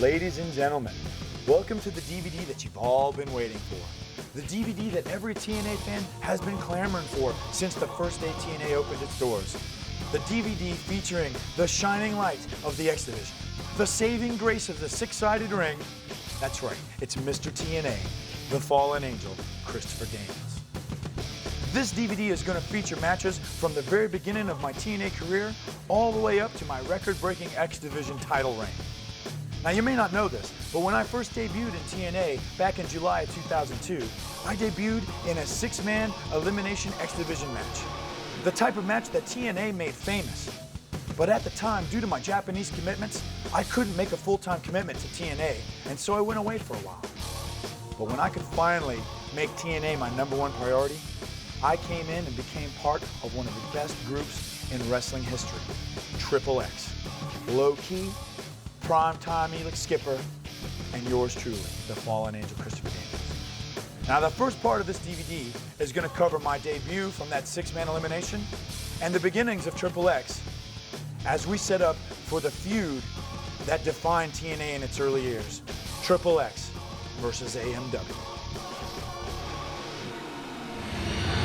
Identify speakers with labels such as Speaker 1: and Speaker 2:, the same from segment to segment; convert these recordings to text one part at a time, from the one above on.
Speaker 1: Ladies and gentlemen, welcome to the DVD that you've all been waiting for. The DVD that every TNA fan has been clamoring for since the first day TNA opened its doors. The DVD featuring the shining light of the X Division, the saving grace of the six-sided ring. That's right, it's Mr. TNA, the Fallen Angel, Christopher Daniels. This DVD is going to feature matches from the very beginning of my TNA career all the way up to my record-breaking X Division title reign. Now, you may not know this, but when I first debuted in TNA back in July of 2002, I debuted in a six-man elimination X Division match. The type of match that TNA made famous. But at the time, due to my Japanese commitments, I couldn't make a full-time commitment to TNA, and so I went away for a while. But when I could finally make TNA my #1 priority, I came in and became part of one of the best groups in wrestling history, Triple X. Low Ki, Primetime Elix Skipper, and yours truly, the Fallen Angel, Christopher Daniels. Now, the first part of this DVD is going to cover my debut from that six-man elimination and the beginnings of Triple X as we set up for the feud that defined TNA in its early years, Triple X versus AMW.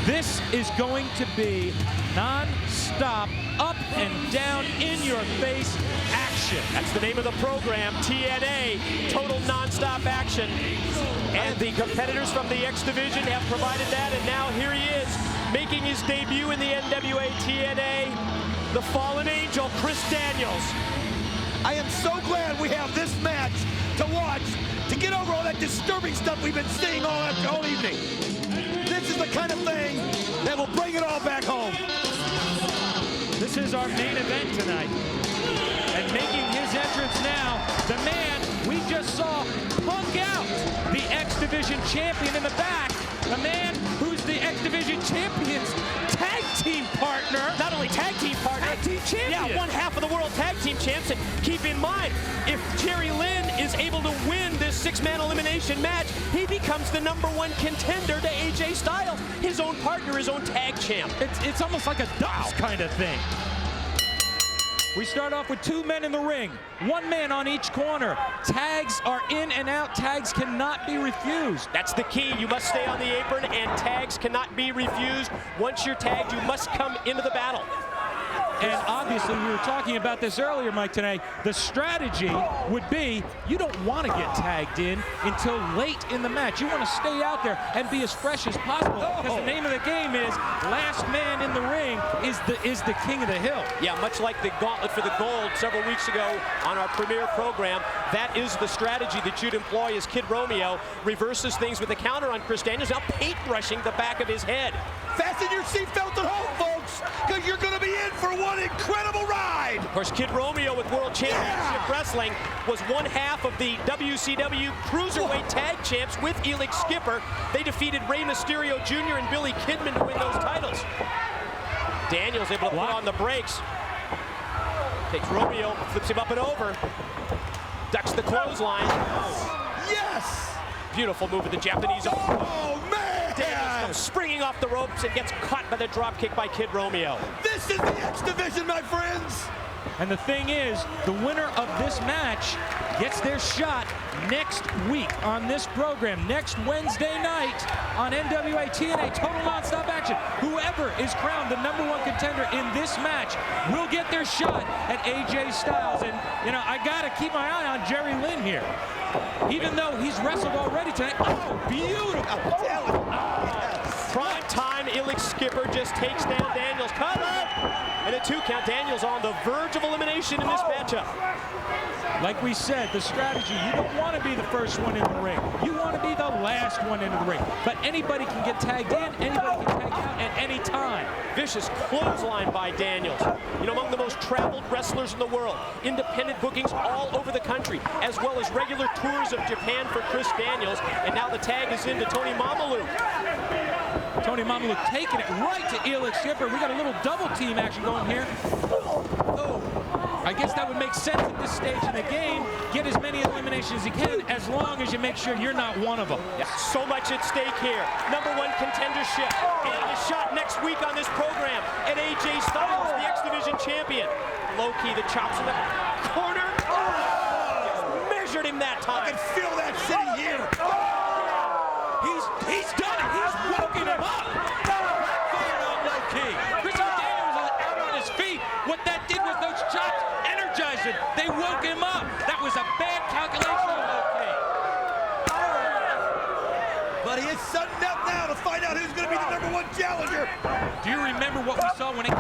Speaker 2: This is going to be non-stop, up and down, in-your-face action.
Speaker 3: That's the name of the program, TNA, total non-stop action. And the competitors from the X Division have provided that, and now here he is, making his debut in the NWA TNA, the Fallen Angel, Chris Daniels.
Speaker 4: I am so glad we have this match to watch to get over all that disturbing stuff we've been seeing all evening. This is the kind of thing that will bring it all back home.
Speaker 2: This is our main event tonight. And making his entrance now, the man we just saw punk out the X Division champion in the back. The man who's the X Division champion's tag team partner.
Speaker 3: Not only tag team partner,
Speaker 2: tag team champion.
Speaker 3: Yeah, one half of the world tag team champs. And keep in mind, if Jerry Lynn is able to win this six-man elimination match, he becomes the #1 contender to AJ Styles, his own partner, his own tag champ.
Speaker 2: It's almost like a doubles kind of thing. We start off with two men in the ring, one man on each corner. Tags are in and out. Tags cannot be refused.
Speaker 3: That's the key. You must stay on the apron, and tags cannot be refused. Once you're tagged, you must come into the battle.
Speaker 2: And obviously, we were talking about this earlier, Mike, today. The strategy would be you don't want to get tagged in until late in the match. You want to stay out there and be as fresh as possible, because the name of the game is last man in the ring is the king of the hill.
Speaker 3: Yeah, much like the gauntlet for the gold several weeks ago on our premiere program, that is the strategy that you'd employ as Kid Romeo reverses things with a counter on Chris Daniels, now paintbrushing the back of his head.
Speaker 4: Fasten your seatbelt at home, folks, because you're going to be in for one incredible ride.
Speaker 3: Of course, Kid Romeo with World Championship Wrestling was one half of the WCW Cruiserweight Tag Champs with Elix Skipper. They defeated Rey Mysterio Jr. and Billy Kidman to win those titles. Daniels able to put on the brakes. Takes Romeo, flips him up and over. Ducks the clothesline.
Speaker 4: Yes!
Speaker 3: Beautiful move of the Japanese.
Speaker 4: Oh, man!
Speaker 3: Daniels comes springing off the ropes and gets caught by the drop kick by Kid Romeo.
Speaker 4: This is the X Division, my friends!
Speaker 2: And the thing is, the winner of this match gets their shot next week on this program, next Wednesday night on NWA TNA Total Nonstop Action. Whoever is crowned the #1 contender in this match will get their shot at AJ Styles. And, you know, I got to keep my eye on Jerry Lynn here. Even though he's wrestled already tonight. Oh, beautiful.
Speaker 4: Yes.
Speaker 3: Prime time, Elix Skipper just takes down Daniels. Cover! And a 2 count. Daniels on the verge of elimination in this matchup.
Speaker 2: Like we said, the strategy, you don't want to be the first one in the ring. You want to be the last one into the ring. But anybody can get tagged in, anybody can tag out at any time.
Speaker 3: Vicious clothesline by Daniels. You know, among the most traveled wrestlers in the world. Independent bookings all over the country, as well as regular tours of Japan for Chris Daniels. And now the tag is into Tony Mamalu.
Speaker 2: Tony Mamalu taking it right to Elix Skipper. We got a little double team action going here. Oh. I guess that would make sense at this stage in the game. Get as many eliminations as you can, as long as you make sure you're not one of them.
Speaker 3: Yeah, so much at stake here. #1 contendership. And a shot next week on this program at AJ Styles, the X Division champion. Low Ki, the chops in the corner. measured him that time.
Speaker 4: I can feel that sitting here.
Speaker 2: He's done it. He's woken him up. Fired on low key. Christopher Daniels is out on his feet. What that did was those chops energized him. They woke him up. That was a bad calculation of low key.
Speaker 4: But he is sudden up now to find out who's going to be the #1 challenger.
Speaker 2: Do you remember what we saw when it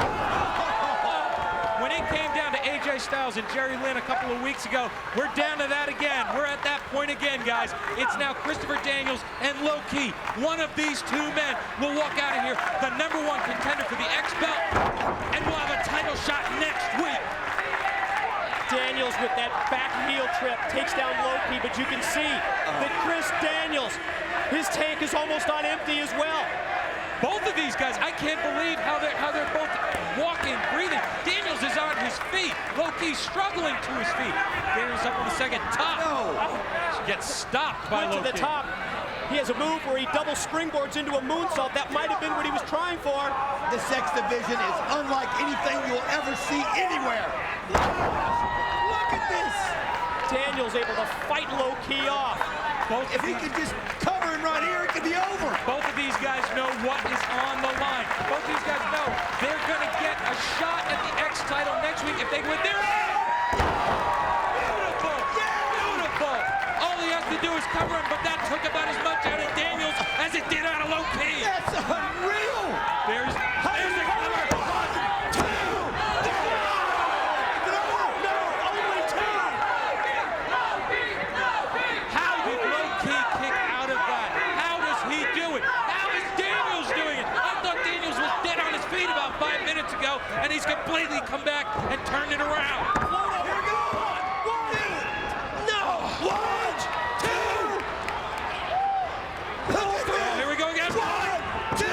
Speaker 2: came down to AJ Styles and Jerry Lynn a couple of weeks ago? We're down to that again. We're at that point again, guys. It's now Christopher Daniels and low key. One of these two men will walk out of here the #1 contender for the X belt, and we'll have a title shot next week.
Speaker 3: Daniels with that back heel trip takes down Low-Ki, but you can see that Chris Daniels, his tank is almost on empty as well.
Speaker 2: Both of these guys, I can't believe how they're both walking, breathing. Daniels is on his feet. Low-Ki struggling to his feet. Daniels up on the second top. Gets stopped by
Speaker 3: Went to
Speaker 2: Low-Ki.
Speaker 3: the top. He has a move where he double springboards into a moonsault. That might have been what he was trying for.
Speaker 4: This X division is unlike anything you'll ever see anywhere. Look at this.
Speaker 3: Daniels able to fight Low-Ki off.
Speaker 4: If he could just cover him right here, it could be over.
Speaker 2: Both of these guys know what is on the line. Both of these guys know they're going to get a shot at the X title next week if they win. Beautiful! Beautiful! All he has to do is cover him, but that took about as much out of Daniels as it did out of Low-Ki.
Speaker 4: That's unreal.
Speaker 2: There's the cover. And he's completely come back and turned it around.
Speaker 4: Here we go. 1, 2.
Speaker 2: Here we go again.
Speaker 4: 1, 2.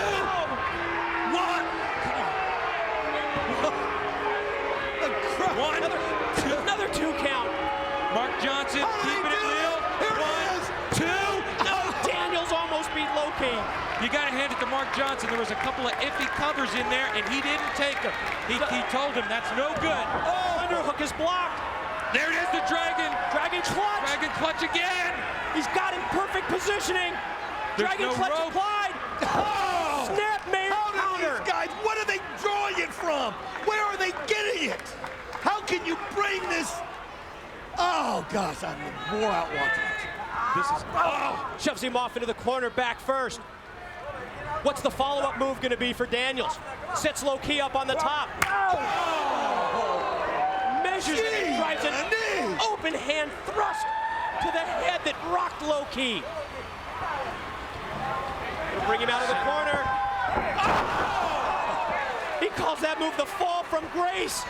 Speaker 4: 1.
Speaker 3: Another 2 count.
Speaker 2: Mark Johnson keeping it real. 1, 2.
Speaker 3: No, Daniels almost beat Low-Ki.
Speaker 2: You got to hand it to Mark Johnson. There was a couple of iffy covers in there, and he didn't take them. He told him that's no good.
Speaker 3: Oh, underhook is blocked.
Speaker 2: There it is, the Dragon.
Speaker 3: Dragon clutch.
Speaker 2: Dragon clutch again.
Speaker 3: He's got him perfect positioning.
Speaker 2: There's
Speaker 3: Dragon
Speaker 2: no
Speaker 3: clutch
Speaker 2: rope.
Speaker 3: applied.
Speaker 4: Oh!
Speaker 3: Snap made
Speaker 4: How do
Speaker 3: counter.
Speaker 4: these guys, what are they drawing it from? Where are they getting it? How can you bring this? Oh, gosh, I'm wore out watching it.
Speaker 2: This is
Speaker 3: Shoves him off into the corner back first. What's the follow-up move going to be for Daniels? Sets Low-Ki up on the top. Measures it and drives an open hand thrust to the head that rocked Low-Ki. Bring him out of the corner. He calls that move the fall from grace.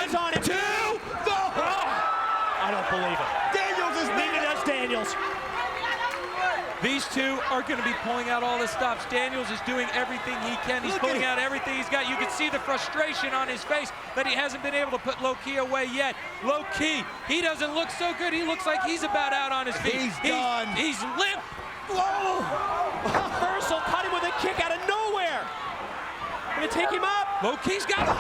Speaker 3: He's on it.
Speaker 4: 2.
Speaker 3: I don't believe it.
Speaker 4: Daniels is
Speaker 3: Neither does Daniels.
Speaker 2: These two are going to be pulling out all the stops. Daniels is doing everything he can. He's pulling out everything he's got. You can see the frustration on his face that he hasn't been able to put Low-Ki away yet. Low-Ki, he doesn't look so good. He looks like he's about out on his feet.
Speaker 4: He's done.
Speaker 2: He's limp.
Speaker 4: Whoa!
Speaker 3: Reversal caught him with a kick out of nowhere. Gonna take him up.
Speaker 2: Low-Ki's got that.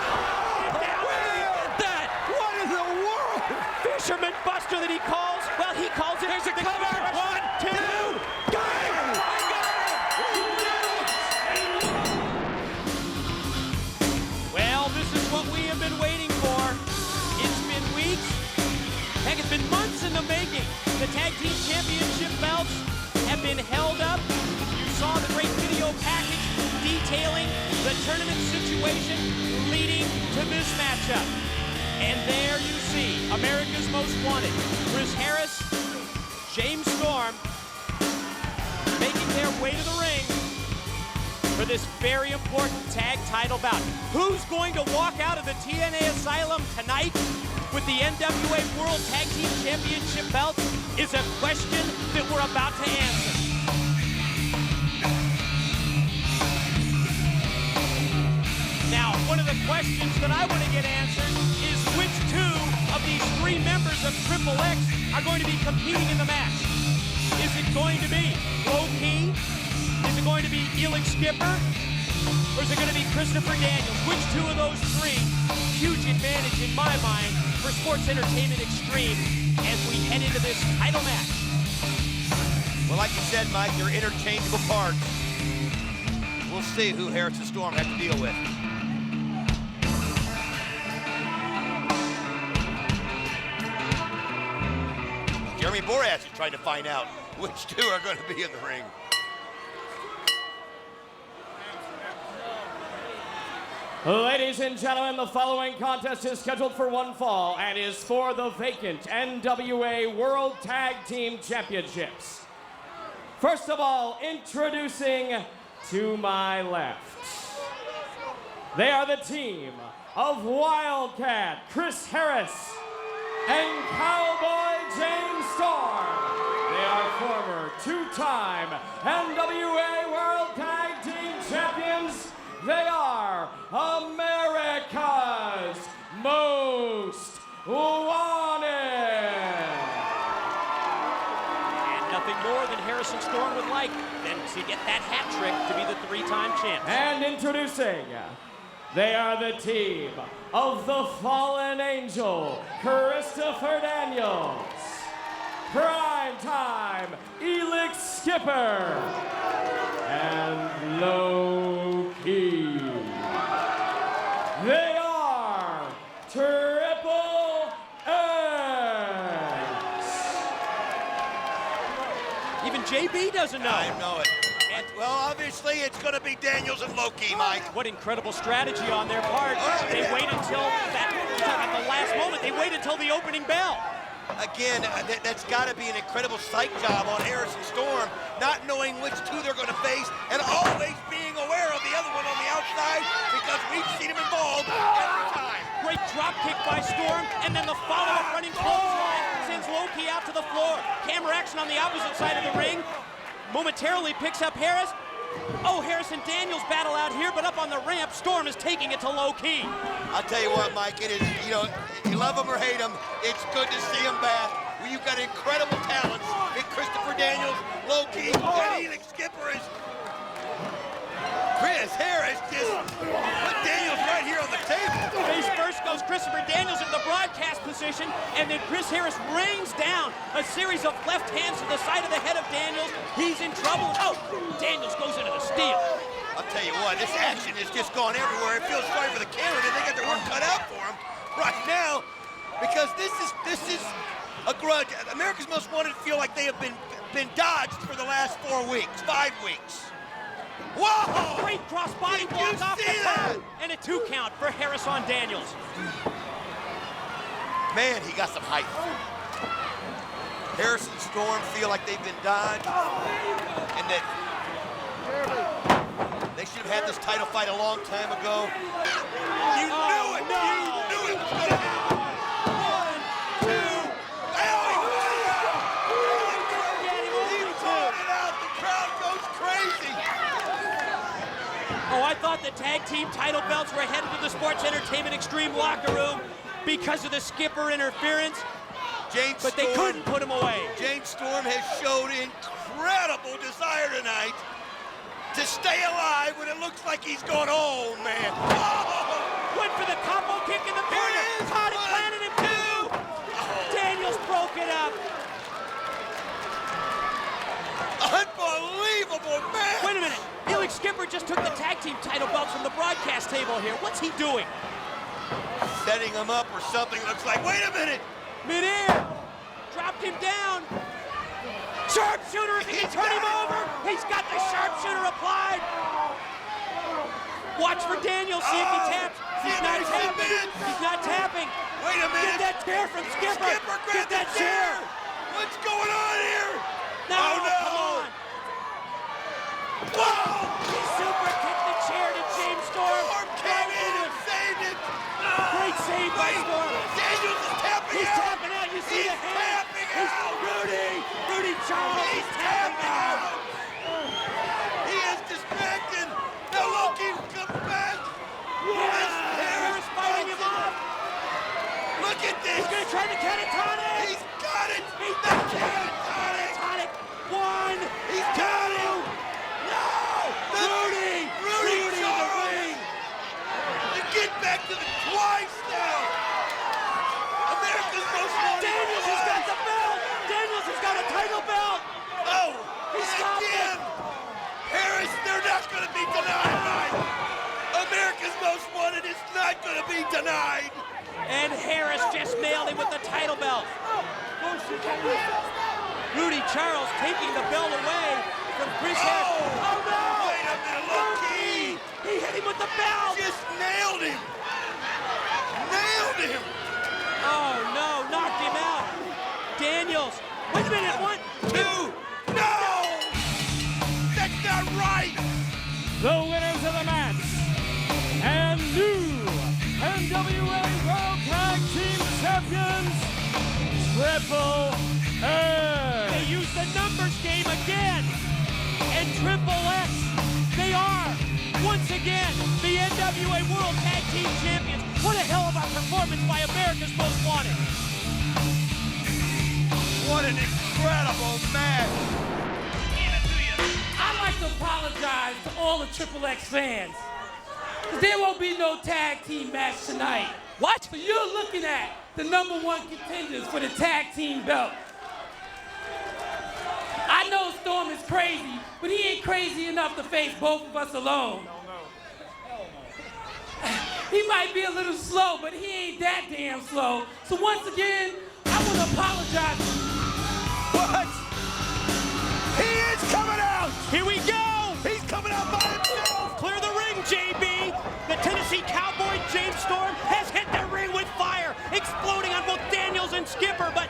Speaker 4: What in the world?
Speaker 3: Fisherman Buster that he calls. Well, he calls it.
Speaker 2: There's a
Speaker 3: the
Speaker 2: cover. 1, 2. Well, this is what we have been waiting for. It's been weeks.
Speaker 3: Heck, it's been months in the making. The Tag Team Championship belts have been held up. You saw the great video package detailing the tournament situation leading to this matchup. And there you see America's Most Wanted, Chris Harris, James Storm, making their way to the ring for this very important tag title bout. Who's going to walk out of the TNA Asylum tonight with the NWA World Tag Team Championship belts is a question that we're about to answer. Now, one of the questions that I want to get answered is which two of these 3 members of Triple X are going to be competing in the match? Is it going to be Low-Ki? Is it going to be Elix Skipper? Or is it going to be Christopher Daniels? Which two of those 3? Huge advantage in my mind for Sports Entertainment Extreme as as we head into this title match.
Speaker 4: Well, like you said, Mike, they're interchangeable parts. We'll see who Harrison Storm has to deal with. Jeremy Borash is trying to find out which two are going to be in the ring.
Speaker 5: Ladies and gentlemen, the following contest is scheduled for one fall and is for the vacant NWA World Tag Team Championships. First of all, introducing to my left, they are the team of Wildcat Chris Harris and Cowboy James Storm. They are former two-time NWA World Tag Team Champions. They are America's Most Wanted.
Speaker 3: And nothing more than Harrison Storm would like than to get that hat trick to be the three-time champ.
Speaker 5: And introducing, they are the team of the Fallen Angel, Christopher Daniels, Primetime Elix Skipper, and Low Key. They are Triple X.
Speaker 3: Even JB doesn't know.
Speaker 4: I know it. And, well, obviously, it's going to be Daniels and Low-Key, Mike.
Speaker 3: What incredible strategy on their part. They wait until at the last moment. They wait until the opening bell.
Speaker 4: Again, that's got to be an incredible psych job on Harrison Storm, not knowing which two they're going to face, and always being aware of the other one on the outside, because we've seen him involved every time.
Speaker 3: Great drop kick by Storm, and then the follow-up running clothesline sends Low-Key out to the floor. Camera action on the opposite side of the ring. Momentarily picks up Harris. Oh, Harrison Daniels battle out here, but up on the ramp, Storm is taking it to Low-Key.
Speaker 4: I'll tell you what, Mike, it is, you know, you love him or hate him, it's good to see him back. Well, you've got incredible talents in Christopher Daniels, Low-Key, and Elix Skipper is Chris Harris just put Daniels right here on the table.
Speaker 3: Face first goes Christopher Daniels in the broadcast position, and then Chris Harris rains down a series of left hands to the side of the head of Daniels. He's in trouble. Oh, Daniels goes into the steal.
Speaker 4: I'll tell you what, this action has just gone everywhere. It feels sorry for the camera. They got their work cut out for them right now, because this is a grudge. America's Most Wanted feel like they have been dodged for the last 4 weeks, 5 weeks. Whoa!
Speaker 3: Great cross-body block off the top, and a 2 count for Harris on Daniels.
Speaker 4: Man, he got some height. Harrison Storm feel like they've been dodged, and that they should have had this title fight a long time ago. You knew it!
Speaker 3: No.
Speaker 4: You knew it was gonna happen! 1, 2, the crowd goes crazy!
Speaker 3: Oh, I thought the tag team title belts were headed to the Sports Entertainment Extreme locker room because of the Skipper interference, but they couldn't put him away.
Speaker 4: James Storm has showed incredible desire tonight to stay alive when it looks like he's going, oh, man. Oh!
Speaker 3: Went for the combo kick in the corner. Caught it, planted him too. Daniels broke it up.
Speaker 4: Unbelievable, man.
Speaker 3: Wait a minute. Elix Skipper just took the tag team title belts from the broadcast table here. What's he doing?
Speaker 4: Setting him up or something. Looks like, wait a minute.
Speaker 3: Midair. Dropped him down. Sharpshooter, if he can turn him over. He's got the sharpshooter applied. Watch for Daniels, see if he taps. He's not tapping. He's not tapping.
Speaker 4: Wait a minute.
Speaker 3: Get that chair from Skipper. Get that chair.
Speaker 4: What's going on here?
Speaker 3: No,
Speaker 4: oh, no.
Speaker 3: come on.
Speaker 4: Whoa!
Speaker 3: He super kicked the chair to James Storm.
Speaker 4: Storm came in and saved it.
Speaker 3: Great save by Storm.
Speaker 4: Daniels is tapping
Speaker 3: He's
Speaker 4: out.
Speaker 3: tapping out. You see
Speaker 4: He's
Speaker 3: the hand.
Speaker 4: tapping
Speaker 3: He's
Speaker 4: out.
Speaker 3: Rudy Charles.
Speaker 4: He's tapping out. He is distracted. Now Low-Key comes back.
Speaker 3: Yes, Harris fighting him off.
Speaker 4: Look at this.
Speaker 3: He's going to try the catatonic.
Speaker 4: He's got it.
Speaker 3: He's
Speaker 4: The
Speaker 3: got it.
Speaker 4: catatonic.
Speaker 3: One.
Speaker 4: He's got it. No. Rudy
Speaker 3: in the
Speaker 4: Charles.
Speaker 3: ring.
Speaker 4: And get back to the twice now. America's Most going to be denied, Mike. America's Most Wanted is not going to be denied.
Speaker 3: And Harris just nailed him with the title belt. Rudy Charles taking the belt away from Chris Harris. Oh no!
Speaker 4: Wait a minute, Low-Ki.
Speaker 3: He hit him with the belt.
Speaker 4: Just nailed him. Nailed him.
Speaker 3: Oh no, knocked him out. Daniels. Wait a minute, 1, 2.
Speaker 4: No! That's not right.
Speaker 5: The winners of the match and new NWA World Tag Team Champions, Triple X.
Speaker 3: They used the numbers game again. And Triple X, they are, once again, the NWA World Tag Team Champions. What a hell of a performance by America's Most Wanted.
Speaker 4: What an incredible match.
Speaker 6: I'd like to apologize to all the Triple X fans. There won't be no tag team match tonight.
Speaker 3: What?
Speaker 6: So you're looking at the #1 contenders for the tag team belt. I know Storm is crazy, but he ain't crazy enough to face both of us alone. He might be a little slow, but he ain't that damn slow. So once again, I want to apologize.
Speaker 4: What? He is coming out.
Speaker 3: Here we go.
Speaker 4: He's coming out by himself.
Speaker 3: Clear the ring, JB. The Tennessee Cowboy, James Storm, has hit the ring with fire, exploding on both Daniels and Skipper, but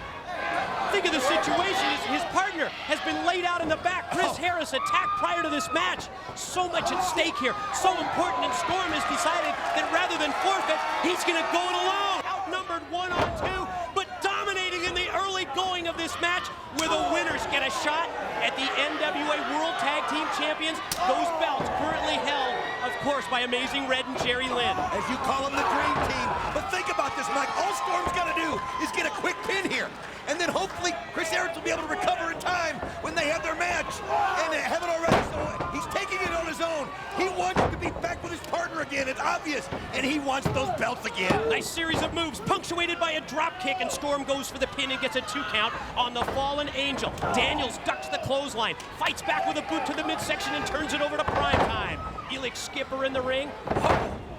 Speaker 3: think of the situation. His partner has been laid out in the back. Chris Harris attacked prior to this match. So much at stake here. So important, and Storm has decided that rather than forfeit, he's going to go it alone. Outnumbered 1-on-2, but dominating in the early going of this match, where the winners get a shot at the NWA World Tag Team Champions. Those belts currently held, of course, by Amazing Red and Jerry Lynn.
Speaker 4: As you call him, the Dream Team. But think about this, Mike. All Storm's got to do is get a quick pin here. And then hopefully Chris Harris will be able to recover in time when they have their match. And they have it already, so he's taking it on his own. He wants to be back with his partner again, it's obvious. And he wants those belts again.
Speaker 3: Nice series of moves, punctuated by a drop kick, and Storm goes for the pin and gets a 2 count on the Fallen Angel. Daniels ducks the clothesline, fights back with a boot to the midsection and turns it over to Prime Time. Elix Skipper in the ring.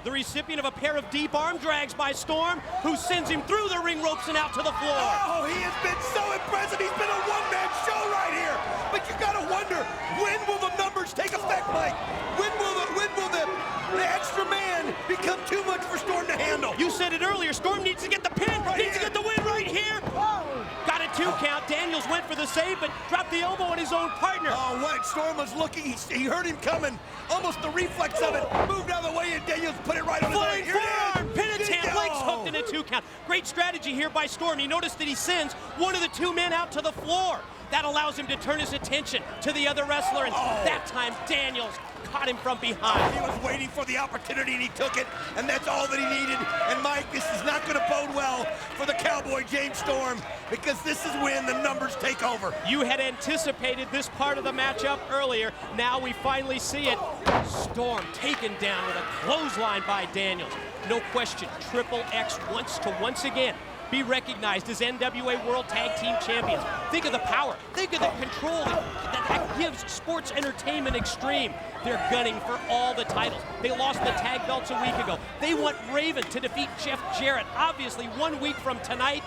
Speaker 3: The recipient of a pair of deep arm drags by Storm, who sends him through the ring ropes and out to the floor.
Speaker 4: Oh, he has been so impressive. He's been a one-man show right here. But you got to wonder, when will the numbers take effect, Mike? When will the extra man become too much for Storm to handle?
Speaker 3: You said it earlier, Storm needs to get the pin, needs to get the win right here. Got a 2 count. Daniels went for the save, but dropped the elbow on his own partner.
Speaker 4: Oh, what? Storm was looking. He heard him coming. Almost the reflex of it. Moved out of the way, and Daniels put it right on his
Speaker 3: Flying
Speaker 4: leg. Here
Speaker 3: forearm,
Speaker 4: it is.
Speaker 3: Penitent, legs hooked in a 2 count. Great strategy here by Storm. You notice that he sends one of the 2 men out to the floor. That allows him to turn his attention to the other wrestler, and that time Daniels caught him from behind.
Speaker 4: He was waiting for the opportunity, and he took it, and that's all that he needed. And Mike, this is not going to bode well for the Cowboy, James Storm, because this is when the numbers take over.
Speaker 3: You had anticipated this part of the matchup earlier. Now we finally see it. Storm taken down with a clothesline by Daniels. No question, Triple X wants to once again be recognized as NWA World Tag Team Champions. Think of the power. Think of the control that gives sports entertainment extreme. They're gunning for all the titles. They lost the tag belts a week ago. They want Raven to defeat Jeff Jarrett, obviously 1 week from tonight,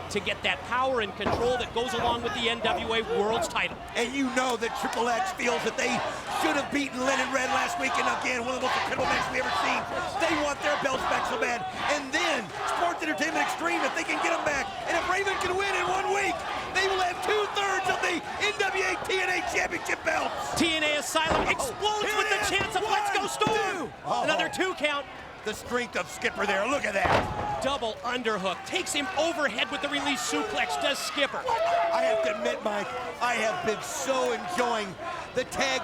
Speaker 3: to get that power and control that goes along with the NWA World's title.
Speaker 4: And you know that Triple X feels that they should have beaten Lynn and Red last week, and again, one of the most incredible matches we ever seen. They want their belts back so bad. And then, Sports Entertainment Extreme, if they can get them back, and if Raven can win in 1 week, they will have 2/3 of the NWA TNA Championship belts.
Speaker 3: TNA Asylum explodes with the chance of Let's Go Storm. Another 2 count.
Speaker 4: The strength of Skipper there, look at that.
Speaker 3: Double underhook, takes him overhead with the release suplex, does Skipper.
Speaker 4: I have to admit, Mike, I have been so enjoying the tag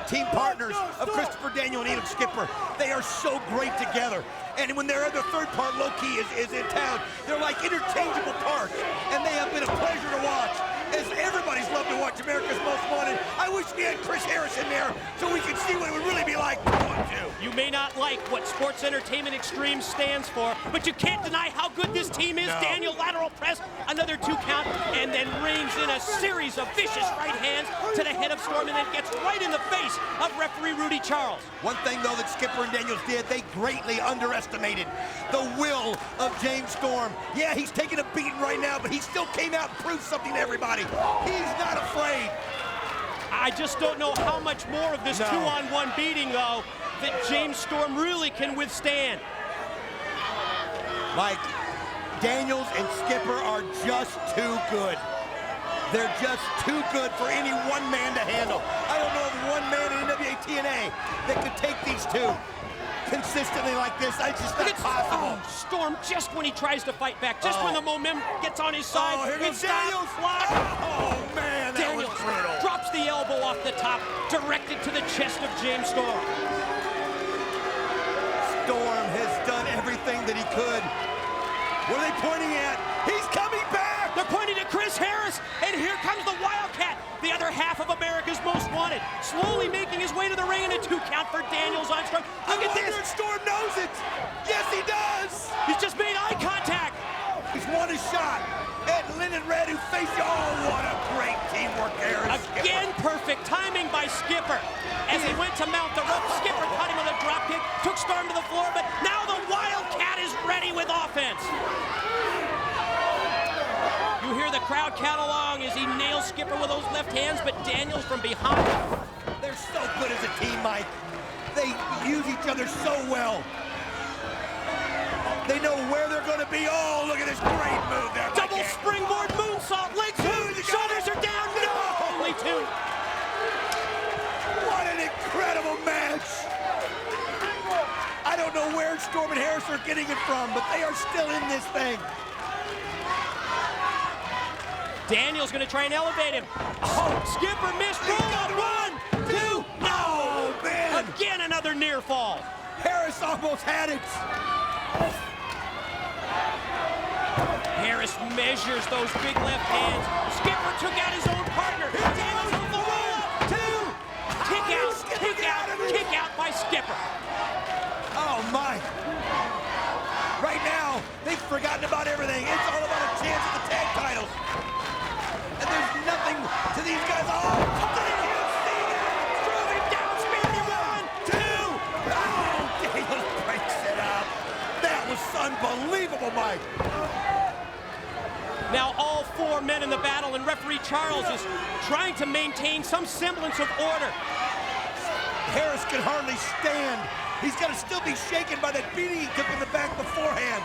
Speaker 4: team partners of Christopher Daniel and Elix Skipper. They are so great together. And when their other third part, Low-Ki, is in town, they're like interchangeable parts. And they have been a pleasure to watch. As everybody's loved to watch America's Most Wanted. I wish we had Chris Harris in there so we could see what it would really be like. 1, 2.
Speaker 3: You may not like what Sports Entertainment Extreme stands for, but you can't deny how good this team is.
Speaker 4: No.
Speaker 3: Daniel lateral press, another 2 count, and then reins in a series of vicious right hands to the head of Storm, and then gets right in the face of referee Rudy Charles.
Speaker 4: One thing, though, that Skipper and Daniels did, they greatly underestimated the will of James Storm. Yeah, he's taking a beating right now, but he still came out and proved something to everybody. He's not afraid.
Speaker 3: I just don't know how much more of this 2-on-1 beating, though, that James Storm really can withstand.
Speaker 4: Mike, Daniels and Skipper are just too good. They're just too good for any one man to handle. I don't know of one man in NWA TNA that could take these two consistently like this. It's just not possible.
Speaker 3: Storm, just when he tries to fight back, just when the momentum gets on his side,
Speaker 4: Oh, here goes Daniels.
Speaker 3: block.
Speaker 4: Oh, man, that
Speaker 3: Daniels
Speaker 4: was brutal.
Speaker 3: drops the elbow off the top, directed to the chest of James Storm.
Speaker 4: Storm has done everything that he could. What are they pointing at? He's coming back!
Speaker 3: They're pointing to Chris Harris, and here comes the Wildcat, the other half of America's Most Wanted, slowly making his way to the ring in a 2 count for Daniels on Storm. Look at this!
Speaker 4: Storm knows it! Yes, he does!
Speaker 3: He's just made eye contact.
Speaker 4: He's won his shot at Lynn and Red, who faced you. Oh, what a great teamwork there.
Speaker 3: Again, perfect timing by Skipper. As he went to mount the rope, Skipper caught him with a drop kick, took Storm to the floor, but now the Wildcat is ready with offense. You hear the crowd count along as he nails Skipper with those left hands, but Daniels from behind.
Speaker 4: They're so good as a team, Mike. They use each other so well. They know where they're going to be. Oh, look at this great move there.
Speaker 3: Double springboard moonsault, legs hook, shoulders are down. No, only 2.
Speaker 4: What an incredible match. I don't know where Storm and Harris are getting it from, but they are still in this thing.
Speaker 3: Daniels going to try and elevate him. Oh, Skipper missed. Roll up. 1, 2. No.
Speaker 4: Oh, man.
Speaker 3: Again, another near fall.
Speaker 4: Harris almost had it.
Speaker 3: Harris measures those big left hands. Skipper took out his own partner. Daniels on the roll up. 2. Kick out by Skipper.
Speaker 4: Oh, my. Right now, they've forgotten about everything. It's all about a chance at the tag titles. And there's nothing to these guys. Oh, did you see that?
Speaker 3: Drove him down, speedy 1, 2.
Speaker 4: Oh, Daniels breaks it up. That was unbelievable, Mike.
Speaker 3: Now all 4 men in the battle, and referee Charles is trying to maintain some semblance of order.
Speaker 4: Harris can hardly stand. He's got to still be shaken by that beating he took in the back beforehand.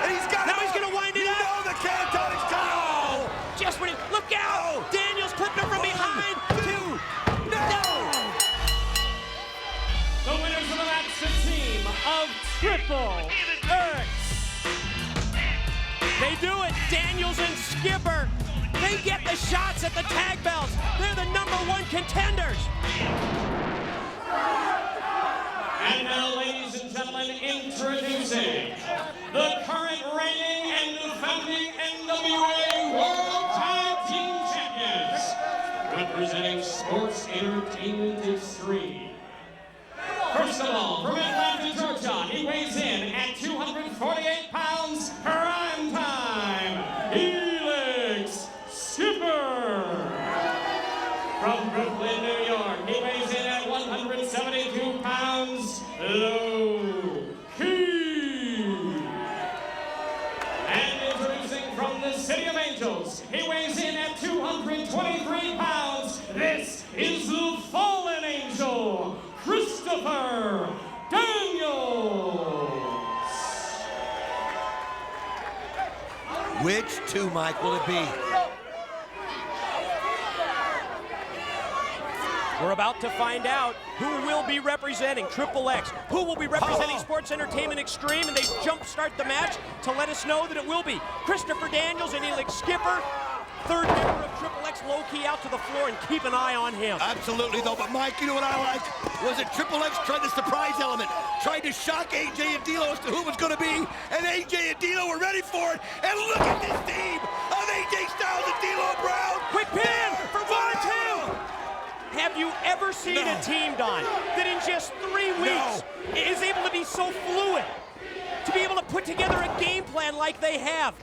Speaker 4: And he's got
Speaker 3: Now he's going to wind it up.
Speaker 4: You know the catatonic coming. Oh.
Speaker 3: Just when he, look out! Daniels clipped him from behind. 2. No!
Speaker 5: The winners of the match, the team of Triple X.
Speaker 3: They do it. Daniels and Skipper. They get the shots at the tag belts. They're the #1 contenders.
Speaker 5: And now, ladies and gentlemen, introducing the current reigning and defending NWA World Tag Team Champions, representing Sports Entertainment Extreme. First of all, from Atlanta, Georgia, he weighs in at 248 pounds, prime time, Elix Skipper. From Brooklyn, New York, he weighs in at 172 pounds, Low Ki. And introducing from the City of Angels, he weighs in at 223 pounds. This is the Fallen Angel, Christopher Daniels.
Speaker 4: Which 2, Mike, will it be?
Speaker 3: We're about to find out who will be representing Triple X, who will be representing Sports Entertainment Extreme, and they jumpstart the match to let us know that it will be Christopher Daniels and Elix Skipper. 3rd member of Triple X, Low Ki, out to the floor, and keep an eye on him.
Speaker 4: Absolutely, though. But, Mike, you know what I like? Was that Triple X tried the surprise element, tried to shock AJ and D'Lo as to who was going to be, and AJ and D'Lo were ready for it. And look at this team of AJ Styles and D'Lo Brown.
Speaker 3: Quick pin for 1, 2. Have you ever seen a team, Don, that in just 3 weeks so fluid, to be able to put together a game plan like they have,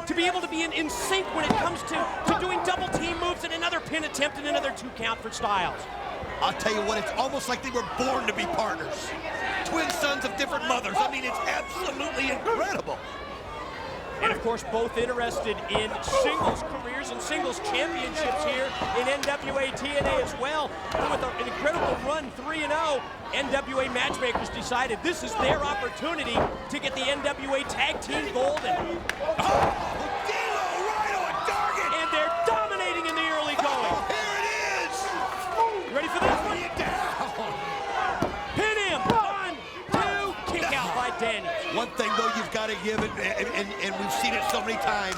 Speaker 3: to be able to be in sync when it comes to doing double team moves and another pin attempt and another 2 count for Styles.
Speaker 4: I'll tell you what, it's almost like they were born to be partners. Twin sons of different mothers. I mean, it's absolutely incredible.
Speaker 3: And of course, both interested in singles careers and singles championships here in NWA TNA as well. And with an incredible run, 3-0, NWA Matchmakers decided this is their opportunity to get the NWA Tag Team Gold. And
Speaker 4: D'Lo right on target.
Speaker 3: And they're dominating in the early going.
Speaker 4: Oh, here it is.
Speaker 3: You ready for this one?
Speaker 4: Bring it down.
Speaker 3: Pin him. 1, 2, kick out by Daniels.
Speaker 4: One thing, though, you've got to give it, and we've seen it so many times,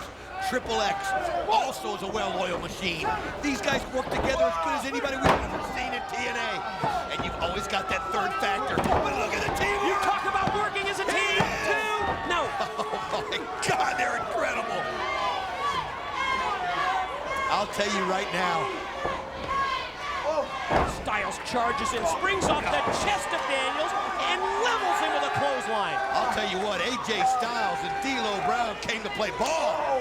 Speaker 4: Triple X also is a well-oiled machine. These guys work together as good as anybody we've ever seen in TNA. And you've always got that third factor. But look at the team.
Speaker 3: You talk about working as a team, too. No.
Speaker 4: Oh, my God, they're incredible. I'll tell you right now.
Speaker 3: Styles charges in, springs off the chest of Daniels, and levels him with a clothesline.
Speaker 4: I'll tell you what, AJ Styles and D'Lo Brown came to play ball.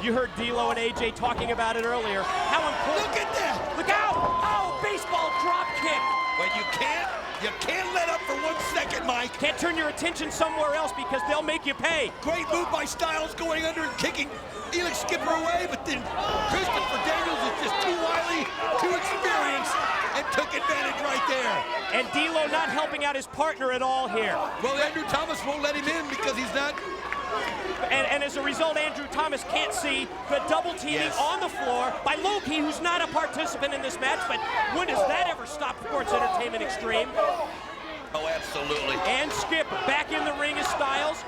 Speaker 3: You heard D'Lo and AJ talking about it earlier. How important.
Speaker 4: Look at that.
Speaker 3: Look out. Oh, baseball drop kick.
Speaker 4: But you can't let up for 1 second, Mike.
Speaker 3: Can't turn your attention somewhere else because they'll make you pay.
Speaker 4: Great move by Styles going under and kicking Elix Skipper away, but then Christopher Daniels is just too wily, too experienced, and took advantage right there.
Speaker 3: And D'Lo not helping out his partner at all here.
Speaker 4: Well, Andrew Thomas won't let him in because he's not.
Speaker 3: And as a result, Andrew Thomas can't see the double teaming on the floor by Loki, who's not a participant in this match, but when does that ever stop Sports Entertainment Extreme?
Speaker 4: Oh, absolutely.
Speaker 3: And Skipper back in the ring as Styles.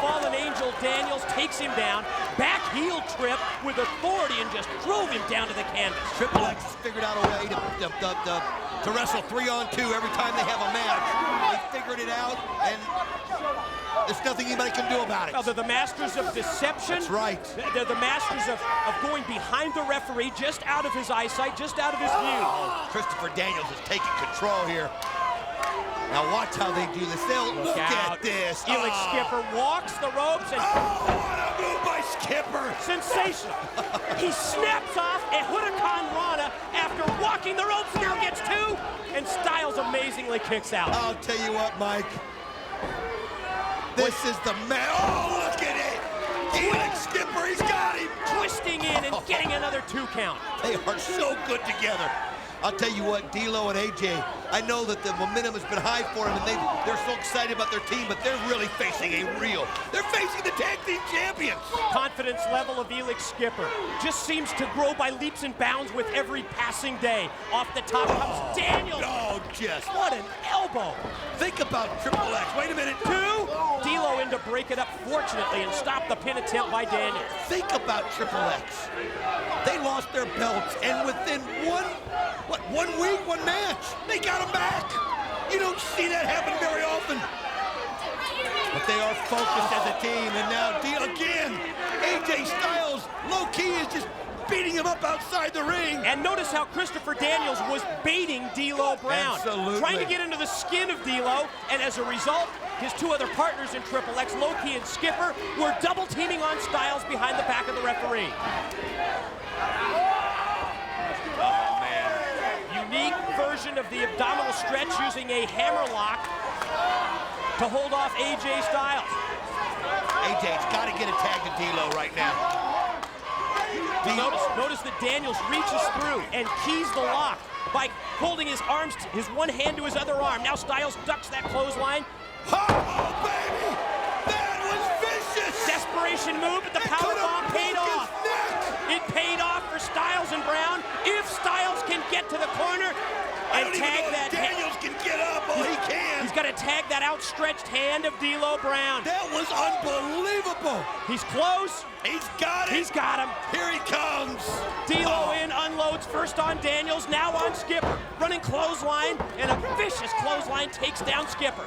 Speaker 3: Fallen Angel Daniels takes him down. Back heel trip with authority and just drove him down to the canvas.
Speaker 4: Triple X has figured out a way to wrestle 3-on-2 every time they have a match. They figured it out, and there's nothing anybody can do about it.
Speaker 3: Now, they're the masters of deception.
Speaker 4: That's right.
Speaker 3: They're the masters of going behind the referee, just out of his eyesight, just out of his view.
Speaker 4: Oh, Christopher Daniels is taking control here. Now watch how they do this. They'll look at this.
Speaker 3: Elix Skipper walks the ropes and
Speaker 4: what a move by Skipper!
Speaker 3: sensational. He snaps off a Huracan Rana after walking the ropes. Now gets 2, and Styles amazingly kicks out.
Speaker 4: I'll tell you what, Mike. This is the man. Oh, look at it! Elix Skipper, he's got him.
Speaker 3: Twisting in and getting another 2 count.
Speaker 4: They are so good together. I'll tell you what, D'Lo and AJ, I know that the momentum has been high for them, and they're so excited about their team, but they're really facing they're facing the tag team champions.
Speaker 3: Confidence level of Elix Skipper just seems to grow by leaps and bounds with every passing day. Off the top comes Daniels.
Speaker 4: Oh, just.
Speaker 3: What an elbow.
Speaker 4: Think about Triple X. Wait a minute.
Speaker 3: 2. D'Lo in to break it up, fortunately, and stop the pin attempt by Daniels.
Speaker 4: Think about Triple X. They lost their belts, and within 1 week, 1 match, they got them back. You don't see that happen very often. But they are focused as a team, and now again, AJ Styles, low-key, is just beating him up outside the ring.
Speaker 3: And notice how Christopher Daniels was baiting D'Lo Brown.
Speaker 4: Absolutely.
Speaker 3: Trying to get into the skin of D'Lo, and as a result, his 2 other partners in Triple X, Loki and Skipper, were double teaming on Styles behind the back of the referee. Oh, man. Unique version of the abdominal stretch using a hammerlock to hold off AJ Styles.
Speaker 4: AJ's got to get a tag to D'Lo right now.
Speaker 3: Notice that Daniels reaches through and keys the lock by holding his arms, his one hand to his other arm. Now Styles ducks that clothesline.
Speaker 4: Oh, baby! That was vicious!
Speaker 3: Desperation move, but the powerbomb paid off. It paid off for Styles and Brown. If Styles can get to the corner and tag that
Speaker 4: Daniels can get up. Oh, he can.
Speaker 3: He's got to tag that outstretched hand of D'Lo Brown.
Speaker 4: That was unbelievable.
Speaker 3: He's close.
Speaker 4: He's got it.
Speaker 3: He's got him.
Speaker 4: Here he comes.
Speaker 3: D'Lo in, unloads first on Daniels, now on Skipper. Running clothesline, and a vicious clothesline takes down Skipper.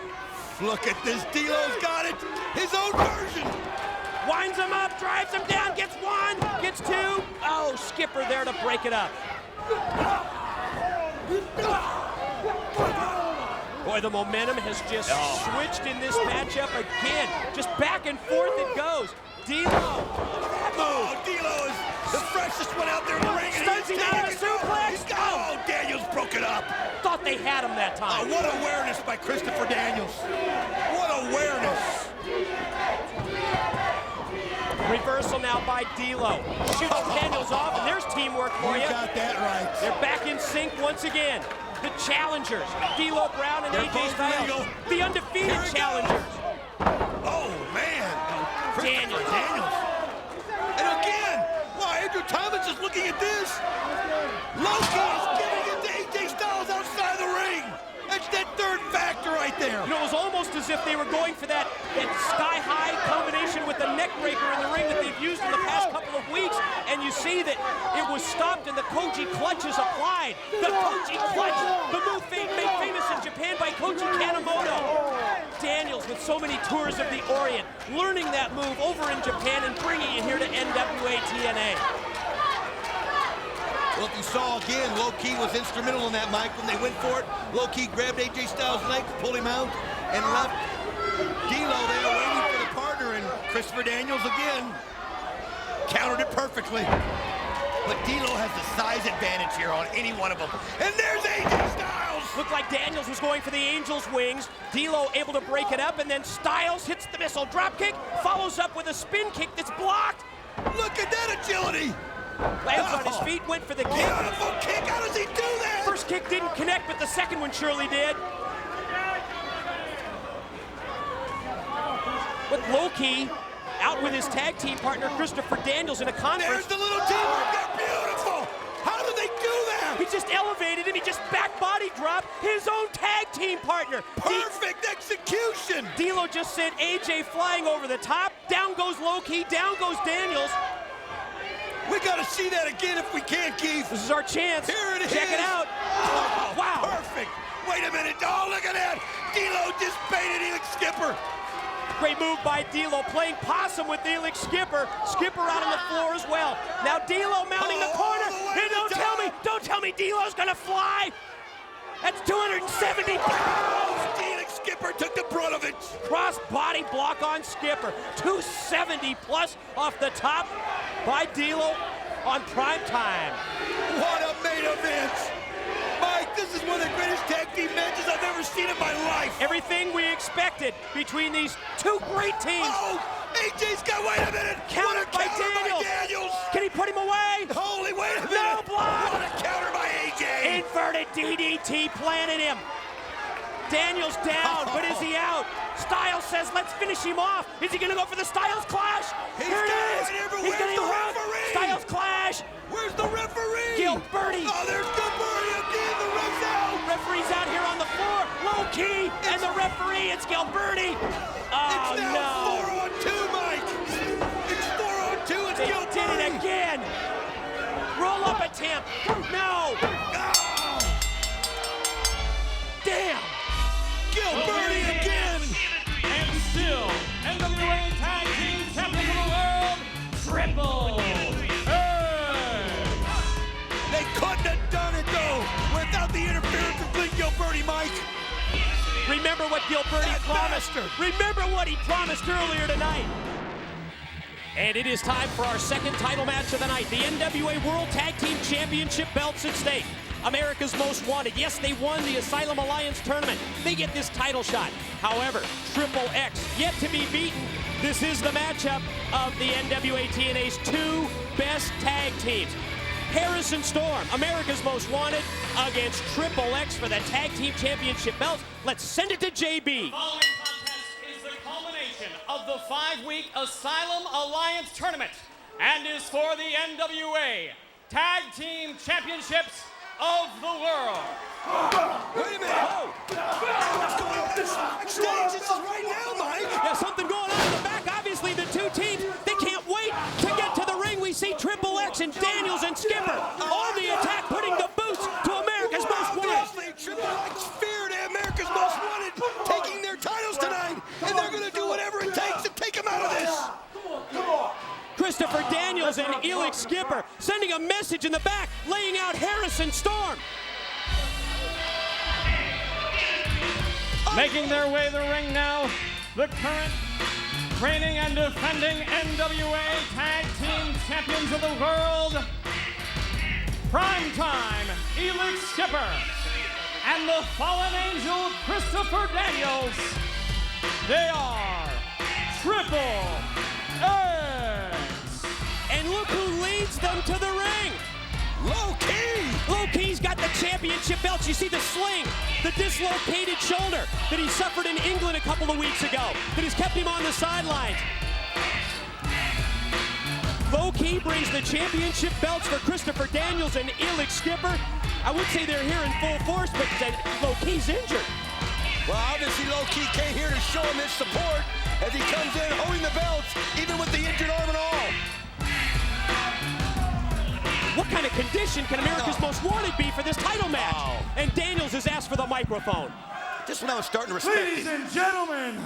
Speaker 4: Look at this. D'Lo's got it. His own version.
Speaker 3: Winds him up, drives him down, gets 1, gets 2. Oh, Skipper there to break it up. Boy, the momentum has just switched in this matchup again. Just back and forth it goes. D'Lo.
Speaker 4: Oh, D'Lo is the freshest one out there in the ring.
Speaker 3: Stunts him out of a suplex.
Speaker 4: Oh, Daniels broke it up.
Speaker 3: Thought they had him that time.
Speaker 4: What awareness by Christopher Daniels. What awareness.
Speaker 3: Reversal now by D'Lo. Shoots Daniels off, and there's teamwork for you.
Speaker 4: You got that right.
Speaker 3: They're back in sync once again. The challengers, D'Lo Brown and
Speaker 4: They're
Speaker 3: AJ
Speaker 4: both
Speaker 3: Styles.
Speaker 4: legal.
Speaker 3: The undefeated challengers.
Speaker 4: Oh, man.
Speaker 3: Daniels.
Speaker 4: Daniels. And again, wow, Andrew Thomas is looking at this. Loki is giving it to AJ Styles outside the ring. That's that third factor right there.
Speaker 3: You know, it was almost as if they were going for that sky-high combination with the neck breaker in the ring that they've used in the past couple of weeks, and you see that it was stopped and the Koji clutch is applied. The Koji clutch, the move made famous in Japan by Koji Kanemoto. Daniels with so many tours of the Orient, learning that move over in Japan and bringing it here to NWA TNA.
Speaker 4: Well, if you saw again, Low-Ki was instrumental in that, Mike. When they went for it, Low-Ki grabbed AJ Styles' neck, pulled him out, and left D'Lo there waiting for the partner, and Christopher Daniels again countered it perfectly. But D'Lo has the size advantage here on any one of them. And there's AJ Styles!
Speaker 3: Looked like Daniels was going for the Angel's wings. D'Lo able to break it up, and then Styles hits the missile dropkick, follows up with a spin kick that's blocked.
Speaker 4: Look at that agility!
Speaker 3: Lands on his feet, went for the kick.
Speaker 4: Beautiful kick, how does he do that?
Speaker 3: First kick didn't connect, but the second one surely did. With Low-Ki out with his tag team partner, Christopher Daniels, in a conference.
Speaker 4: There's the little teamwork, they're beautiful! How do they do that?
Speaker 3: He just elevated him, he just back body dropped his own tag team partner.
Speaker 4: Perfect execution!
Speaker 3: D'Lo just sent AJ flying over the top. Down goes Low-Ki, down goes Daniels.
Speaker 4: We gotta see that again if we can, Keith.
Speaker 3: This is our chance.
Speaker 4: Here it is.
Speaker 3: Check it out.
Speaker 4: Oh,
Speaker 3: wow.
Speaker 4: Perfect. Wait a minute. Oh, look at that. D'Lo just baited Elix Skipper.
Speaker 3: Great move by D'Lo, playing possum with Elix Skipper. Skipper out on the floor as well. Now D'Lo mounting the corner. And don't tell me D'Lo's gonna fly. That's 270 pounds.
Speaker 4: Elix Skipper took the brunt of it.
Speaker 3: Cross body block on Skipper. 270 plus off the top by D'Lo on prime time.
Speaker 4: What a main event. Mike, this is one of the greatest tag team matches I've ever seen in my life.
Speaker 3: Everything we expected between these two great teams.
Speaker 4: Oh, AJ's got, wait a minute.
Speaker 3: Countered by Daniels. Can he put him away?
Speaker 4: Holy, wait a minute.
Speaker 3: No block.
Speaker 4: What a counter by AJ.
Speaker 3: Inverted DDT planted him. Daniels down, but is he out? Styles says, let's finish him off. Is he gonna go for the Styles Clash?
Speaker 4: He's
Speaker 3: Here it
Speaker 4: got
Speaker 3: is.
Speaker 4: it everywhere.
Speaker 3: He's gonna
Speaker 4: Where's the
Speaker 3: hook.
Speaker 4: referee?
Speaker 3: Styles Clash.
Speaker 4: Where's the referee?
Speaker 3: Gilberti.
Speaker 4: Oh, there's Gilberti again. The ref's out.
Speaker 3: Referee's out here on the floor. Low-Ki and the referee. It's Gilberti. Oh,
Speaker 4: It's now
Speaker 3: no.
Speaker 4: 4-on-2, Mike. It's 4-on-2. It's
Speaker 3: They
Speaker 4: Gilberti.
Speaker 3: did it again. Roll up attempt. No.
Speaker 4: Oh,
Speaker 3: Damn.
Speaker 4: Gilberti again.
Speaker 5: And still, NWA Tag Team Champions of the World, Triple H.
Speaker 4: They couldn't have done it, though, without the interference of Glenn Gilberti, Mike.
Speaker 3: Remember what Gilberti
Speaker 4: That
Speaker 3: promised.
Speaker 4: bastard.
Speaker 3: Remember what he promised earlier tonight. And it is time for our second title match of the night. The NWA World Tag Team Championship belts at stake. America's Most Wanted. Yes, they won the Asylum Alliance tournament. They get this title shot. However, Triple X yet to be beaten. This is the matchup of the NWA TNA's two best tag teams. Harrison Storm, America's Most Wanted, against Triple X for the Tag Team Championship belts. Let's send it to JB.
Speaker 5: The following contest is the culmination of the 5-week Asylum Alliance tournament and is for the NWA Tag Team Championships of the World.
Speaker 4: Wait a minute. Oh. What's going on this stage? This is right now, Mike.
Speaker 3: Yeah, something going on in the back. Obviously, the two teams, they can't wait to get to the ring. We see Triple X and Daniels and Skipper on the attack, putting the boots to America's Most Wanted.
Speaker 4: Obviously, Triple X feared America's Most Wanted taking their titles tonight, and they're going to do whatever it takes to take them out of this.
Speaker 3: Christopher Daniels and Elix Skipper sending a message in the back, laying out Harrison Storm.
Speaker 5: Making their way to the ring now, the current reigning and defending NWA Tag Team Champions of the World, Primetime Elix Skipper, and the Fallen Angel Christopher Daniels. They are Triple X.
Speaker 3: And look who leads them to the ring.
Speaker 4: Low Ki!
Speaker 3: Low Ki's got the championship belts. You see the sling, the dislocated shoulder that he suffered in England a couple of weeks ago, that has kept him on the sidelines. Low Ki brings the championship belts for Christopher Daniels and Elix Skipper. I would say they're here in full force, but Low Ki's injured.
Speaker 4: Well, obviously Low Ki came here to show him his support as he comes in holding the belts, even with the injured arm and all.
Speaker 3: What kind of condition can America's Most Wanted be for this title match?
Speaker 4: Oh.
Speaker 3: And Daniels has asked for the microphone.
Speaker 4: Just when I was starting to respect
Speaker 7: Ladies and gentlemen,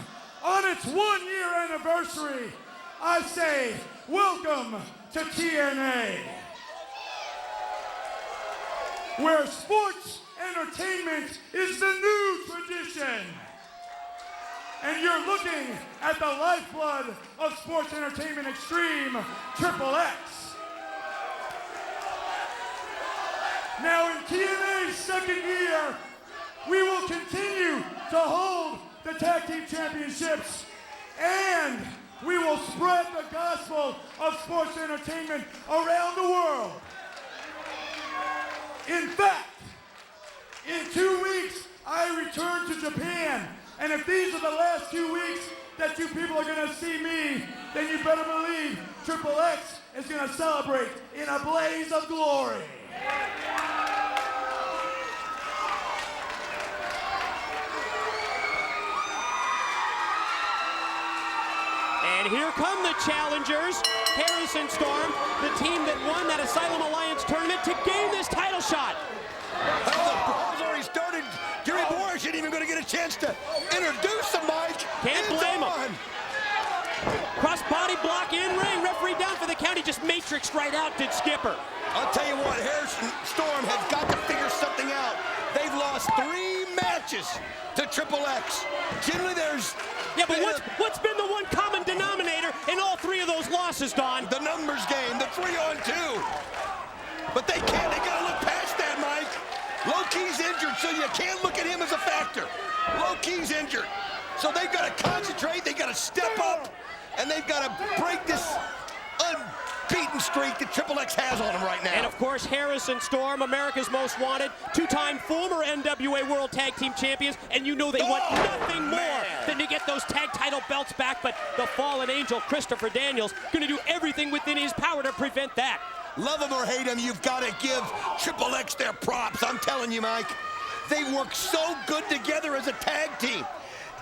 Speaker 7: on its 1-year anniversary, I say welcome to TNA, where sports entertainment is the new tradition. And you're looking at the lifeblood of sports entertainment extreme, Triple X. Now in TNA's second year, we will continue to hold the tag team championships, and we will spread the gospel of sports entertainment around the world. In fact, in 2 weeks, I return to Japan, and if these are the last 2 weeks that you people are gonna see me, then you better believe Triple X is gonna celebrate in a blaze of glory.
Speaker 3: And here come the challengers, Harrison Storm, the team that won that Asylum Alliance tournament to gain this title shot.
Speaker 4: The ball's already started. Jerry Borash isn't even going to get a chance to introduce the mic.
Speaker 3: Can't blame him. Cross body block in ring, referee down for the count. He just matrixed right out, did Skipper.
Speaker 4: I'll tell you what, Harrison Storm has got to figure something out. They've lost 3 matches to Triple X. Generally, there's...
Speaker 3: Yeah, but what's been the one common denominator in all 3 of those losses, Don?
Speaker 4: The numbers game, the 3-on-2. But they got to look past that, Mike. Low Ki's injured, so you can't look at him as a factor. Low Ki's injured. So they've got to concentrate, they've got to step up, and they've got to break this unbeaten streak that Triple X has on him right now.
Speaker 3: And of course, Harrison Storm, America's Most Wanted, 2-time former NWA World Tag Team Champions, and you know they want nothing more than to get those tag title belts back, but the Fallen Angel, Christopher Daniels, gonna do everything within his power to prevent that.
Speaker 4: Love him or hate him, you've got to give Triple X their props. I'm telling you, Mike, they work so good together as a tag team.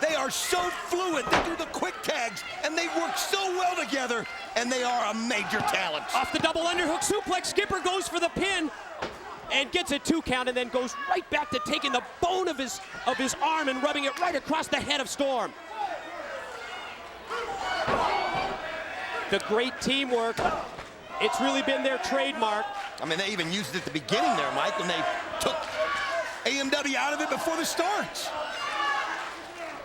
Speaker 4: They are so fluid. They do the quick tags, and they work so well together, and they are a major talent.
Speaker 3: Off the double underhook suplex, Skipper goes for the pin and gets a 2 count, and then goes right back to taking the bone of his arm and rubbing it right across the head of Storm. The great teamwork. It's really been their trademark.
Speaker 4: I mean, they even used it at the beginning there, Mike, when they took AMW out of it before the starts.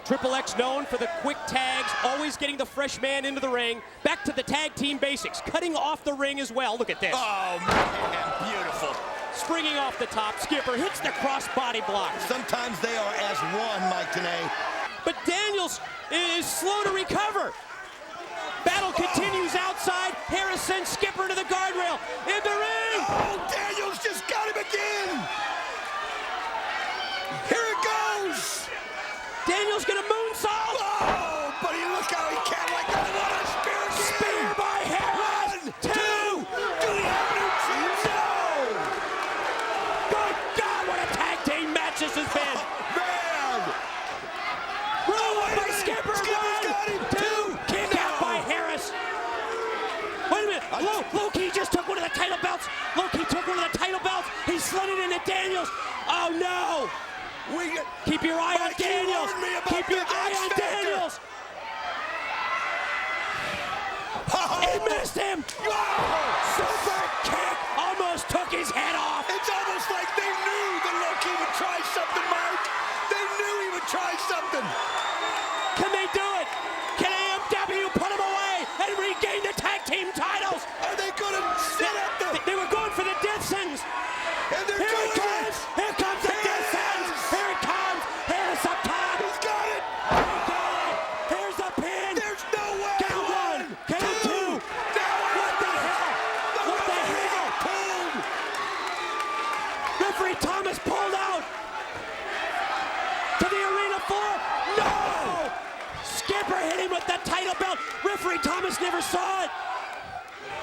Speaker 3: Triple X known for the quick tags, always getting the fresh man into the ring. Back to the tag team basics, cutting off the ring as well. Look at this.
Speaker 4: Oh, man, beautiful.
Speaker 3: Springing off the top, Skipper hits the cross body block.
Speaker 4: Sometimes they are as one, Mike Tenay.
Speaker 3: But Daniels is slow to recover. Battle continues outside. Harris sends Skipper to the guardrail. In the ring.
Speaker 4: Oh, Daniels just got him again. Here it goes.
Speaker 3: Daniels gonna moonsault.
Speaker 4: Oh, buddy, look how he can't like that. What a spear again.
Speaker 3: Spear by Harris.
Speaker 4: 1, 2. Do we have new teams? No.
Speaker 3: Good God, what a tag team match this has been.
Speaker 4: Man.
Speaker 3: Roll up by Skipper.
Speaker 4: Skipper's got him. 2.
Speaker 3: Kick out by Harris. Wait a minute. Low Ki just took one of the title belts. Low Ki took one of the title belts. He slid it into Daniels. Oh, no. Keep your eye on Daniels. Keep your eye on Daniels. He missed him. Super kick almost took his head off.
Speaker 4: It's almost like they knew that Low Ki would try something, Mike. They knew he would try something.
Speaker 3: Can they do it? Can AMW put them away and regain the tag team titles?
Speaker 4: Are they going to sit at the...
Speaker 3: They were going for the death sentence.
Speaker 4: And they're
Speaker 3: Here
Speaker 4: doing
Speaker 3: it comes.
Speaker 4: it.
Speaker 3: Here comes the death sentence. Here it comes. Here's the tap.
Speaker 4: He's got it.
Speaker 3: He got it. Here's the pin.
Speaker 4: There's no way.
Speaker 3: Count one. Count two. What the hell? What the hell?
Speaker 4: Pulled.
Speaker 3: Referee Thomas pulled out to the arena floor. No! Skipper hit him with the title belt. Referee Thomas never saw it.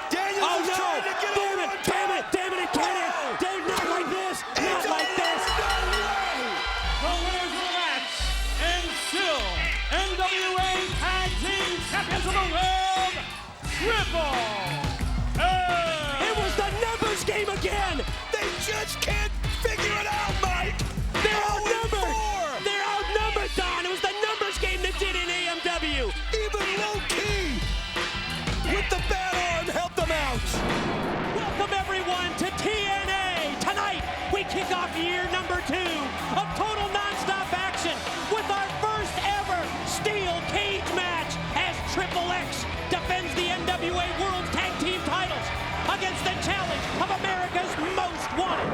Speaker 4: Daniels
Speaker 3: Oh
Speaker 4: is
Speaker 3: no!
Speaker 4: trying to get
Speaker 3: Damn
Speaker 4: over
Speaker 3: it!
Speaker 4: on
Speaker 3: Damn
Speaker 4: top.
Speaker 3: it! Damn it! It can't! Damn, not like this! Not like this!
Speaker 5: The winners of the match, and still NWA Tag Team Champions of the World, Triple H.
Speaker 3: It was the numbers game again!
Speaker 4: They just can't figure it out, Mike.
Speaker 3: They're outnumbered!
Speaker 4: 0-4.
Speaker 3: They're outnumbered, Don! It was the numbers game that did in AMW!
Speaker 4: Even low key with the bad arm helped them out.
Speaker 3: Welcome everyone to TNA! Tonight, we kick off year number 2 of total non-stop action with our first ever steel cage match as Triple X defends the NWA World Tag Team titles against the challenge of America's Most Wanted.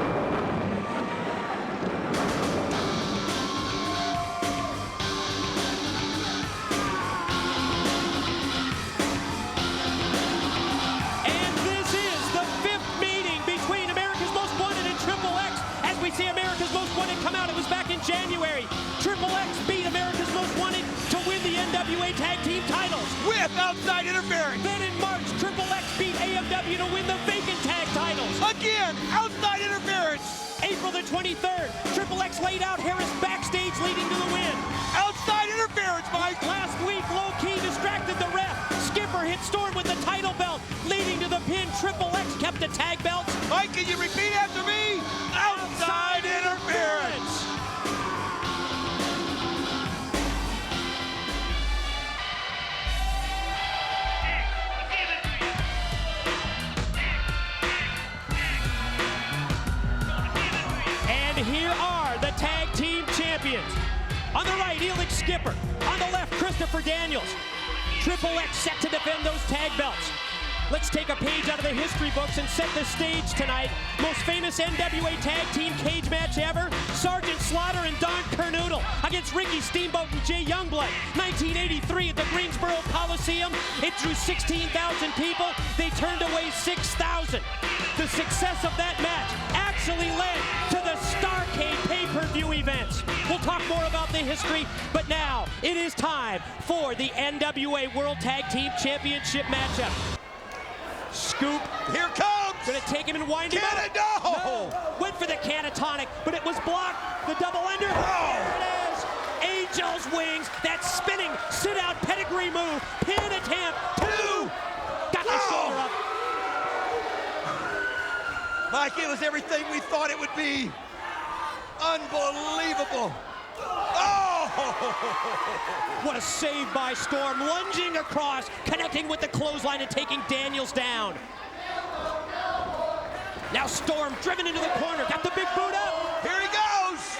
Speaker 3: And this is the 5th meeting between America's Most Wanted and Triple X. As we see America's Most Wanted come out, it was back in January. Triple X beat America's Most Wanted to win the NWA Tag Team titles.
Speaker 4: With outside interference.
Speaker 3: Then in March, Triple X beat AMW to win the vacant tag titles.
Speaker 4: Again, outside interference.
Speaker 3: April the 23rd, Triple X laid out Harris backstage leading to the win.
Speaker 4: Outside interference, Mike.
Speaker 3: Last week, Low Key distracted the ref. Skipper hit Storm with the title belt, leading to the pin. Triple X kept the tag belts.
Speaker 4: Mike, can you repeat after me? Outside interference.
Speaker 3: And here are the tag team champions. On the right, Elix Skipper. On the left, Christopher Daniels. Triple X set to defend those tag belts. Let's take a page out of the history books and set the stage tonight. Most famous NWA tag team cage match ever, Sergeant Slaughter and Don Kernoodle against Ricky Steamboat and Jay Youngblood. 1983 at the Greensboro Coliseum. It drew 16,000 people. They turned away 6,000. The success of that match actually led to the Starrcade pay-per-view events. We'll talk more about the history, but now it is time for the NWA World Tag Team Championship matchup. Scoop.
Speaker 4: Here comes.
Speaker 3: Gonna take him and wind him up.
Speaker 4: No.
Speaker 3: Went for the catatonic, but it was blocked. The double under.
Speaker 4: Oh.
Speaker 3: There it is. Angel's wings. That spinning sit-out pedigree move. Pin attempt. 2. Got the shoulder up.
Speaker 4: Mike, it was everything we thought it would be. Unbelievable. Oh!
Speaker 3: What a save by Storm. Lunging across, connecting with the clothesline and taking Daniels down. Now Storm driven into the corner. Got the big boot up.
Speaker 4: Here he goes.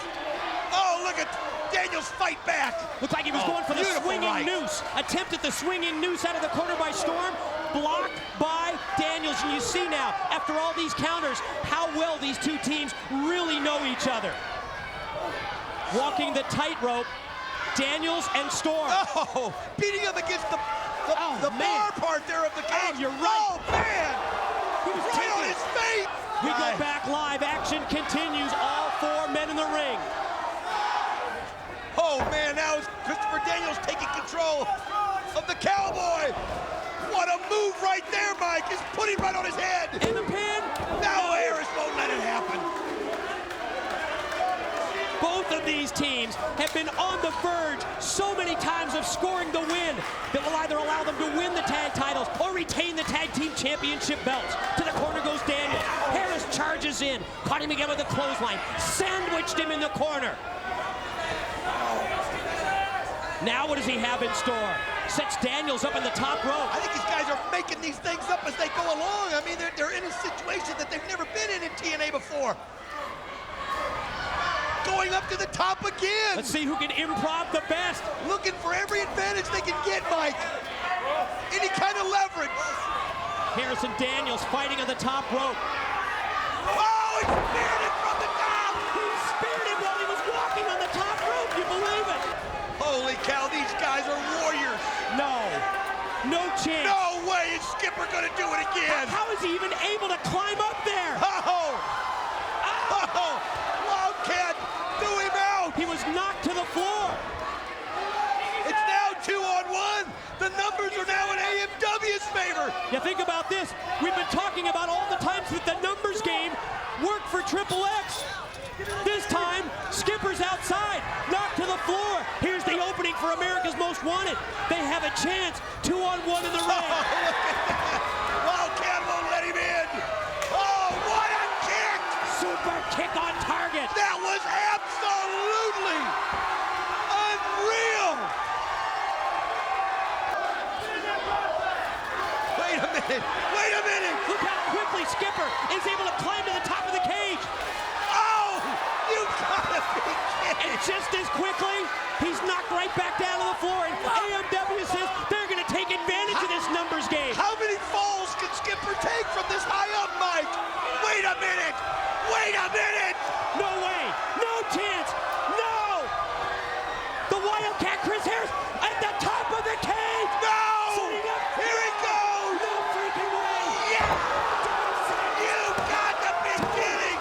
Speaker 4: Oh, look at Daniels fight back.
Speaker 3: Looked like he was going for the
Speaker 4: beautiful
Speaker 3: swinging
Speaker 4: right.
Speaker 3: noose. Attempted the swinging noose out of the corner by Storm. Blocked by Daniels. And you see now, after all these counters, how well these two teams really know each other. Walking the tightrope, Daniels and Storm.
Speaker 4: Oh, beating him against the bar part there of the cage.
Speaker 3: Oh, you're right.
Speaker 4: Oh, man.
Speaker 3: He was
Speaker 4: Right
Speaker 3: taking
Speaker 4: on
Speaker 3: it.
Speaker 4: his feet.
Speaker 3: We go back live. Action continues. All 4 men in the ring.
Speaker 4: Oh, man, now is Christopher Daniels taking control of the Cowboy. What a move right there, Mike. He's putting right on his head.
Speaker 3: And the pin.
Speaker 4: Now Harris won't let it happen.
Speaker 3: Both of these teams have been on the verge so many times of scoring the win that will either allow them to win the tag titles or retain the tag team championship belts. To the corner goes Daniels. Harris charges in, caught him again with a clothesline, sandwiched him in the corner. Now what does he have in store? Sets Daniels up in the top rope.
Speaker 4: I think these guys are making these things up as they go along. I mean, they're in a situation that they've never been in TNA before. going up to the top again.
Speaker 3: Let's see who can improv the best.
Speaker 4: Looking for every advantage they can get, Mike. Any kind of leverage.
Speaker 3: Harrison Daniels fighting on the top rope.
Speaker 4: Oh, he speared it from the top.
Speaker 3: He speared it while he was walking on the top rope. You believe it?
Speaker 4: Holy cow, these guys are warriors.
Speaker 3: No chance.
Speaker 4: No way is Skipper going to do it again.
Speaker 3: How is he even able to climb up there?
Speaker 4: Oh! Wildcat threw him out.
Speaker 3: He was knocked to the floor.
Speaker 4: It's now 2-on-1. The numbers are now in AMW's favor.
Speaker 3: You think about this. We've been talking about all the times that the numbers game worked for Triple X. This time, Skipper's outside, knocked to the floor. Here's the opening for America's Most Wanted. They have a chance, 2-on-1 in the ring.
Speaker 4: Oh, look at that. Wildcat won't let him in. Oh, what a kick.
Speaker 3: Super kick on target.
Speaker 4: That was absolutely unreal. Wait a minute.
Speaker 3: Look how quickly Skipper is able to climb to the top of the cage.
Speaker 4: Oh, you gotta be kidding.
Speaker 3: And just as quickly, he's knocked right back down to the floor. And AMW says they're going to take advantage of this numbers game.
Speaker 4: How many falls can Skipper take from this high up, Mike? Wait a minute.
Speaker 3: No way. No chance. No. The Wildcat Chris Harris at the top of the cage.
Speaker 4: No.
Speaker 3: Setting up.
Speaker 4: Here he goes.
Speaker 3: No freaking way.
Speaker 4: Yeah. You got to be kidding.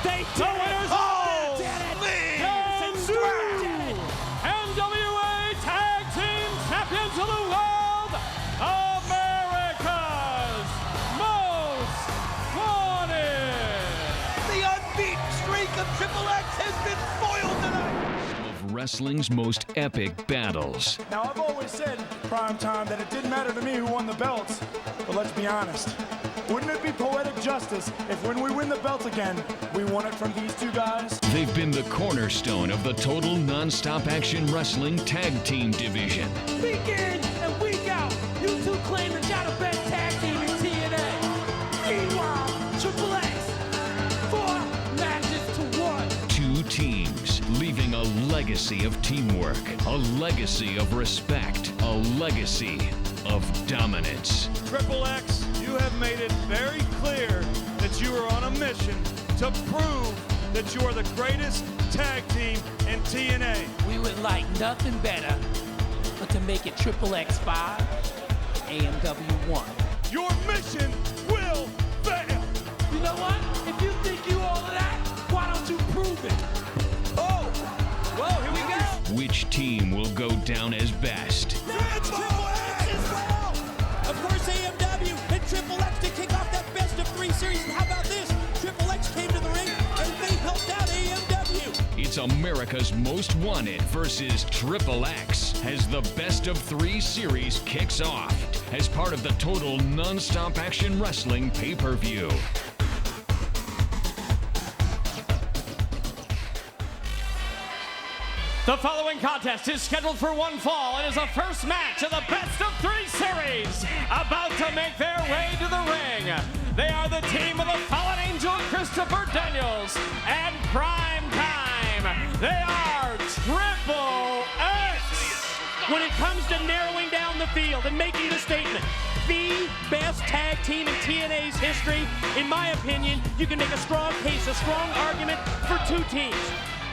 Speaker 3: They did it.
Speaker 4: Oh,
Speaker 3: Did it.
Speaker 4: Lee.
Speaker 3: Harrison Stewart did it.
Speaker 5: NWA Tag Team Champions of the World, America's Most Wanted.
Speaker 4: The unbeaten streak of Triple X has been foiled tonight.
Speaker 8: Of wrestling's most epic battles.
Speaker 7: Now, I've always said, prime time, that it didn't matter to me who won the belts. But let's be honest. Wouldn't it be poetic justice if when we win the belt again, we won it from these two guys?
Speaker 8: They've been the cornerstone of the total non-stop action wrestling tag team division.
Speaker 6: Week in and week out, you two claim that y'all the best tag team in TNA. Meanwhile, Triple X, 4 matches to 1.
Speaker 8: Two teams leaving a legacy of teamwork, a legacy of respect, a legacy of dominance.
Speaker 9: Triple X, you have made it very clear that you are on a mission to prove that you are the greatest tag team in TNA.
Speaker 6: We would like nothing better but to make it Triple X 5, AMW 1.
Speaker 9: Your mission will fail.
Speaker 6: You know what? If you think you all of that, why don't you prove it?
Speaker 3: Oh, whoa, here we go.
Speaker 8: Which team will go down as best?
Speaker 3: Triple X as well. Of course, AMW and Triple X to kick off that best of 3 series. And how about this? Triple X came to the ring and they helped out AMW.
Speaker 8: It's America's Most Wanted versus Triple X as the best of 3 series kicks off as part of the total non-stop action wrestling pay-per-view.
Speaker 5: The following contest is scheduled for one fall and is the first match of the best of 3 series. About to make their way to the ring, they are the team of the Fallen Angel Christopher Daniels and Prime Time. They are Triple X.
Speaker 3: When it comes to narrowing down the field and making the statement, the best tag team in TNA's history, in my opinion, you can make a strong case, a strong argument for 2 teams.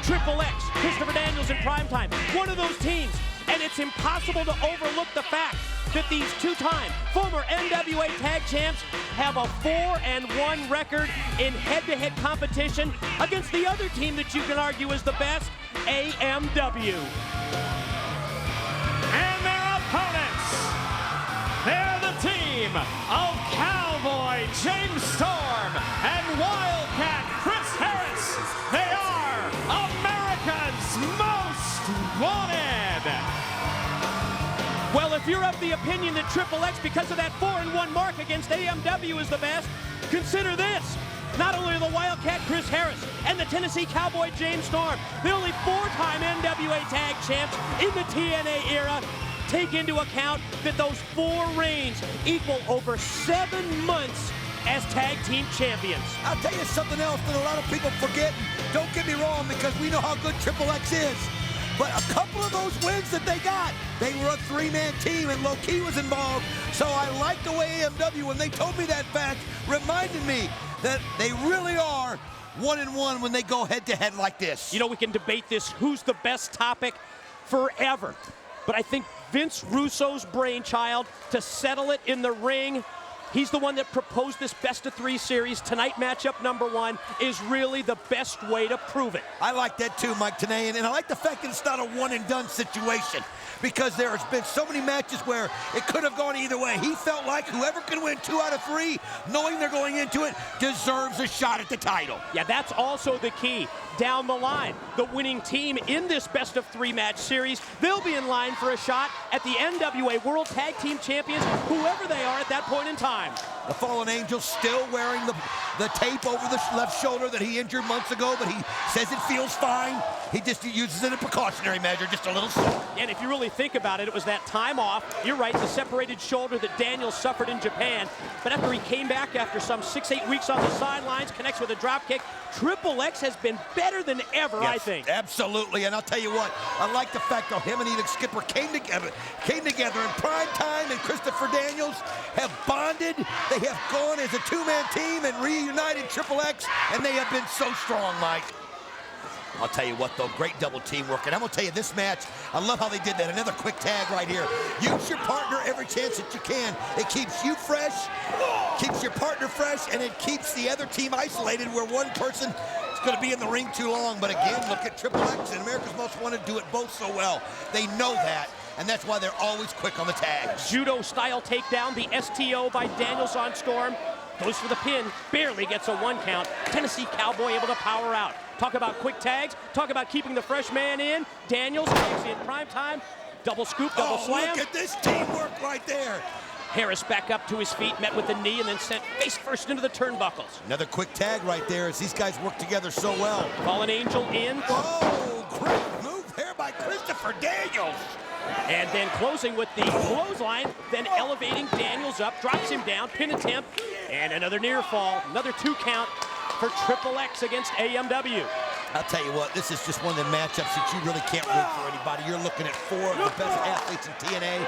Speaker 3: Triple X, Christopher Daniels and Primetime, one of those teams. And it's impossible to overlook the fact that these 2-time former NWA Tag Champs have a 4-1 record in head-to-head competition against the other team that you can argue is the best, AMW.
Speaker 5: And their opponents, they're the team of Cowboy James Storm and Wildcat Chris Harris. They are America's Most Wanted.
Speaker 3: Well, if you're of the opinion that Triple X, because of that 4-1 mark against AMW, is the best, consider this. Not only are the Wildcat Chris Harris and the Tennessee Cowboy James Storm the only 4-time NWA Tag Champs in the TNA era, take into account that those 4 reigns equal over 7 months as tag team champions.
Speaker 4: I'll tell you something else that a lot of people forget. Don't get me wrong, because we know how good Triple X is. But a couple of those wins that they got, they were a three-man team and Low Ki was involved. So I like the way AMW, when they told me that fact, reminded me that they really are 1-1 when they go head-to-head like this.
Speaker 3: You know, we can debate this, who's the best topic forever. But I think Vince Russo's brainchild to settle it in the ring, he's the one that proposed this best-of-3 series. Tonight, matchup number 1 is really the best way to prove it.
Speaker 4: I like that too, Mike Tenay, and I like the fact that it's not a one-and-done situation, because there has been so many matches where it could have gone either way. He felt like whoever can win 2 out of 3, knowing they're going into it, deserves a shot at the title.
Speaker 3: Yeah, that's also the key. Down the line, the winning team in this best-of-3 match series, they'll be in line for a shot at the NWA World Tag Team Champions, whoever they are at that point in time.
Speaker 4: The Fallen Angel still wearing the tape over the left shoulder that he injured months ago, but he says it feels fine. He just uses it in a precautionary measure, just a little sore.
Speaker 3: And if you really think about it, it was that time off. You're right, the separated shoulder that Daniels suffered in Japan. But after he came back after some 6-8 weeks on the sidelines, connects with a drop kick, Triple X has been better than ever,
Speaker 4: yes,
Speaker 3: I think.
Speaker 4: Absolutely, and I'll tell you what, I like the fact that him and Elix Skipper came together in prime time, and Christopher Daniels have bonded. They have gone as a two-man team and reunited Triple X, and they have been so strong, Mike. I'll tell you what, though, great double teamwork. And I'm going to tell you, this match, I love how they did that. Another quick tag right here. Use your partner every chance that you can. It keeps you fresh, keeps your partner fresh, and it keeps the other team isolated where one person is going to be in the ring too long. But again, look at Triple X and America's Most Wanted do it both so well. They know that, and that's why they're always quick on the tags.
Speaker 3: Judo-style takedown, the STO by Daniels on Storm. Goes for the pin, barely gets a 1 count. Tennessee Cowboy able to power out. Talk about quick tags, talk about keeping the fresh man in. Daniels takes in prime time, double scoop, double slam.
Speaker 4: Look at this teamwork right there.
Speaker 3: Harris back up to his feet, met with the knee, and then sent face first into the turnbuckles.
Speaker 4: Another quick tag right there as these guys work together so well.
Speaker 3: Fallen Angel in.
Speaker 4: Oh, great move there by Christopher Daniels.
Speaker 3: And then closing with the clothesline, then elevating Daniels up, drops him down, pin attempt, and another near fall. Another 2 count for Triple X against AMW.
Speaker 4: I'll tell you what, this is just one of the matchups that you really can't root for anybody. You're looking at 4 of the best athletes in TNA,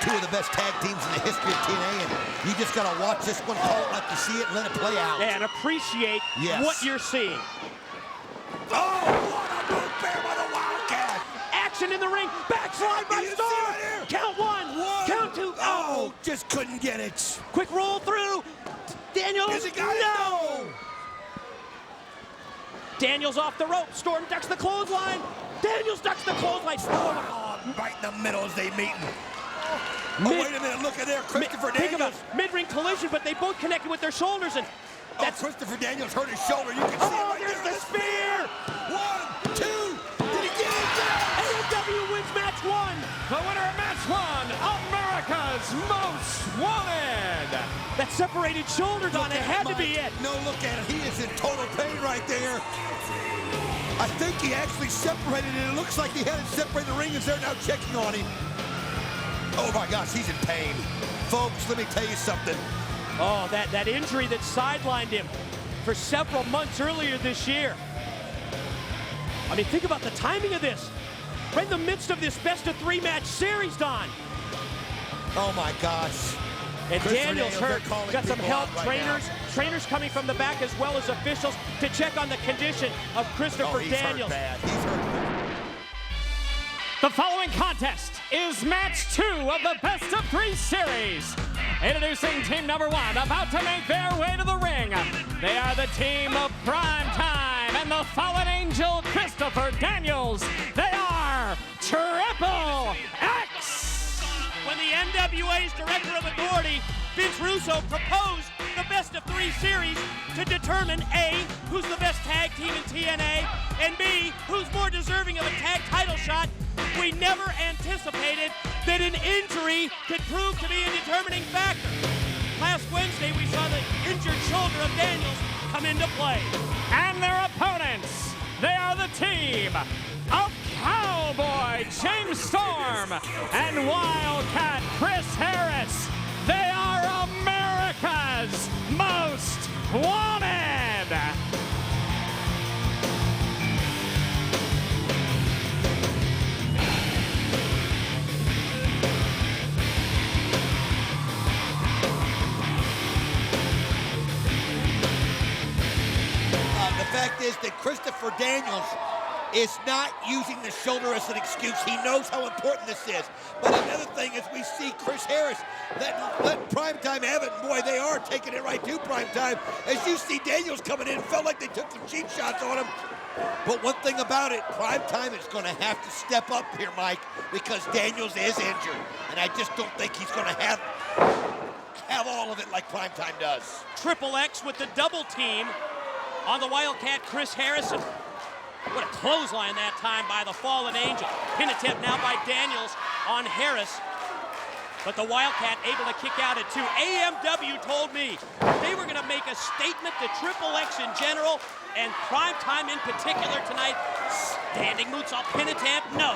Speaker 4: 2 of the best tag teams in the history of TNA, and you just got to watch this one, call it like you see it, and let it play out.
Speaker 3: And appreciate what you're seeing.
Speaker 4: Oh, what a move there by the Wildcat!
Speaker 3: Action in the ring, backslide by Storm!
Speaker 4: Right
Speaker 3: count 1, count 2,
Speaker 4: oh! Just couldn't get it.
Speaker 3: Quick roll through, Daniels,
Speaker 4: Is it got it? No!
Speaker 3: Daniels off the rope, Storm ducks the clothesline, Daniels ducks the clothesline, Storm.
Speaker 4: Oh, right in the middle as they meet. Oh, wait a minute, look at there, Christopher Daniels.
Speaker 3: Mid-ring collision, but they both connected with their shoulders, and that's
Speaker 4: Christopher Daniels hurt his shoulder. You can see it right
Speaker 3: there's
Speaker 4: there.
Speaker 3: the spear.
Speaker 4: 1, 2, did he get it?
Speaker 3: AMW wins match 1.
Speaker 5: The winner of match 1, America's Most Wanted.
Speaker 3: That separated shoulder, Don, it had to be it.
Speaker 4: No, look at it. He is in total pain right there. I think he actually separated it. It looks like he had it separated the ring as they're now checking on him. Oh my gosh, he's in pain. Folks, let me tell you something.
Speaker 3: Oh, that injury that sidelined him for several months earlier this year. I mean, think about the timing of this. Right in the midst of this best-of-3 match series, Don.
Speaker 4: Oh my gosh.
Speaker 3: And Daniels hurt, got some help,
Speaker 4: right
Speaker 3: trainers coming from the back as well as officials to check on the condition of Christopher Daniels.
Speaker 4: Hurt bad. He's hurt bad.
Speaker 5: The following contest is match 2 of the best-of-3 series. Introducing team number 1, about to make their way to the ring. They are the team of Prime Time and the Fallen Angel Christopher Daniels. They are Triple X.
Speaker 3: When the NWA's Director of Authority, Vince Russo, proposed the best-of-3 series to determine A, who's the best tag team in TNA, and B, who's more deserving of a tag title shot, we never anticipated that an injury could prove to be a determining factor. Last Wednesday, we saw the injured shoulder of Daniels come into play.
Speaker 5: And their opponents, they are the team of Cowboy James Storm and Wildcat Chris Harris. They are America's Most Wanted.
Speaker 4: The fact is that Christopher Daniels is not using the shoulder as an excuse. He knows how important this is. But another thing is we see Chris Harris let Primetime have it. Boy, they are taking it right to Primetime. As you see Daniels coming in, felt like they took some cheap shots on him. But one thing about it, Primetime is going to have to step up here, Mike, because Daniels is injured. And I just don't think he's going to have all of it like Primetime does.
Speaker 3: Triple X with the double team on the Wildcat, Chris Harrison. What a clothesline that time by the Fallen Angel. Pin attempt now by Daniels on Harris. But the Wildcat able to kick out at 2. AMW told me they were going to make a statement to Triple X in general and Primetime in particular tonight. Standing moonsault pin attempt, no.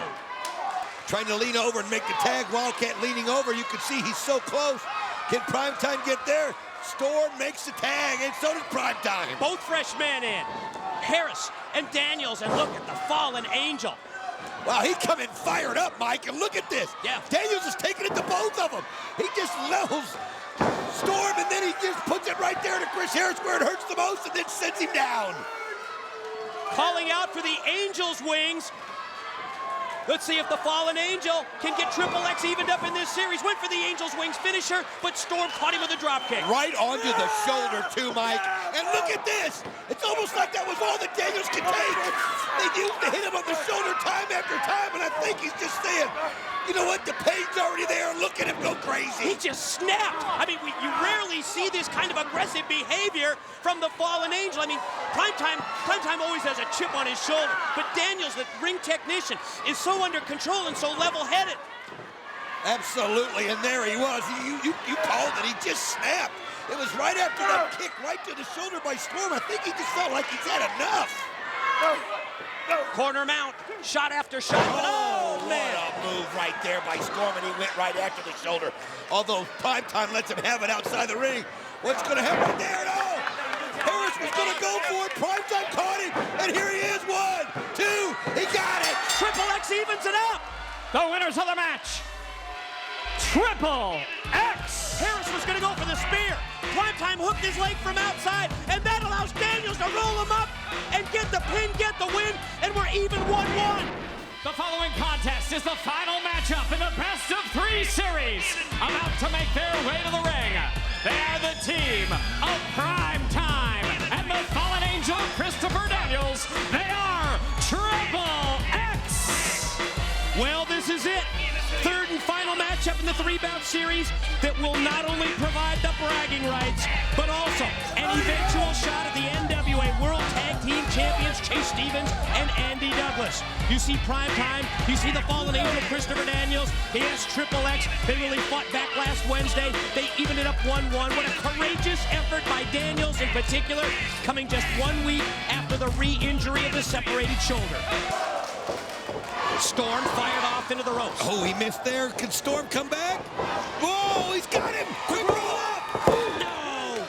Speaker 4: Trying to lean over and make the tag. Wildcat leaning over. You can see he's so close. Can Primetime get there? Storm makes the tag, and so does Primetime.
Speaker 3: Both fresh men in. Harris and Daniels, and look at the Fallen Angel.
Speaker 4: Wow, he come in fired up, Mike, and look at this.
Speaker 3: Yeah.
Speaker 4: Daniels is taking it to both of them. He just levels Storm, and then he just puts it right there to Chris Harris where it hurts the most, and then sends him down.
Speaker 3: Calling out for the Angels' wings. Let's see if the Fallen Angel can get Triple X evened up in this series. Went for the Angels' wings finisher, but Storm caught him with a drop kick.
Speaker 4: Right onto the shoulder, too, Mike. And look at this. It's almost like that was all that Daniels could take. They used to hit him on the shoulder time after time, and I think he's just saying, you know what, the pain's already there. Look at him go crazy.
Speaker 3: He just snapped. I mean, you rarely see this kind of aggressive behavior from the Fallen Angel. I mean, Primetime always has a chip on his shoulder, but Daniels, the ring technician, is so under control and so level-headed.
Speaker 4: Absolutely, and there he was. You called it. He just snapped. It was right after that kick right to the shoulder by Storm. I think he just felt like he's had enough.
Speaker 3: Corner mount, shot after shot. Oh, man.
Speaker 4: What a move right there by Storm, and he went right after the shoulder. Although Primetime lets him have it outside the ring. What's going to happen there? No! Harris was going to go for it. Primetime caught him, and here he is. 1, 2, he got it.
Speaker 3: Triple X evens it up.
Speaker 5: The winners of the match, Triple X.
Speaker 3: Harris was going to go for the spear. Primetime hooked his leg from outside, and that allows Daniels to roll him up and get the pin, get the win, and we're even 1-1.
Speaker 5: The following contest is the final matchup in the best of 3 series. About to make their way to the ring, they are the team of Primetime and the Fallen Angel, Christopher Daniels. They are Triple X.
Speaker 3: Well, this is it. Third and final matchup in the 3-bout series that will not only provide the bragging rights, but also an eventual shot at the NWA World Tag Team Champions Chase Stevens and Andy Douglas. You see Primetime, you see the Fallen Angel, Christopher Daniels, he has Triple X. They really fought back last Wednesday. They evened it up 1-1. What a courageous effort by Daniels in particular, coming just 1 week after the re-injury of the separated shoulder. Storm fired off into the ropes.
Speaker 4: Oh, he missed there. Can Storm come back? Whoa, he's got him. Quick roll up.
Speaker 3: No!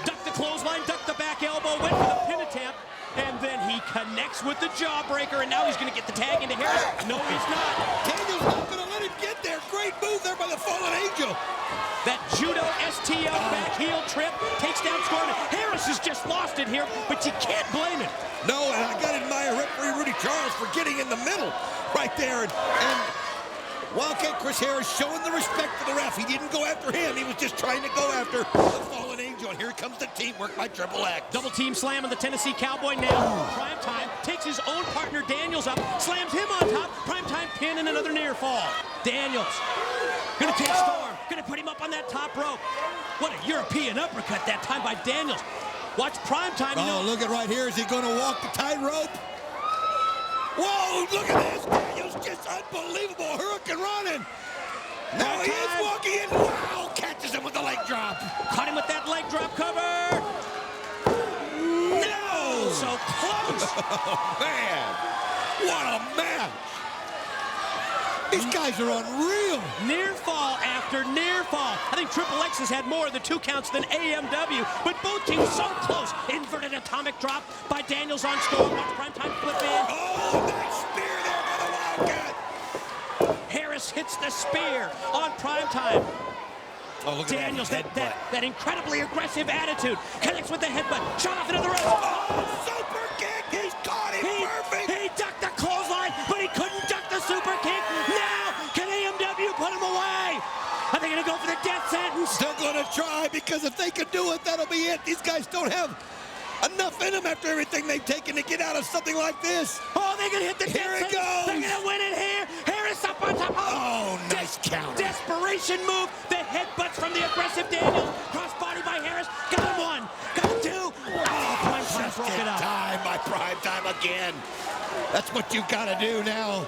Speaker 3: Ducked the clothesline, ducked the back elbow, went for the pin attempt, and then he connects with the jawbreaker, and now he's going to get the tag into Harris. No, he's not.
Speaker 4: Daniels not going to let him get there. Great move there by the Fallen Angel.
Speaker 3: That judo STO back heel trip takes down Storm. Harris has just lost it here, but you can't blame him.
Speaker 4: No, and I got to admire referee Rudy Charles for getting in the middle right there. And Wildcat Chris Harris showing the respect for the ref. He didn't go after him. He was just trying to go after the Fallen Angel. And here comes the teamwork by Triple X.
Speaker 3: Double team slam on the Tennessee Cowboy now. Primetime takes his own partner Daniels up, slams him on top. Primetime pin and another near fall. Daniels gonna take Storm, gonna put him up on that top rope. What a European uppercut that time by Daniels. Watch Primetime.
Speaker 4: Oh, look at right here. Is he going to walk the tightrope? Whoa, look at this. Daniels just unbelievable. Hurricane running. Now he is walking in. Wow, catches him with the leg drop.
Speaker 3: Caught him with that leg drop cover. No, so close.
Speaker 4: Man, what a match. These guys are unreal.
Speaker 3: Near fall after near fall. I think Triple X has had more of the 2 counts than AMW, but both teams so close. Inverted atomic drop by Daniels on Storm. Watch Primetime flip in.
Speaker 4: Oh, nice spear there by the Wildcat.
Speaker 3: Harris hits the spear on Primetime.
Speaker 4: Oh, look
Speaker 3: Daniels,
Speaker 4: at
Speaker 3: that incredibly aggressive attitude, connects with the headbutt, shot off into the ropes.
Speaker 4: Oh, super kick. He's caught him perfect.
Speaker 3: He ducked the clothesline, but he couldn't duck the super kick. Now, can AMW put him away? Are they going to go for the death sentence?
Speaker 4: They're going to try, because if they can do it, that'll be it. These guys don't have enough in them after everything they've taken to get out of something like this.
Speaker 3: Oh, they're going to hit the
Speaker 4: Here
Speaker 3: death
Speaker 4: it
Speaker 3: sentence.
Speaker 4: goes.
Speaker 3: They're going to win it here. Harris up on top.
Speaker 4: Oh, nice counter.
Speaker 3: Desperation move. The headbutts from the aggressive Daniels. Crossbody by Harris. Got him 1. Got him 2. Oh, Primetime broke it up.
Speaker 4: Time by Primetime again. That's what you got to do now.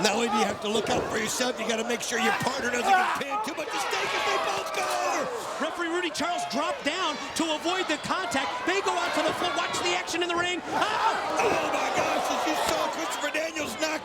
Speaker 4: Not only do you have to look out for yourself, you got to make sure your partner doesn't get pinned. Too much at stake as they both go over.
Speaker 3: Referee Rudy Charles dropped down to avoid the contact. They go out to the floor. Watch the action in the ring.
Speaker 4: Oh my gosh, as you saw Christopher Daniels knock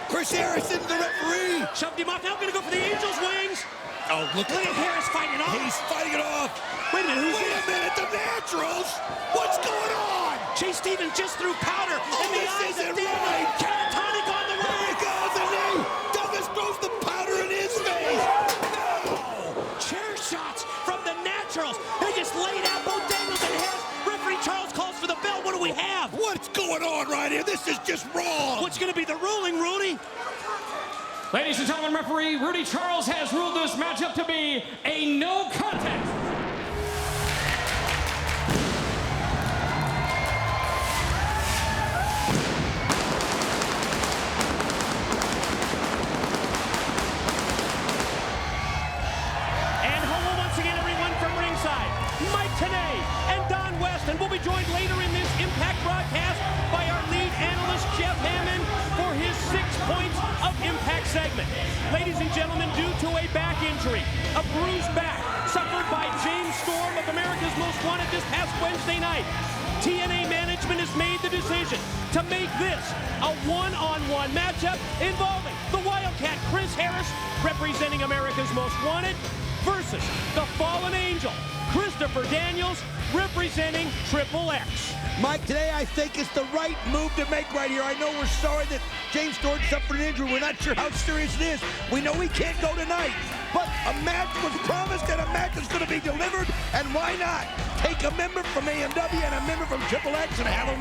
Speaker 4: Chris Harris into the referee.
Speaker 3: Shoved him off. Now going to go for the Angel's wings.
Speaker 4: Oh, look
Speaker 3: at Harris fighting it off.
Speaker 4: He's fighting it off.
Speaker 3: Wait a minute, who's
Speaker 4: Wait a minute, the Naturals. What's going on?
Speaker 3: Chase Stevens just threw powder in the eyes
Speaker 4: isn't
Speaker 3: of Daniels.
Speaker 4: right.
Speaker 3: Catatonic on the way.
Speaker 4: There he goes, and he Douglas throws the powder in his face. No.
Speaker 3: Chair shots from the Naturals. They just laid out both Daniels and Harris. Referee Charles calls for the bell. What do we have?
Speaker 4: What's going on right here? This is just wrong.
Speaker 3: What's going to be the ruling, Rudy?
Speaker 5: Ladies and gentlemen, referee Rudy Charles has ruled this matchup to be a no contest.
Speaker 3: And hello once again, everyone, from ringside. Mike Tenay and Don West, and we'll be joined later in this Impact broadcast by our lead analyst, Jeff Hammond, for his 6 points of Impact segment. Ladies and gentlemen, due to a back injury, a bruised back suffered by James Storm of America's Most Wanted this past Wednesday night, TNA management has made the decision to make this a one-on-one matchup involving the Wildcat Chris Harris, representing America's Most Wanted, versus the Fallen Angel, Christopher Daniels, representing Triple X.
Speaker 4: Mike, today I think it's the right move to make right here. I know we're sorry that James Storm suffered an injury. We're not sure how serious it is. We know he can't go tonight. But a match was promised and a match is going to be delivered. And why not take a member from AMW and a member from Triple X and have them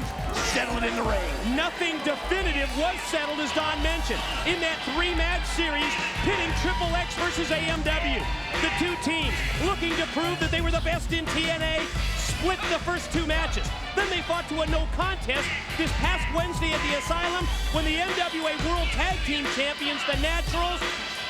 Speaker 4: settle it in the ring?
Speaker 3: Nothing definitive was settled, as Don mentioned, in that 3-match series pitting Triple X versus AMW. The 2 teams looking to prove that they were the best in TNA split the first 2 matches. Then they fought to a no contest this past Wednesday at the Asylum when the NWA World Tag Team Champions, the Naturals,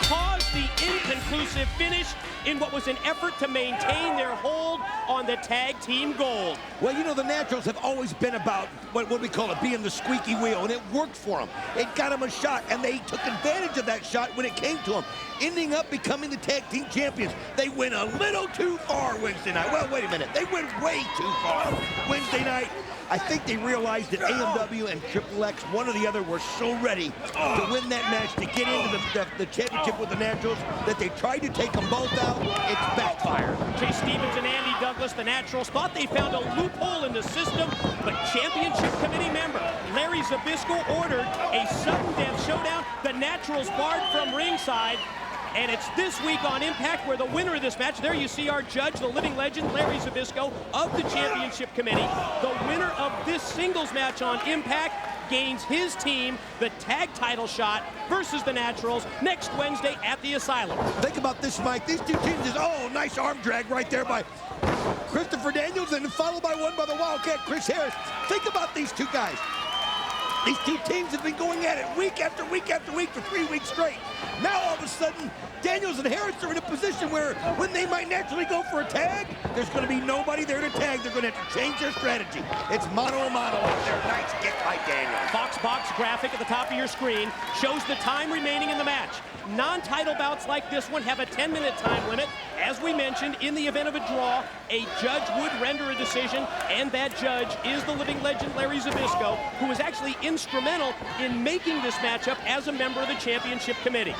Speaker 3: caused the inconclusive finish in what was an effort to maintain their hold on the tag team gold.
Speaker 4: Well, you know, the Naturals have always been about what we call it, being the squeaky wheel, and it worked for them. It got them a shot, and they took advantage of that shot when it came to them, ending up becoming the tag team champions. They went a little too far Wednesday night. Well, wait a minute. They went way too far Wednesday night. I think they realized that AMW and Triple X, one or the other, were so ready to win that match, to get into the championship with the Naturals, that they tried to take them both out. It's backfired.
Speaker 3: Chase Stevens and Andy Douglas, the Naturals, thought they found a loophole in the system, but championship committee member Larry Zbyszko ordered a sudden death showdown. The Naturals barred from ringside. And it's this week on Impact where the winner of this match, there you see our judge, the living legend, Larry Zbyszko of the Championship Committee. The winner of this singles match on Impact gains his team the tag title shot versus the Naturals next Wednesday at the Asylum.
Speaker 4: Think about this, Mike. These 2 teams is, oh, nice arm drag right there by Christopher Daniels, and followed by one by the Wildcat, Chris Harris. Think about these 2 guys. These 2 teams have been going at it week after week after week for 3 weeks straight. Now, all of a sudden, Daniels and Harris are in a position where when they might naturally go for a tag, there's going to be nobody there to tag. They're going to have to change their strategy. It's mano a mano out there. Nice kick by Daniels.
Speaker 3: Fox box graphic at the top of your screen shows the time remaining in the match. Non-title bouts like this one have a 10-minute time limit. As we mentioned, in the event of a draw, a judge would render a decision, and that judge is the living legend Larry Zbyszko, who was actually instrumental in making this matchup as a member of the championship committee.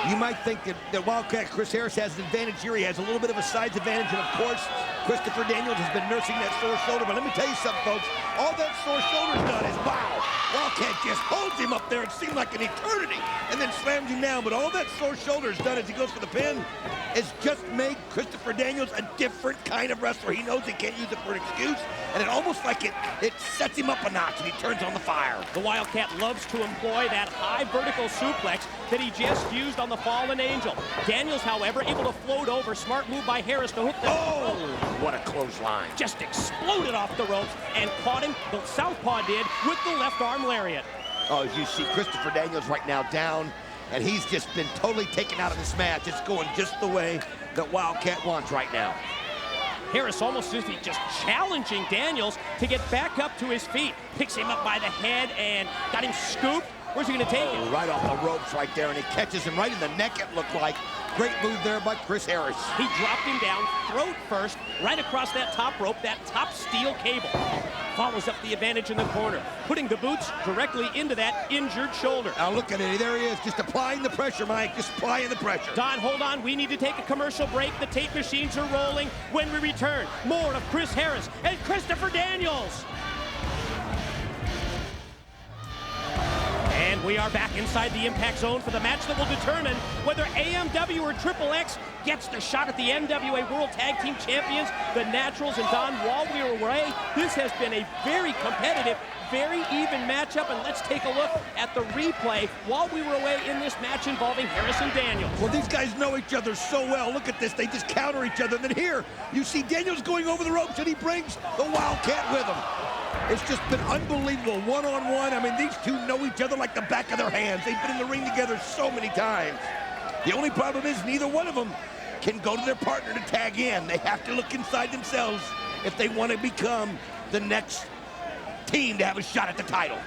Speaker 4: You might think that Wildcat Chris Harris has an advantage here. He has a little bit of a size advantage, and of course, Christopher Daniels has been nursing that sore shoulder. But let me tell you something, folks. All that sore shoulder's done is, wow, Wildcat just holds him up there. It seemed like an eternity, and then slams him down. But all that sore shoulder's done as he goes for the pin is just made Christopher Daniels a different kind of wrestler. He knows he can't use it for an excuse, and it almost like it sets him up a notch, and he turns on the fire.
Speaker 3: The Wildcat loves to employ that high vertical suplex that he just used on the Fallen Angel. Daniels, however, able to float over. Smart move by Harris to hook the...
Speaker 4: Oh, what a clothesline.
Speaker 3: Just exploded off the ropes and caught him, the southpaw did, with the left arm lariat.
Speaker 4: Oh, as you see, Christopher Daniels right now down, and he's just been totally taken out of this match. It's going just the way that Wildcat wants right now.
Speaker 3: Harris almost seems to be just challenging Daniels to get back up to his feet. Picks him up by the head and got him scooped. Where's he gonna take it?
Speaker 4: Right off the ropes right there, and he catches him right in the neck, it looked like. Great move there by Chris Harris.
Speaker 3: He dropped him down, throat first, right across that top rope, that top steel cable. Follows up the advantage in the corner, putting the boots directly into that injured shoulder.
Speaker 4: Now look at it, there he is, just applying the pressure, Mike, just applying the pressure.
Speaker 3: Don, hold on, we need to take a commercial break. The tape machines are rolling. When we return, more of Chris Harris and Christopher Daniels. And we are back inside the Impact Zone for the match that will determine whether AMW or Triple X gets the shot at the NWA World Tag Team Champions, the Naturals. And Don, while we were away, this has been a very competitive, very even matchup. And let's take a look at the replay while we were away in this match involving Harris and Daniels.
Speaker 4: Well, these guys know each other so well. Look at this, they just counter each other. And then here, you see Daniels going over the ropes, and he brings the Wildcat with him. It's just been unbelievable, one-on-one. I mean, these two know each other like the back of their hands. They've been in the ring together so many times. The only problem is neither one of them can go to their partner to tag in. They have to look inside themselves if they want to become the next team to have a shot at the title.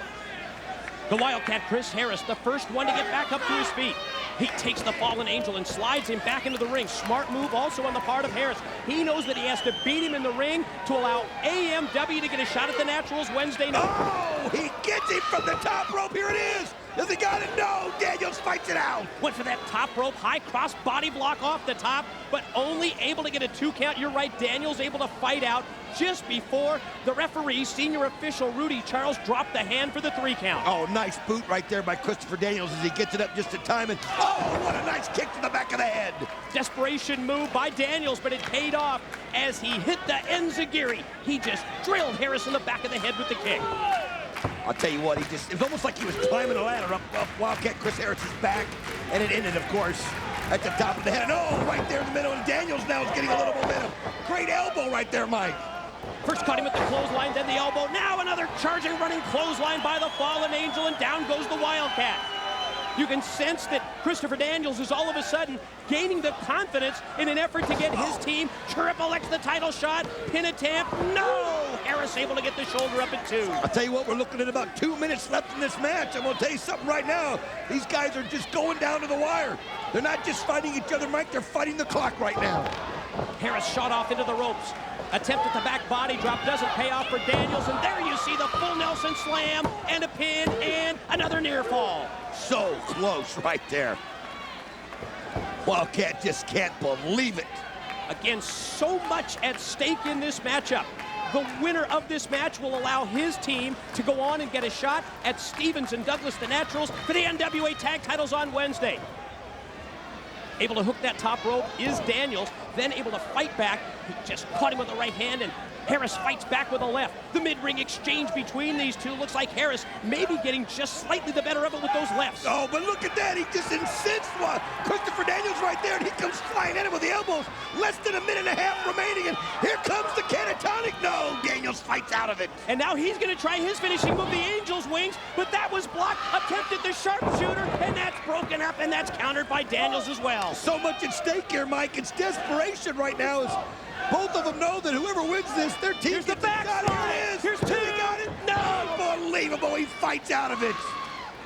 Speaker 3: The Wildcat, Chris Harris, the first one to get back up to his feet. He takes the Fallen Angel and slides him back into the ring. Smart move also on the part of Harris. He knows that he has to beat him in the ring to allow AMW to get a shot at the Naturals Wednesday night.
Speaker 4: Oh, he gets him from the top rope. Here it is. Does he got it? No. Daniels fights it out.
Speaker 3: Went for that top rope, high cross body block off the top, but only able to get a 2 count. You're right, Daniels able to fight out just before the referee, senior official Rudy Charles, dropped the hand for the 3 count.
Speaker 4: Oh, nice boot right there by Christopher Daniels as he gets it up just in time. And oh, what a nice kick to the back of the head.
Speaker 3: Desperation move by Daniels, but it paid off as he hit the enziguri. He just drilled Harris in the back of the head with the kick.
Speaker 4: I'll tell you what, it was almost like he was climbing a ladder up Wildcat Chris Harris's back, and it ended, of course, at the top of the head. And oh, right there in the middle, and Daniels now is getting a little momentum. Great elbow right there, Mike.
Speaker 3: First caught him with the clothesline, then the elbow. Now another charging, running clothesline by the Fallen Angel, and down goes the Wildcat. You can sense that Christopher Daniels is all of a sudden gaining the confidence in an effort to get his team Triple X the title shot. Pin attempt. No! Harris able to get the shoulder up at 2.
Speaker 4: I'll tell you what, we're looking at about 2 minutes left in this match. I'm going to tell you something right now. These guys are just going down to the wire. They're not just fighting each other, Mike. They're fighting the clock right now.
Speaker 3: Harris shot off into the ropes. Attempt at the back body drop doesn't pay off for Daniels, and there you see the full Nelson slam and a pin and another near fall.
Speaker 4: So close right there. Wildcat just can't believe it.
Speaker 3: Again, so much at stake in this matchup. The winner of this match will allow his team to go on and get a shot at Stevens and Douglas, the Naturals, for the NWA tag titles on Wednesday. Able to hook that top rope is Daniels, then able to fight back. He just caught him with the right hand, and Harris fights back with a left. The mid-ring exchange between these two looks like Harris maybe getting just slightly the better of it with those lefts.
Speaker 4: Oh, but look at that. He just incensed one. Christopher Daniels right there, and he comes flying at him with the elbows. Less than a minute and a half remaining, and here comes the catatonic. No, Daniels fights out of it.
Speaker 3: And now he's going to try his finishing move, the Angel's Wings, but that was blocked. Attempted the sharpshooter, and that's broken up, and that's countered by Daniels as well.
Speaker 4: So much at stake here, Mike. It's desperation right now. As both of them know that whoever wins this, their team
Speaker 3: Here's the backslide.
Speaker 4: Here it is.
Speaker 3: Here's 2.
Speaker 4: He got it. No, unbelievable. He fights out of it.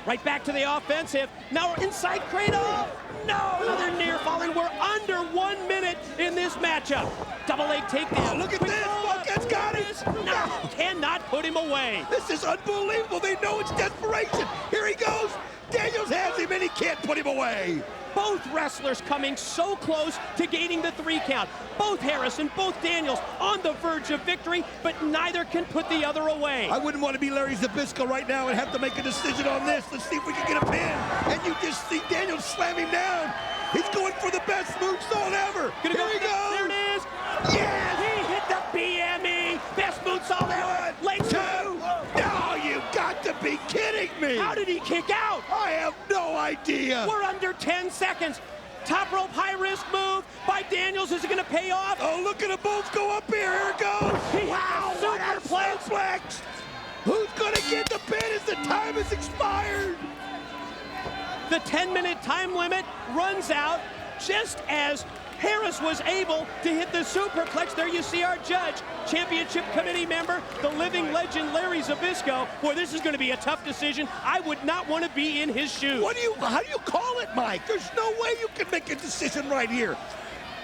Speaker 3: Right back to the offensive. Now we're inside cradle. No, another near fall, and we're under 1 minute in this matchup. Double leg takedown.
Speaker 4: Oh, look at this. Look that's got it.
Speaker 3: No, cannot put him away.
Speaker 4: This is unbelievable. They know it's desperation. Here he goes. Daniels has him, and he can't put him away.
Speaker 3: Both wrestlers coming so close to gaining the 3 count. Both Harris and both Daniels on the verge of victory, but neither can put the other away.
Speaker 4: I wouldn't want to be Larry Zbyszko right now and have to make a decision on this. Let's see if we can get a pin. And you just see Daniels slam him down. He's going for the best moonsault ever. Here he goes.
Speaker 3: There it is.
Speaker 4: Yes!
Speaker 3: He hit the BME. Best moonsault ever. Leg 2.
Speaker 4: No, you got to be kidding me.
Speaker 3: How did he kick out?
Speaker 4: I have no idea.
Speaker 3: We're under 10 seconds. Top rope high risk move by Daniels. Is it going to pay off?
Speaker 4: Oh, look at them both go up here. Here it goes.
Speaker 3: Wow,
Speaker 4: Superplex. Who's going to get the pin as the time has expired?
Speaker 3: The 10-minute time limit runs out just as Harris was able to hit the superplex. There you see our judge, championship committee member, the living legend Larry Zbyszko. Boy, this is going to be a tough decision. I would not want to be in his shoes.
Speaker 4: How do you call it, Mike? There's no way you can make a decision right here.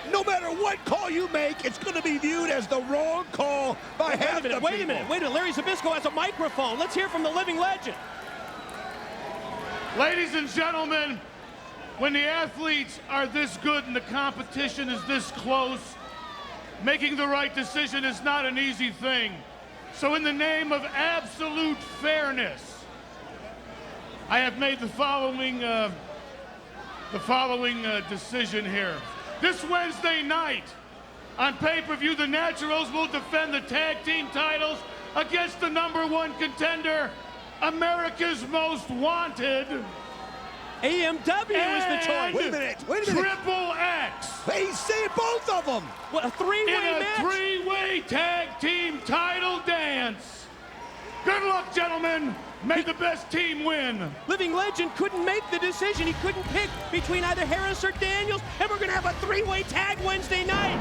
Speaker 4: No matter what call you make, it's going to be viewed as the wrong call by half the people.
Speaker 3: Wait a minute. Larry Zbyszko has a microphone. Let's hear from the living legend.
Speaker 9: Ladies and gentlemen, when the athletes are this good and the competition is this close, making the right decision is not an easy thing. So in the name of absolute fairness, I have made the following decision here. This Wednesday night, on pay-per-view, the Naturals will defend the tag team titles against the #1 contender, America's Most Wanted.
Speaker 3: AMW is the choice.
Speaker 4: Wait a minute.
Speaker 9: Triple X.
Speaker 4: He's saying both of them.
Speaker 3: What, a three-way
Speaker 9: in a
Speaker 3: match?
Speaker 9: Three-way tag team title dance. Good luck, gentlemen. May the best team win.
Speaker 3: Living Legend couldn't make the decision. He couldn't pick between either Harris or Daniels, and we're going to have a three-way tag Wednesday night.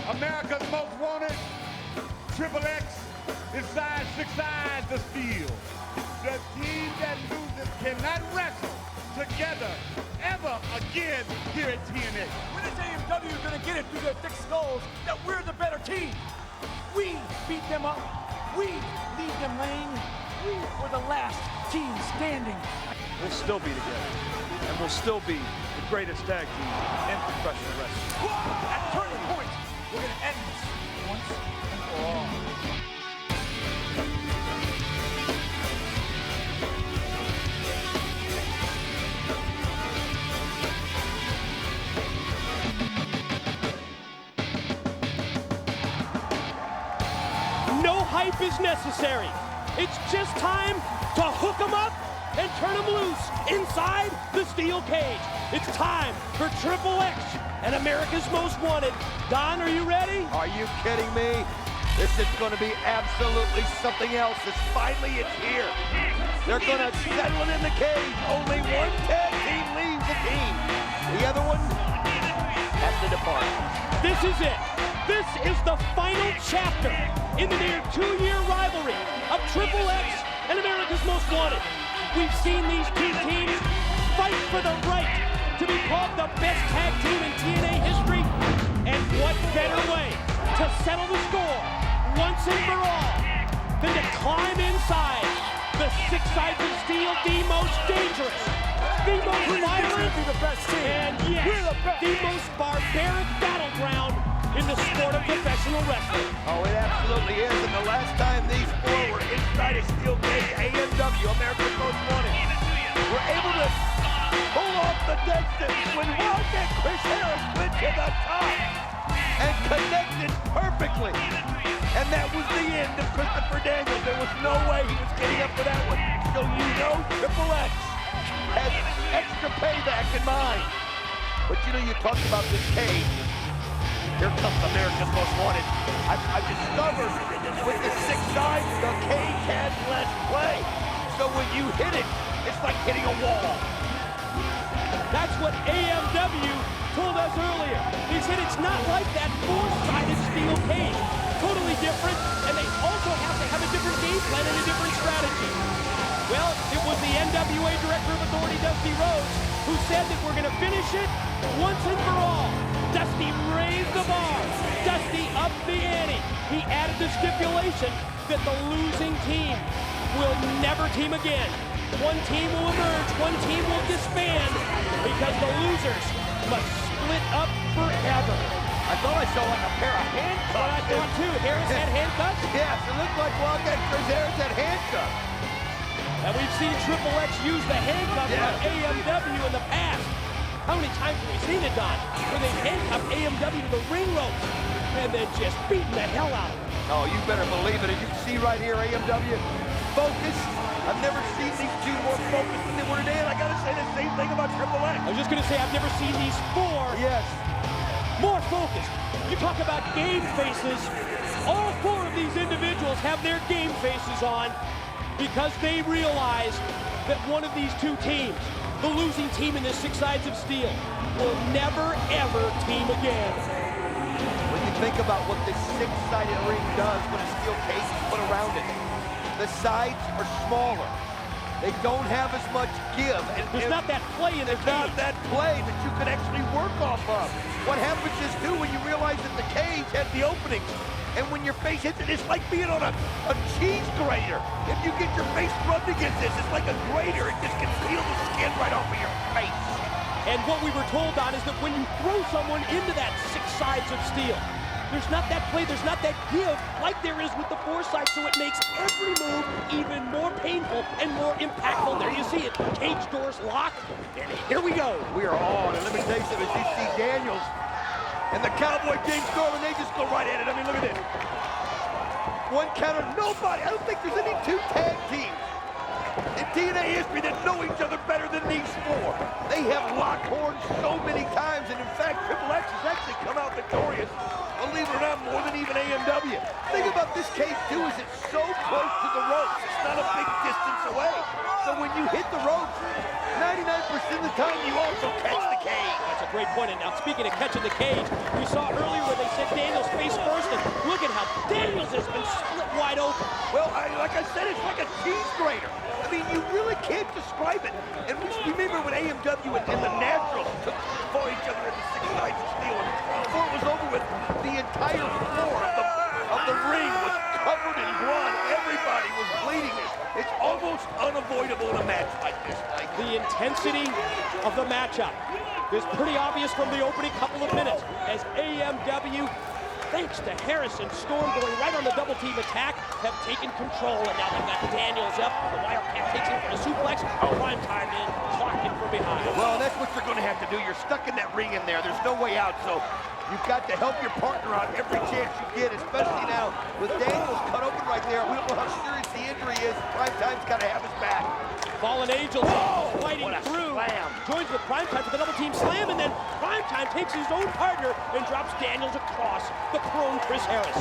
Speaker 10: America's Most Wanted, Triple X decides to side the field. The team that loses cannot wrestle together ever again here at TNA.
Speaker 6: When is AMW going to get it through their thick skulls that we're the better team? We beat them up. We leave them laying. We were the last team standing.
Speaker 11: We'll still be together, and we'll still be the greatest tag team in professional wrestling.
Speaker 6: At Turning Point, we're going to end this once and for all.
Speaker 3: No hype is necessary. It's just time to hook them up and turn him loose inside the steel cage. It's time for Triple X and America's Most Wanted. Don, are you ready?
Speaker 4: Are you kidding me? This is going to be absolutely something else. Finally it's here. They're going to settle it in the cage. Only one tag team leaves the team. The other one has to depart.
Speaker 3: This is it. This is the final chapter in the near 2-year rivalry of Triple X and America's Most Wanted. We've seen these two teams fight for the right to be called the best tag team in TNA history. And what better way to settle the score once and for all than to climb inside the 6 sides of steel, the most dangerous, the most violent, and yes, the most barbaric battleground in the sport of professional wrestling.
Speaker 4: Oh, it absolutely is. And the last time these four were inside a steel cage, AMW, America's Most Wanted, were able to pull off the distance when Wildcat Chris Harris went to the top and connected perfectly. And that was the end of Christopher Daniels. There was no way he was getting up for that one. So you know Triple X has extra payback in mind. But you know, you talked about this cage. Here comes America's Most Wanted. I've discovered with the 6 sides, the cage has less play. So when you hit it, it's like hitting a wall.
Speaker 3: That's what AMW told us earlier. He said it's not like that 4-sided steel cage. Totally different, and they also have to have a different game plan and a different strategy. Well, it was the NWA Director of Authority, Dusty Rhodes, who said that we're going to finish it once and for all. Dusty raised the bar. Dusty upped the ante. He added the stipulation that the losing team will never team again. One team will emerge, one team will disband, because the losers must split up forever.
Speaker 4: I thought I saw like a pair of handcuffs.
Speaker 3: Well, I thought too. Harris had handcuffs?
Speaker 4: Yes, it looked like Wildcat Chris Harris had handcuffs.
Speaker 3: And we've seen Triple X use the handcuffs on AMW in the past. How many times have we seen it, Don? Where they handcuffed AMW to the ring ropes and then just beating the hell out of them.
Speaker 4: Oh, you better believe it. And you can see right here, AMW focused. I've never seen these two more focused than they were today. And I got to say the same thing about Triple X.
Speaker 3: I was just going to say, I've never seen these four more focused. You talk about game faces. All 4 of these individuals have their game faces on because they realize that one of these 2 teams, the losing team in the 6 sides of steel, will never, ever team again.
Speaker 4: When you think about what this 6-sided ring does when a steel cage is put around it, the sides are smaller. They don't have as much give. And
Speaker 3: there's not that play in the cage.
Speaker 4: There's not that play that you can actually work off of. What happens is, too, when you realize that the cage has the openings, and when your face hits it, it's like being on a cheese grater. If you get your face rubbed against this, it's like a grater. It just can peel the skin right off of your face.
Speaker 3: And what we were told on is that when you throw someone into that 6 sides of steel, there's not that play, there's not that give like there is with the 4 sides, so it makes every move even more painful and more impactful. There you see it, cage doors locked, and here we go.
Speaker 4: We are on, and let me tell you something, as you see Daniels and the Cowboy King Storm, and they just go right at it. I mean, look at this. One counter, nobody, I don't think there's any 2 tag teams in TNA history that know each other better than these 4. They have locked horns so many times, and in fact, Triple X has actually come out victorious, believe it or not, more than even AMW. The thing about this cage, too, is it's so close to the ropes. It's not a big distance away. So when you hit the ropes, 99% of the time, you also catch the cage.
Speaker 3: That's a great point. And now, speaking of catching the cage, we saw earlier where they said Daniels face first, and look at how Daniels has been split wide open.
Speaker 4: Well, like I said, it's like a cheese grater. I mean, you really can't describe it. And remember when AMW and the Naturals took for each other in the 6 sides of steel, and before it was over with, the entire floor of the ring was covered in blood. Everybody was bleeding. It's almost unavoidable in a match like this, Mike.
Speaker 3: The intensity of the matchup is pretty obvious from the opening couple of minutes as AMW, thanks to Harris and Storm going right on the double team attack, have taken control, and now they've got Daniels up. The Wildcat takes him for the suplex. Prime time in, clocked in from behind.
Speaker 4: Well, that's what you're going to have to do. You're stuck in that ring in there. There's no way out, so you've got to help your partner out every chance you get, especially now with Daniels cut open right there. We don't know how serious the injury is, Primetime's got to have his back.
Speaker 3: Fallen Angel fighting
Speaker 4: what a
Speaker 3: through.
Speaker 4: slam.
Speaker 3: Joins with Primetime for the double team slam, and then Primetime takes his own partner and drops Daniels across the prone Chris Harris.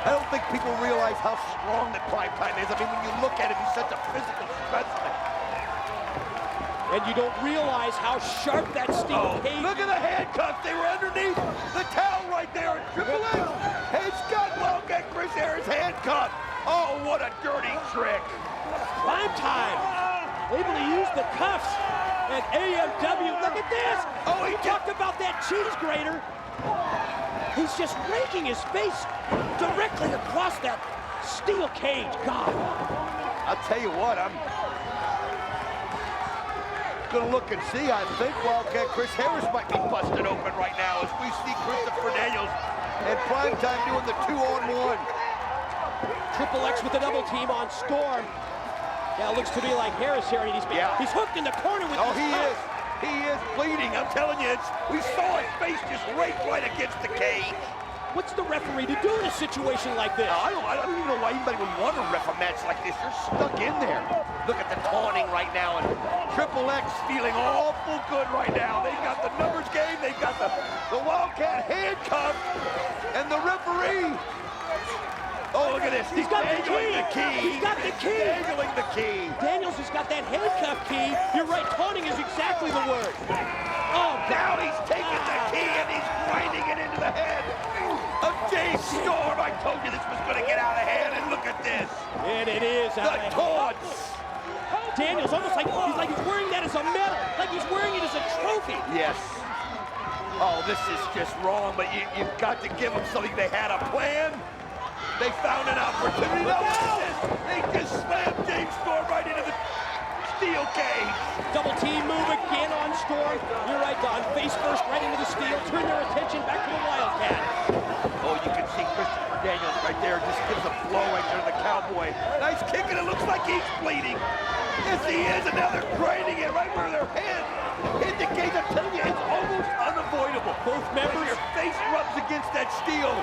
Speaker 4: I don't think people realize how strong that Primetime is. I mean, when you look at him, he's such a physical specimen.
Speaker 3: And you don't realize how sharp that steel cage.
Speaker 4: Look at the handcuffs. They were underneath the towel right there. Triple H has got Wildcat Chris Harris handcuffed. Oh, what a dirty trick.
Speaker 3: Primetime able to use the cuffs. And AMW, look at this.
Speaker 4: Oh, he
Speaker 3: talked about that cheese grater. He's just raking his face directly across that steel cage. God.
Speaker 4: I'll tell you what, I'm gonna look and see. I think Wildcat Chris Harris might be busted open right now as we see Christopher Daniels and Primetime doing the 2-on-1.
Speaker 3: Triple X with the double team on Storm. Yeah, it looks to me like Harris here. He's hooked in the corner with
Speaker 4: he is. He is bleeding. I'm telling you, we saw his face just raked right against the cage.
Speaker 3: What's the referee to do in a situation like this?
Speaker 4: I don't even know why anybody would want to ref a match like this. You're stuck in there. Look at the taunting right now, and Triple X feeling awful good right now. They've got the numbers game, they've got the Wildcat handcuffed, and the referee. Oh, look at this.
Speaker 3: He's got the key. He's got the key.
Speaker 4: Dangling the key.
Speaker 3: Daniels has got that handcuff key. You're right, taunting is exactly the word. Oh,
Speaker 4: now he's taking the key and he's grinding it into the head of James Storm. I told you this was going to get out of hand, and look at this.
Speaker 3: And it is.
Speaker 4: The taunts.
Speaker 3: Daniels almost like he's wearing that as a medal, like he's wearing it as a trophy.
Speaker 4: Yes. Oh, this is just wrong, but you've got to give them something. They had a plan. They found an opportunity. They just slammed James Storm right into the steel cage.
Speaker 3: Double team move again on Storm. You're right, Don. Face first right into the steel. Turn their attention back to the Wildcat.
Speaker 4: Oh, you can see Christopher Daniels right there. Just gives a blow right there to the Cowboy. Nice kick, and it looks like he's bleeding. Yes, he is, and now they're grinding it right where their head indicates. I'm telling you, it's almost unavoidable.
Speaker 3: Both members.
Speaker 4: When your face rubs against that steel.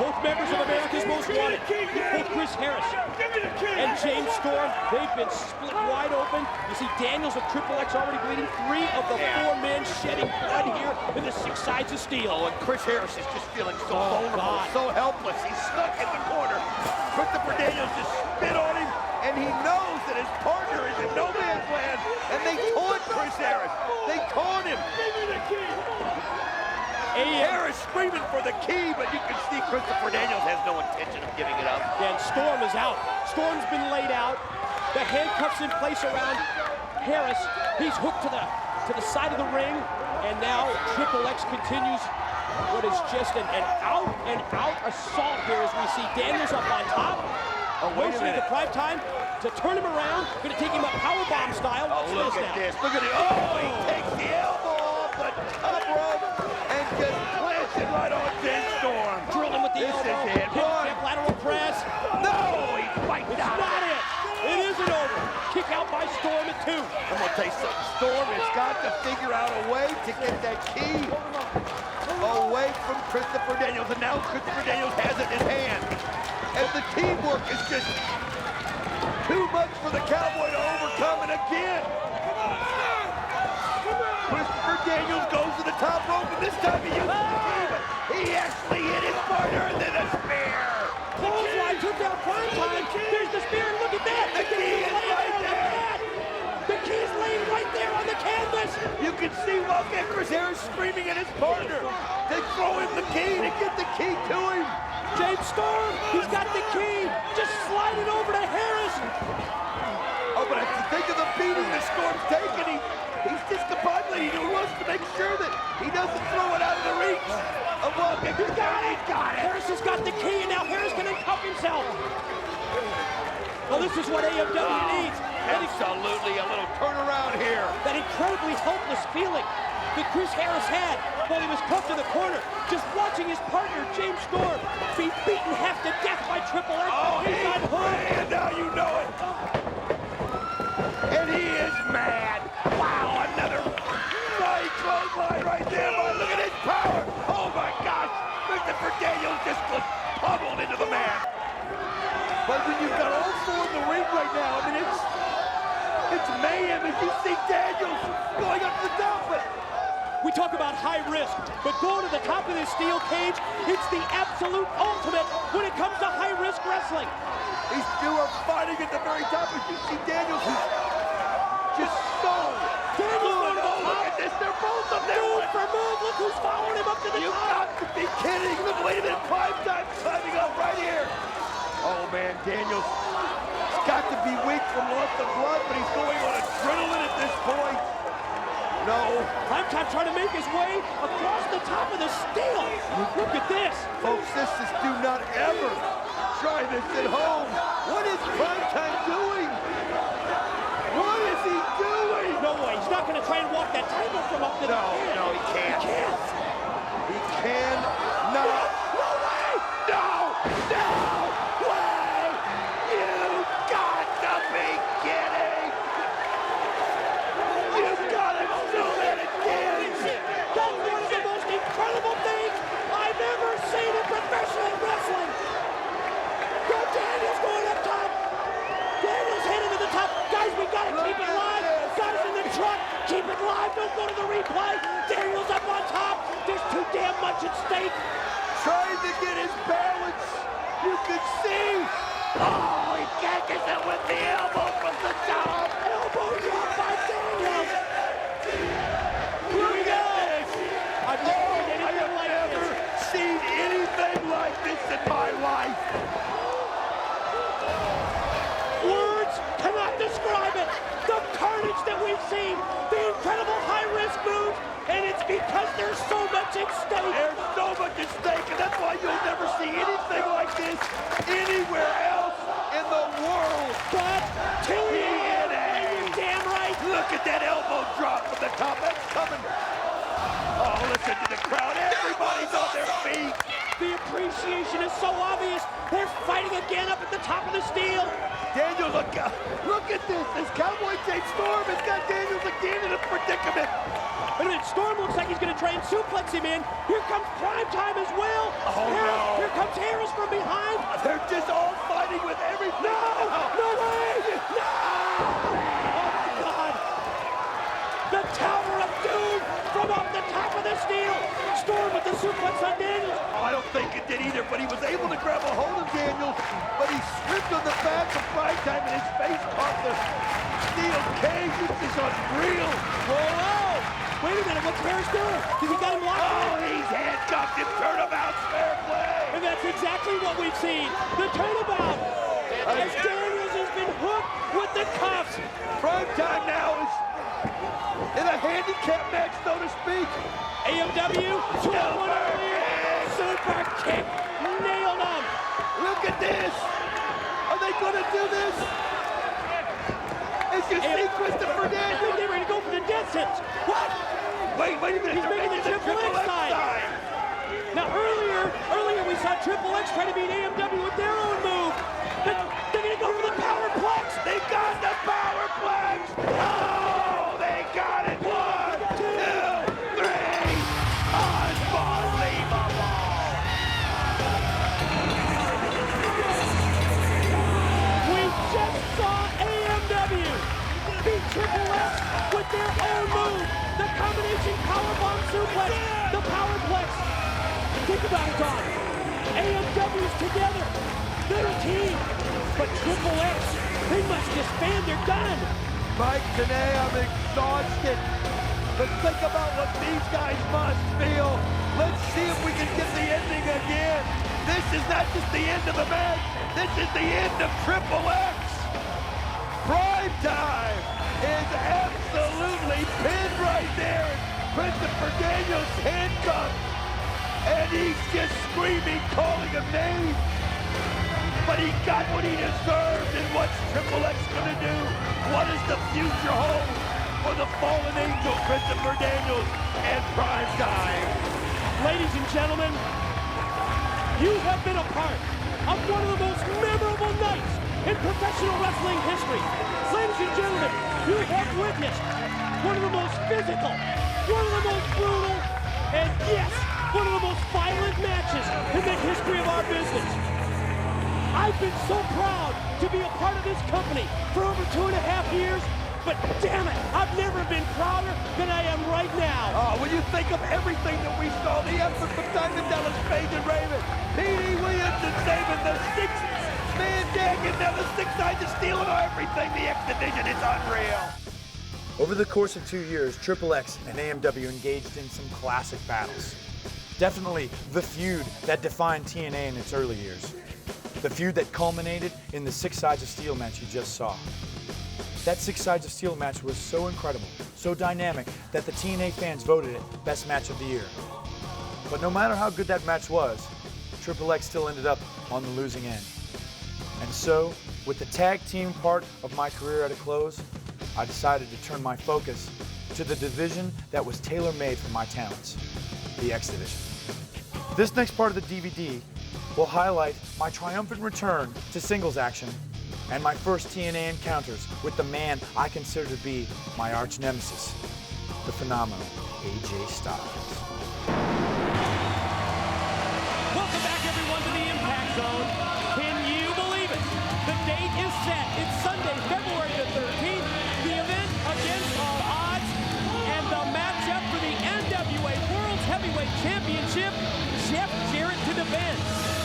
Speaker 3: Both members of America's Most Wanted, both Chris Harris and James Storm, they've been split wide open. You see Daniels and Triple X already bleeding. 3 of the 4 men shedding blood here in the 6 sides of steel.
Speaker 4: Oh, and Chris Harris is just feeling so vulnerable, so helpless. He's stuck in the corner. Christopher Daniels just spit on him, and he knows that his partner is in no man's land, and they taunt Chris Harris. They taunt him. Harris screaming for the key, but you can see Christopher Daniels has no intention of giving it up.
Speaker 3: And Storm is out. Storm's been laid out. The handcuffs in place around Harris. He's hooked to the side of the ring, and now Triple X continues what is just an out-and-out assault here as we see Daniels up on top.
Speaker 4: Oh, wait a minute.
Speaker 3: The Primetime to turn him around. Going to take him up powerbomb style.
Speaker 4: Oh, look at this. Look at it. Oh, he takes the elbow off the top rope and just plants it right on James Storm.
Speaker 3: Drilling with the elbow.
Speaker 4: This is it.
Speaker 3: Lateral press.
Speaker 4: No, he's fighting
Speaker 3: It's
Speaker 4: down.
Speaker 3: not it. It isn't over. Kick out by Storm at 2.
Speaker 4: I'm going to tell you something. Storm has got to figure out a way to get that key away from Christopher Daniels. And now Christopher Daniels has it in hand. And the teamwork is just too much for the Cowboy to overcome. And again, Christopher Daniels goes to the top rope, and this time he uses the key, but he actually hit his partner, and then a spear.
Speaker 3: Clothesline took down Primetime. There's the spear, and look at that.
Speaker 4: The key is right there.
Speaker 3: The key's laying right there on the canvas.
Speaker 4: You can see Wildcat Chris Harris screaming at his partner. They throw him the key to get the key to him.
Speaker 3: James Storm, he's got the key. Just slide it over to Harris.
Speaker 4: Oh, but think of the beating the Storm's taking. He's discombobulated. He wants to make sure that he doesn't throw it out of the reach of Wildcat. He's got it.
Speaker 3: Harris has got the key, and now Harris can uncuff himself. Well, this is what AMW needs.
Speaker 4: Absolutely a little turnaround here.
Speaker 3: That incredibly helpless feeling that Chris Harris had while he was cuffed in the corner, just watching his partner, James Storm, be beaten half to death by Triple X.
Speaker 4: Oh, he's
Speaker 3: on hook.
Speaker 4: And now you know it. And he is mad. Wow, another right clothesline right there. Look at his power. Oh, my gosh. Christopher Daniels just was pummeled into the mat. But when you've got all four in the ring right now, I mean, it's mayhem. As you see Daniels going up to the top, but
Speaker 3: we talk about high risk, but going to the top of this steel cage, it's the absolute ultimate when it comes to high-risk wrestling.
Speaker 4: These two are fighting at the very top, as you see Daniels, who's just so good. Oh, look at this, they're both up there.
Speaker 3: Move for move, look who's following him up to the top.
Speaker 4: You've got to be kidding. Look, wait a minute, Prime Time climbing up right here. Oh man, Daniels has got to be weak from loss of blood, but he's going on adrenaline at this point. No.
Speaker 3: Prime Time trying to make his way across the top of the steel. Look at this.
Speaker 4: Folks, this is do not ever try this at home. What is Prime Time doing? What is he doing?
Speaker 3: No way, he's not going to try and walk that title from up to the head.
Speaker 4: No, he can't.
Speaker 3: He can't.
Speaker 4: He cannot.
Speaker 3: No way!
Speaker 4: No! No way! You got to be kidding! You got to do it again!
Speaker 3: That's one of the most incredible things I've ever seen in professional wrestling! Go Daniels going up top! Daniels heading to the top! Guys, we got to keep it live! Guys in the truck, keep it live! Don't go to the replay! Daniels up on top! There's too damn much at stake!
Speaker 4: Trying to get his balance! You can see! Oh, he catches it with the elbow from the top!
Speaker 3: Elbow drop by Daniels!
Speaker 4: Look at this!
Speaker 3: I've
Speaker 4: never seen anything like this in my life!
Speaker 3: Words cannot describe it! The carnage that we've seen! The incredible high-risk moves! And it's because there's so much at stake!
Speaker 4: There's so much at stake, and that's why you'll never see anything like this anywhere else in the world!
Speaker 3: But TNA! You're damn right!
Speaker 4: Look at that elbow drop from the top. That's coming. Oh, listen to the crowd. Everybody's on their feet.
Speaker 3: The appreciation is so obvious. They're fighting again up at the top of the steel.
Speaker 4: Daniels, look at this. This Cowboy Jay Storm has got Daniels again in a predicament.
Speaker 3: Wait a minute, Storm looks like he's going to try and suplex him in. Here comes Prime Time as well.
Speaker 4: Oh, no.
Speaker 3: Here comes Harris from behind.
Speaker 4: They're just all fighting with everything.
Speaker 3: No way! No! Oh, God! The Tower of Doom from off the top of the steel. Storm with the suplex on Daniels.
Speaker 4: Oh, I don't think it did either, but he was able to grab a hold of Daniels, but he slipped on the back of Prime Time and his face caught the steel cage. This is unreal.
Speaker 3: Whoa! Wait a minute, what's Harris doing? He got him locked.
Speaker 4: Oh, he's handcuffed him. Turnabout, fair play.
Speaker 3: And that's exactly what we've seen. The turnabout. As Daniels has been hooked with the cuffs.
Speaker 4: Prime Time now is in a handicap match, so to speak.
Speaker 3: AMW, 2-1 earlier. Super kick. Nailed him.
Speaker 4: Look at this. Are they going to do this? As you see Christopher Daniels.
Speaker 3: They're ready to go for the death sentence. What?
Speaker 4: Wait a minute.
Speaker 3: He's making the Triple X sign. Now earlier we saw Triple X try to beat AMW with their own move. But they're going to go for the Powerplex.
Speaker 4: They got the Powerplex. Oh, they got it. 1, 2, 3. Unbelievable.
Speaker 3: We just saw AMW beat Triple X with their own move. The combination powerbomb suplex, the Powerplex. Think about it, Don. AMW's together. They're a team. But Triple X, they must disband. They're done.
Speaker 4: Mike, today I'm exhausted. But think about what these guys must feel. Let's see if we can get the ending again. This is not just the end of the match. This is the end of Triple X. Prime Time is absolutely pinned right there. Christopher Daniels handcuffed. And he's just screaming, calling him names. But he got what he deserved. And what's Triple X going to do? What does the future hold for the fallen angel, Christopher Daniels, and Prime Time?
Speaker 3: Ladies and gentlemen, you have been a part of one of the most memorable nights in professional wrestling history. Ladies and gentlemen, you have witnessed one of the most physical, one of the most brutal, and yes, one of the most violent matches in the history of our business. I
Speaker 6: I've been so proud to be a part of this company for over 2.5 years, but damn it, I've never been prouder than I am right now.
Speaker 4: Oh, when you think of everything that we saw, the effort from Diamond Dallas Page and Raven, P.D. Williamson saving the six-man tag, and now the six sides of steel and everything, the X Division is unreal.
Speaker 1: Over the course of 2 years, Triple X and AMW engaged in some classic battles. Definitely the feud that defined TNA in its early years. The feud that culminated in the Six Sides of Steel match you just saw. That Six Sides of Steel match was so incredible, so dynamic, that the TNA fans voted it Best Match of the Year. But no matter how good that match was, Triple X still ended up on the losing end. And so, with the tag team part of my career at a close, I decided to turn my focus to the division that was tailor-made for my talents, the X Division. This next part of the DVD will highlight my triumphant return to singles action and my first TNA encounters with the man I consider to be my arch nemesis, the phenomenal AJ Styles.
Speaker 3: Welcome back, everyone, to the Impact Zone. Can you believe it? The date is set. It's Sunday, February the 13th. The event against all odds, and the matchup for the NWA World Heavyweight Championship, Jeff Jarrett to defend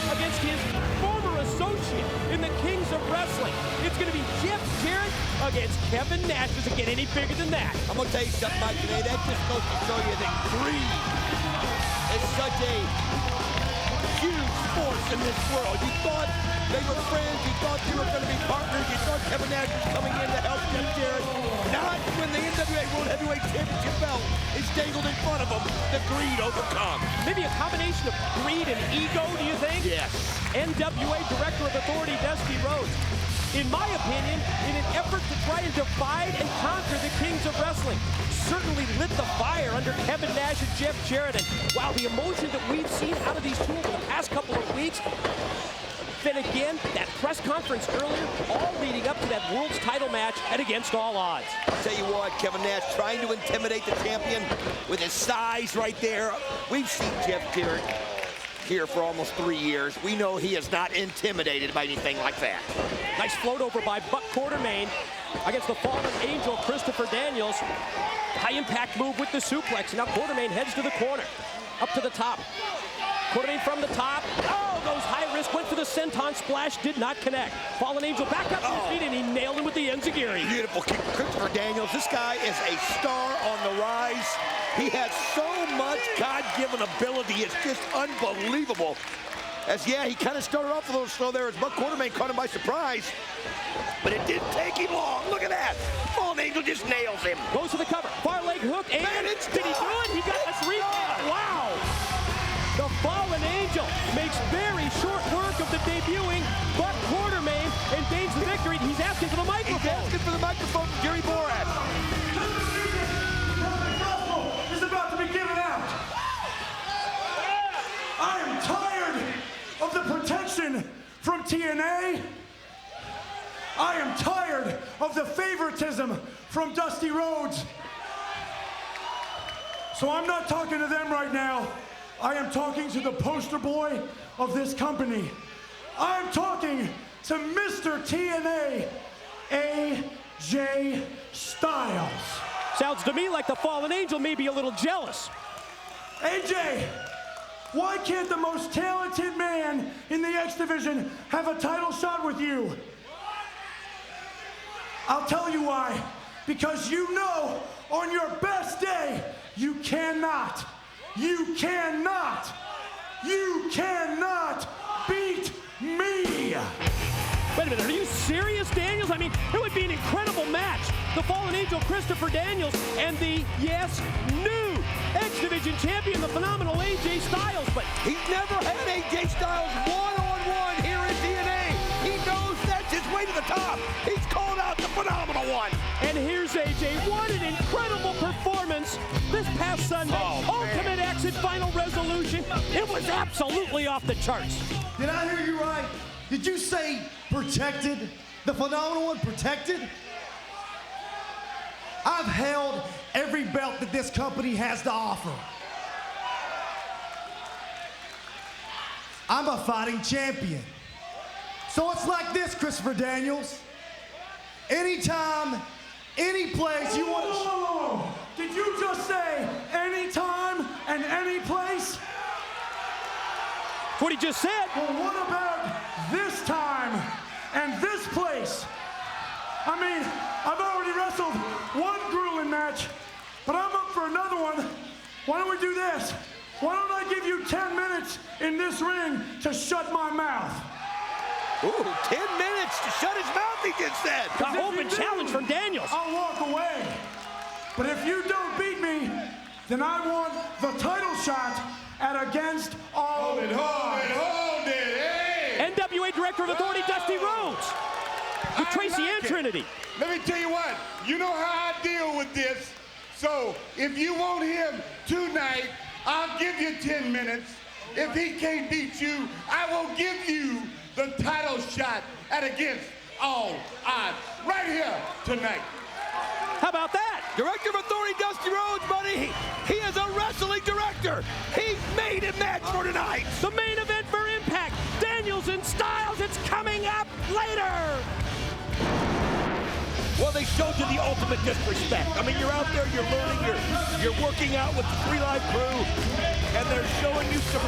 Speaker 3: against his former associate in the Kings of Wrestling. It's going to be Jeff Jarrett against Kevin Nash. Does it get any bigger than that?
Speaker 4: I'm going to tell you something, Mike, today. That just goes to show you that greed is such a huge force in this world. You thought they were friends. You thought you were going to be partners. You thought Kevin Nash was coming in to help Jeff Jarrett. Not when the NWA World Heavyweight Championship belt is dangled in front of them. The greed overcomes.
Speaker 3: Maybe a combination of greed and ego, do you think?
Speaker 4: Yes.
Speaker 3: NWA Director of Authority, Dusty Rhodes. In my opinion, in an effort to try and divide and conquer the Kings of Wrestling, certainly lit the fire under Kevin Nash and Jeff Jarrett. And wow, the emotion that we've seen out of these two over the past couple of weeks. Then again, that press conference earlier, all leading up to that world's title match at Against All Odds.
Speaker 4: I'll tell you what, Kevin Nash trying to intimidate the champion with his size right there. We've seen Jeff Jarrett here for almost 3 years. We know he is not intimidated by anything like that.
Speaker 3: Nice float over by Buck Quartermain against the fallen angel, Christopher Daniels. High impact move with the suplex. Now Quartermain heads to the corner, up to the top. Quartermain from the top. Oh, goes high risk, went for the senton splash, did not connect. Fallen Angel back up to his feet, and he nailed him with the enziguri.
Speaker 4: Beautiful kick. Christopher Daniels, this guy is a star on the rise. He has so much God-given ability. It's just unbelievable. As, yeah, he kind of started off a little slow there as Buck Quartermain caught him by surprise. But it didn't take him long. Look at that. Fallen Angel just nails him.
Speaker 3: Goes to the cover. Far leg hook, and did he do it? He got us recap. Wow. The Fallen Angel makes very short work of the debuting Buck Quartermain and gains the victory. He's asking for the microphone.
Speaker 4: He's asking for the microphone from Jerry Borash.
Speaker 7: Is about to be given out. I am tired of the protection from TNA. I am tired of the favoritism from Dusty Rhodes. So I'm not talking to them right now. I am talking to the poster boy of this company. I'm talking to Mr. TNA, AJ Styles.
Speaker 3: Sounds to me like the Fallen Angel may be a little jealous.
Speaker 7: AJ, why can't the most talented man in the X Division have a title shot with you? I'll tell you why. Because you know on your best day, you cannot beat me.
Speaker 3: Wait a minute, are you serious, Daniels? I mean, it would be an incredible match. The Fallen Angel, Christopher Daniels, and the, yes, new X Division champion, the phenomenal AJ Styles. But
Speaker 4: he's never had AJ Styles one-on-one here in TNA. He knows that's his way to the top. He's called out the phenomenal one.
Speaker 3: And here's AJ. What an incredible performance this past Sunday. Ultimate Exit Final Resolution. It was absolutely off the charts.
Speaker 12: Did I hear you right? Did you say protected? The phenomenal one protected? I've held every belt that this company has to offer. I'm a fighting champion. So it's like this, Christopher Daniels. Anytime, any place you want to...
Speaker 7: Whoa. Did you just say anytime and any place?
Speaker 3: That's what he just said.
Speaker 7: Well, what about this time and this place? I mean, I've already wrestled one grueling match, but I'm up for another one. Why don't we do this? Why don't I give you 10 minutes in this ring to shut my mouth?
Speaker 4: Ooh, 10 minutes to shut his mouth, he just said.
Speaker 3: The open challenge from Daniels.
Speaker 7: I'll walk away. But if you don't beat me, then I want the title shot at Against All Odds.
Speaker 10: Hold it, hey!
Speaker 3: NWA Director of Authority, Dusty Rhodes. With Tracy and Trinity.
Speaker 10: Let me tell you what, you know how I deal with this. So if you want him tonight, I'll give you 10 minutes. If he can't beat you, I will give you the title shot at Against All Odds right here tonight.
Speaker 3: How about that?
Speaker 4: Director of Authority, Dusty Rhodes, buddy. He is a wrestling director. He made a match for tonight.
Speaker 3: The main event for Impact. Daniels and Styles. It's coming up later.
Speaker 4: Well, they showed you the ultimate disrespect. I mean, you're out there, you're learning, you're working out with the 3 Live crew, and they're showing you some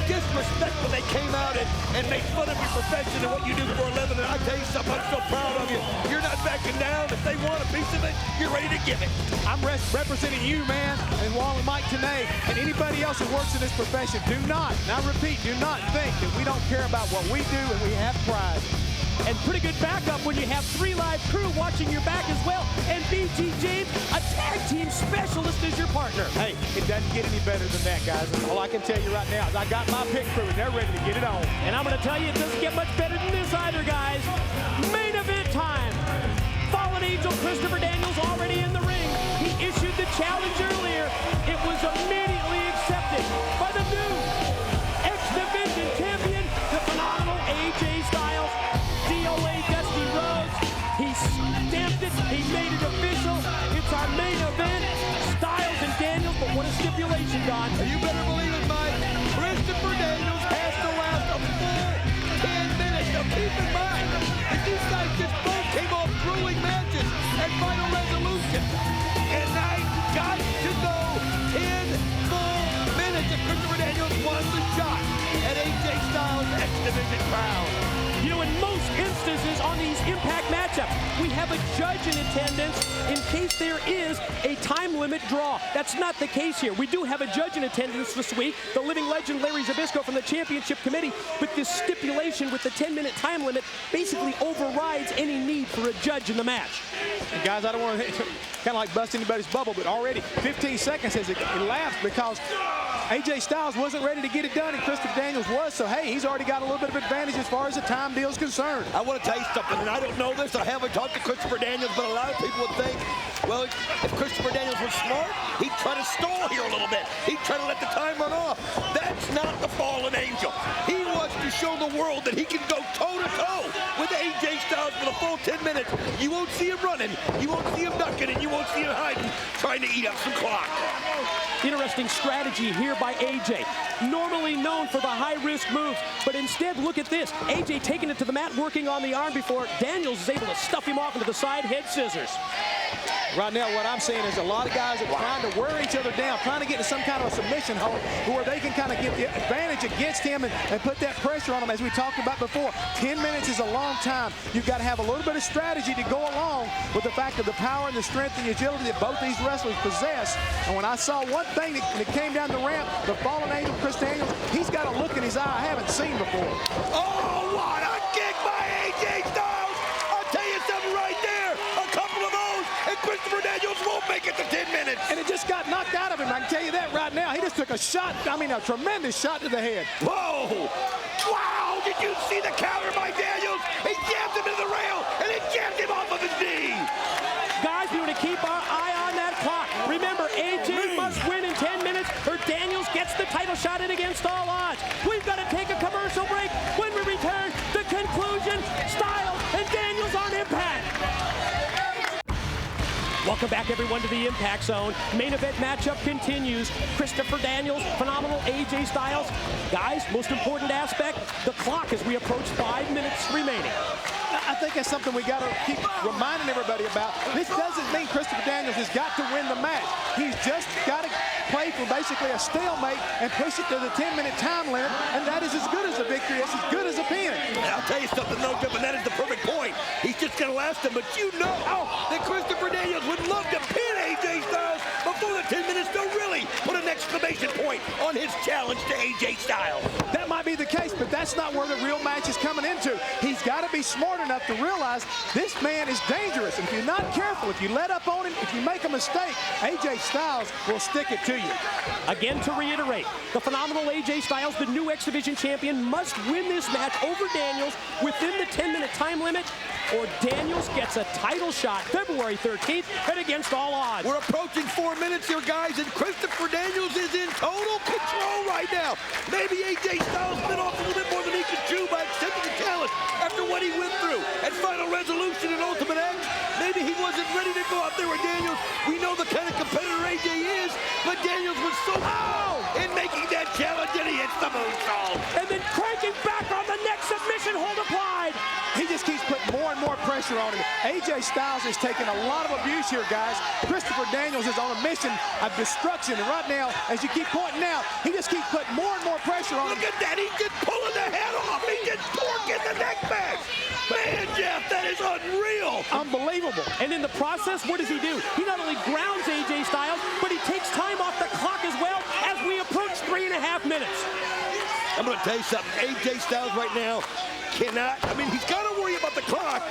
Speaker 4: disrespect when they came out and made fun of your profession and what you do for a living. And I tell you something, I'm so proud of you. You're not backing down. If they want a piece of it, you're ready to give it.
Speaker 13: I'm representing you, man, and along with Mike Tenay and anybody else who works in this profession. Do not, and I repeat, do not think that we don't care about what we do and we have pride.
Speaker 3: And pretty good backup when you have 3 Live crew watching your back as well. And BG James, a tag team specialist, is your partner.
Speaker 13: Hey, it doesn't get any better than that, guys. And all I can tell you right now is I got my pit crew and they're ready to get it on.
Speaker 3: And I'm going to tell you, it doesn't get much better than this either, guys. Main event time. Fallen Angel Christopher Daniels already in the ring. He issued the challenge earlier. It was immediately accepted by the new X-Division champion, the phenomenal AJ Styles. DOA Dusty Rhodes. He stamped it. He made it official. It's our main event. Styles and Daniels, but what a stipulation, Don.
Speaker 4: You better believe it, Mike. Christopher Daniels has to last a full 10 minutes. Now keep in mind that these guys just both came off grueling matches at Final Resolution. And I got to go 10 full minutes if Christopher Daniels wants the shot at AJ Styles' X-Division crown.
Speaker 3: You know, in most instances on these Impact matchups, we have a judge in attendance in case there is a time limit draw. That's not the case here. We do have a judge in attendance this week, the living legend Larry Zbyszko from the Championship Committee, but this stipulation with the 10-minute time limit basically overrides any need for a judge in the match.
Speaker 13: And guys, I don't want to kind of like bust anybody's bubble, but already 15 seconds has elapsed because AJ Styles wasn't ready to get it done and Christopher Daniels was, so hey, he's already got a little bit of advantage as far as the time deal is concerned.
Speaker 4: I want to tell you something, and I don't know this, I haven't talked to Christopher Daniels, but a lot of people would think, well, if Christopher Daniels was smart, he'd try to stall here a little bit. He'd try to let the time run off. That's not the Fallen Angel. He wants to show the world that he can go toe-to-toe with AJ Styles for the full 10 minutes. You won't see him running, you won't see him ducking, and you won't see him hiding, trying to eat up some clock.
Speaker 3: Interesting strategy here by AJ. Normally known for the high-risk moves, but instead, look at this. AJ taking it to the mat, working on the arm before Daniels is able to stuff him off into the side head scissors.
Speaker 13: Right now, what I'm seeing is a lot of guys are trying to wear each other down, trying to get into some kind of a submission hold where they can kind of get the advantage against him and put that pressure on him, as we talked about before. 10 minutes is a long time. You've got to have a little bit of strategy to go along with the fact of the power and the strength and the agility that both these wrestlers possess. And when I saw one thing that came down the ramp, the Fallen Angel, Chris Daniels, he's got a look in his eye I haven't seen before.
Speaker 4: Oh, what a kick by AJ Styles! I'll tell you something right there. A couple of those, and Christopher Daniels won't make it to 10 minutes.
Speaker 13: And it just got knocked out of him. I can tell you that right now. He just took a shot, I mean a tremendous shot to the head.
Speaker 4: Whoa! Wow! Did you see the counter by Daniels? He jammed him into the rail, and it jammed him off of his knee.
Speaker 3: Guys, we want to keep our eye on that clock. Remember, AJ must win in 10 minutes or Daniels gets the title shot at Against All Odds. We've got to take a commercial break. When we return, the conclusion, Styles and Daniels on Impact.
Speaker 4: Welcome
Speaker 3: Welcome back, everyone, to the Impact Zone. Main event matchup continues. Christopher Daniels, phenomenal. AJ Styles. Guys, most important aspect, the clock as we approach 5 minutes remaining.
Speaker 13: I think that's something we got to keep reminding everybody about. This doesn't mean Christopher Daniels has got to win the match. He's just got to play for basically a stalemate and push it to the 10-minute time limit, and that is as good as a victory. It's as good as a pin.
Speaker 4: I'll tell you something, no good, but that is the perfect point. He's just going to last him, but you know that Christopher Daniels would love to pin AJ Styles before the 10 minutes to really put an exclamation point on his challenge to AJ Styles.
Speaker 13: That might be the case, but that's not where the real match is coming into. He's got to be smart enough to realize this man is dangerous. And if you're not careful, if you let up on him, if you make a mistake, AJ Styles will stick it to you.
Speaker 3: Again, to reiterate, the phenomenal AJ Styles, the new X Division champion, must win this match over Daniels within the 10-minute time limit, or Daniels gets a title shot February 13th and against all odds.
Speaker 4: We're approaching 4 minutes here, guys, and Christopher Daniels is in total control right now. Maybe AJ Styles bit off a little bit more than he could chew by accepting the challenge after what he went through at Final Resolution and Ultimate X. Maybe he wasn't ready to go out there with Daniels. We know the kind of competitor AJ is, but Daniels was so in making that challenge, and he hits the moonsault.
Speaker 3: And then cranking back on the next submission hold applied.
Speaker 13: He just keeps putting more and more pressure on him. AJ Styles is taking a lot of abuse here, guys. Christopher Daniels is on a mission of destruction, and right now, as you keep pointing out, he just keeps putting more and more pressure on him.
Speaker 4: Look at that, he's just pulling the head off. He's just torquing the neck back. Man, Jeff, that is unreal.
Speaker 13: Unbelievable.
Speaker 3: And in the process, what does he do? He not only grounds AJ Styles, but he takes time off the clock as well as we approach 3.5 minutes.
Speaker 4: I'm going to tell you something. AJ Styles right now cannot, he's got to worry about the clock,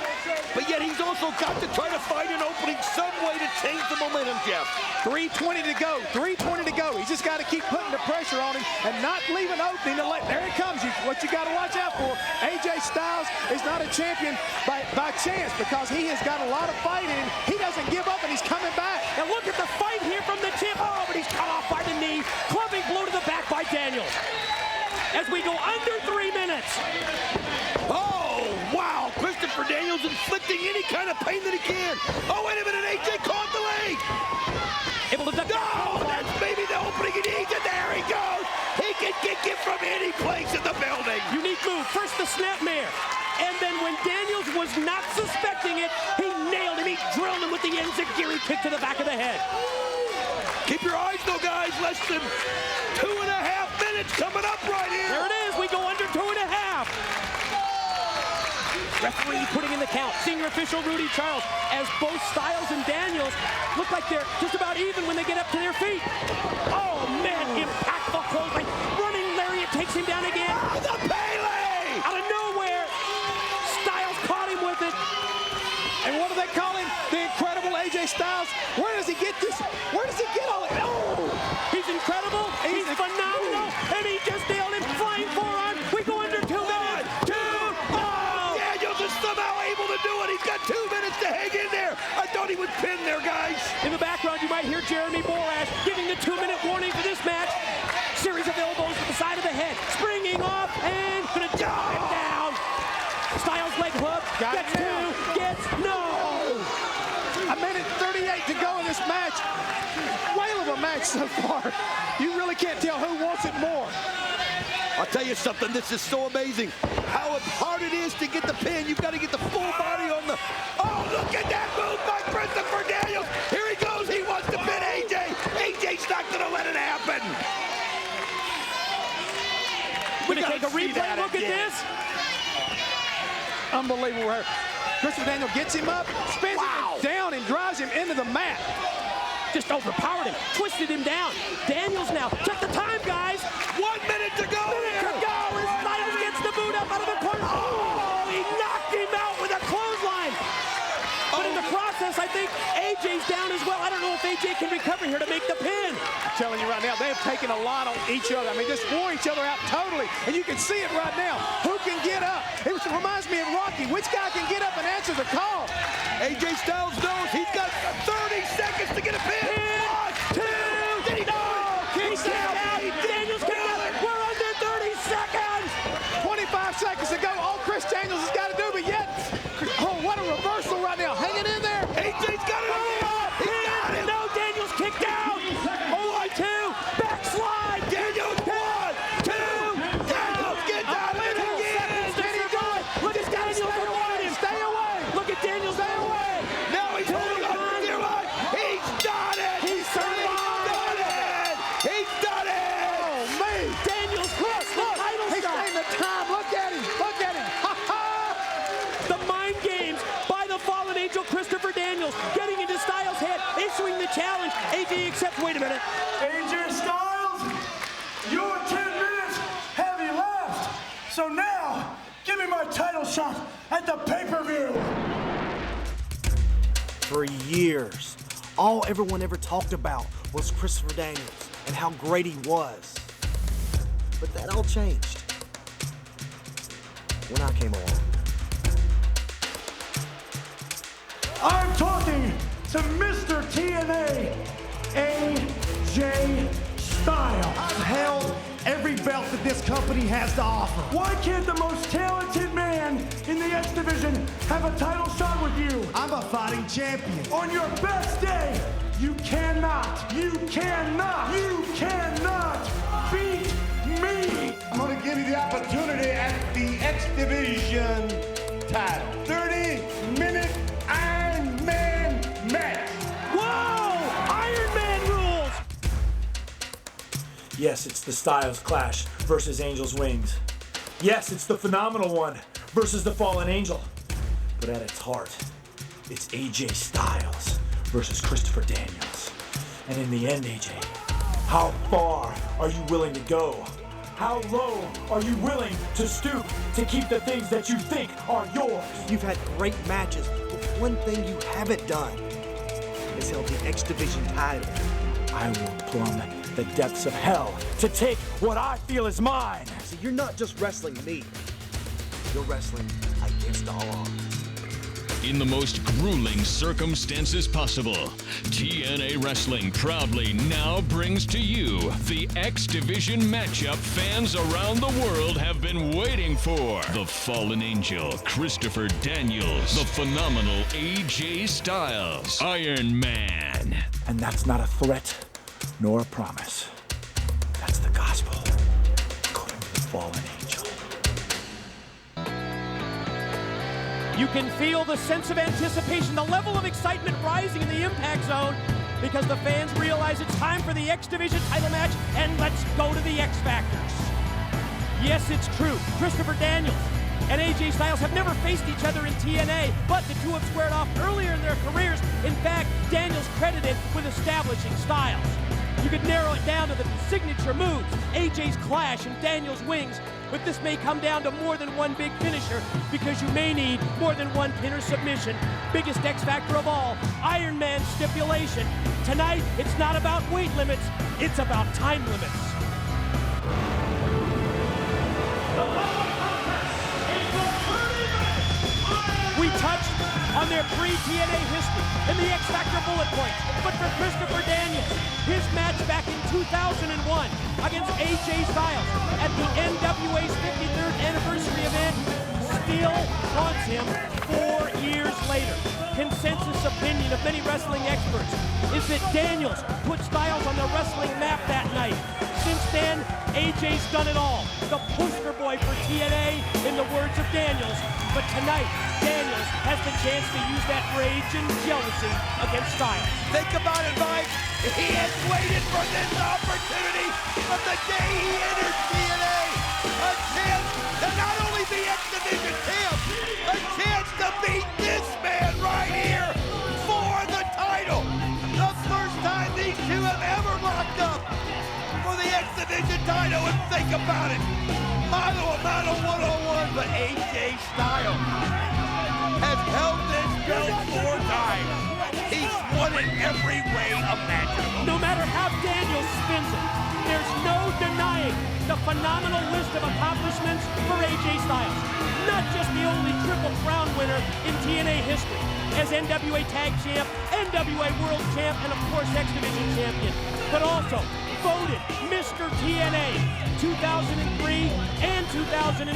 Speaker 4: but yet he's also got to try to find an opening some way to change the momentum, Jeff.
Speaker 13: 3:20 to go. 3:20 to go. He's just got to keep putting the pressure on him and not leave an opening to let, there it comes. What you got to watch out for, AJ Styles is not a champion by chance, because he has got a lot of fight in him. He doesn't give up, and he's coming back.
Speaker 3: And look at the fight here from the champ. Oh, but he's cut off by the knee. Clubbing blow to the back by Daniels. As we go under 3 minutes.
Speaker 4: Oh, wow. Christopher Daniels inflicting any kind of pain that he can. Oh, wait a minute. AJ caught the leg.
Speaker 3: Able to duck.
Speaker 4: No, that's maybe the opening he needs, and there he goes. He can kick it from any place in the building.
Speaker 3: Unique move. First the snapmare. And then when Daniels was not suspecting it, he nailed him. He drilled him with the enziguri kick to the back of the head.
Speaker 4: Keep your eyes, though, guys. Less than 2.5 minutes coming up right here.
Speaker 3: There it is. We go under 2.5. Referee putting in the count. Senior official Rudy Charles, as both Styles and Daniels look like they're just about even when they get up to their feet. Oh, man, impactful clothesline. Running lariat takes him down again.
Speaker 4: The Pele!
Speaker 3: Out of nowhere, Styles caught him with it.
Speaker 13: And what do they call him? The incredible AJ Styles. Where does he get this? Where does he get all it? Oh!
Speaker 3: He's incredible. He's phenomenal. And he just nailed him. Flying forearm. We go under 2 minutes.
Speaker 4: Daniels is somehow able to do it. He's got 2 minutes to hang in there. I thought he was pinned there, guys.
Speaker 3: In the background, you might hear Jeremy Borash giving the 2-minute warning for this match. Series of elbows to the side of the head. Springing off and gonna dive him down. Styles leg hook. Gets two. Gets no.
Speaker 13: A minute 38 to go in this match. Whale of a match so far. You really can't tell who wants it more.
Speaker 4: I'll tell you something, this is so amazing. How hard it is to get the pin. You've got to get the full body on the... Oh, look at that move by Christopher Daniels. Here he goes. He wants to pin AJ. AJ's not going to let it happen.
Speaker 3: We're going to take a replay look at this.
Speaker 13: Unbelievable. Christopher Daniels gets him up, spins him down, and drives him into the mat.
Speaker 3: Just overpowered him, twisted him down. Daniels now, check the time, guys.
Speaker 4: 1 minute to go.
Speaker 3: Minute to go, and Styles gets the boot up out of the corner. Oh, he knocked him out with a clothesline. But in the process, I think AJ's down as well. I don't know if AJ can recover here to make the pin.
Speaker 13: I'm telling you right now, they have taken a lot on each other. I mean, just wore each other out totally. And you can see it right now. Who can get up? It reminds me of Rocky. Which guy can get up and answer the call?
Speaker 4: AJ Styles knows he's got 30 seconds to get a pin. 1, 2, did he do it?
Speaker 3: He's down. Daniels can get it. We're under 30 seconds.
Speaker 13: 25 seconds to go. All Chris Daniels has got to do, but yet, oh, what a reversal right now. Hanging in there.
Speaker 4: AJ's got it.
Speaker 3: Angel Christopher Daniels getting into Styles' head, issuing the challenge. AJ accepts. Wait a minute.
Speaker 7: AJ Styles, your 10 minutes have elapsed. So now, give me my title shot at the pay-per-view.
Speaker 14: For years, all everyone ever talked about was Christopher Daniels and how great he was. But that all changed when I came along.
Speaker 7: I'm talking to Mr. TNA, AJ Styles.
Speaker 12: I've held every belt that this company has to offer.
Speaker 7: Why can't the most talented man in the X Division have a title shot with you?
Speaker 12: I'm a fighting champion.
Speaker 7: On your best day, you cannot beat me.
Speaker 10: I'm going to give you the opportunity at the X Division title. 30-minute Iron Man match.
Speaker 3: Whoa! Iron Man rules!
Speaker 1: Yes, it's the Styles Clash versus Angel's Wings. Yes, it's the Phenomenal One versus the Fallen Angel. But at its heart, it's AJ Styles versus Christopher Daniels. And in the end, AJ, how far are you willing to go? How low are you willing to stoop to keep the things that you think are yours?
Speaker 14: You've had great matches, but one thing you haven't done is held the X Division title.
Speaker 1: I will plumb the depths of hell to take what I feel is mine.
Speaker 14: See, you're not just wrestling me. You're wrestling against all odds.
Speaker 8: In the most grueling circumstances possible, TNA Wrestling proudly now brings to you the X Division matchup fans around the world have been waiting for. The Fallen Angel, Christopher Daniels. The phenomenal AJ Styles, Iron Man.
Speaker 1: And that's not a threat nor a promise. That's the gospel according to the Fallen Angel.
Speaker 3: You can feel the sense of anticipation, the level of excitement rising in the Impact Zone because the fans realize it's time for the X Division title match, and let's go to the X Factors. Yes, it's true. Christopher Daniels and AJ Styles have never faced each other in TNA, but the two have squared off earlier in their careers. In fact, Daniels credited with establishing Styles. You could narrow it down to the signature moves, AJ's Clash and Daniels' Wings, but this may come down to more than one big finisher because you may need more than one pin or submission. Biggest X factor of all, Iron Man stipulation. Tonight, it's not about weight limits, it's about time limits. We touched on their pre-TNA history and the X Factor bullet points. But for Christopher Daniels, his match back in 2001 against AJ Styles at the NWA's 53rd anniversary event still haunts him 4 years later. Consensus opinion of many wrestling experts is that Daniels put Styles on the wrestling map that night. Since then, AJ's done it all. The poster boy for TNA in the words of Daniels. But tonight, Daniels has the chance to use that rage and jealousy against Styles.
Speaker 4: Think about it, Mike. He has waited for this opportunity from the day he entered TNA. A chance to not only be X Division champ, a chance to beat this man right here for the title. The first time these two have ever locked up for the X Division title. And think about it. Mano a mano, one-on-one, but AJ Styles has held this belt 4 times. He's won it every way imaginable.
Speaker 3: No matter how Daniels spins it, there's no denying the phenomenal list of accomplishments for AJ Styles. Not just the only Triple Crown winner in TNA history, as NWA Tag Champ, NWA World Champ, and of course X Division Champion, but also voted Mr. TNA 2003 and 2004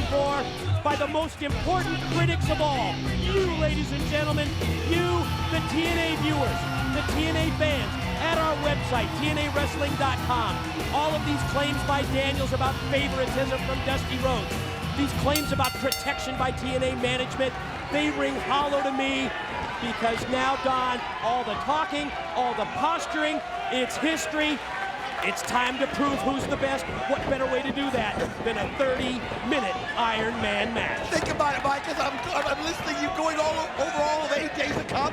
Speaker 3: by the most important critics of all. You, ladies and gentlemen, you, the TNA viewers, the TNA fans, at our website, TNAWrestling.com. All of these claims by Daniels about favoritism from Dusty Rhodes, these claims about protection by TNA management, they ring hollow to me because now, Don, all the talking, all the posturing, it's history. It's time to prove who's the best. What better way to do that than a 30-minute Iron Man match?
Speaker 4: Think about it, Mike, as I'm listening to you going over all of AJ's accomplishments.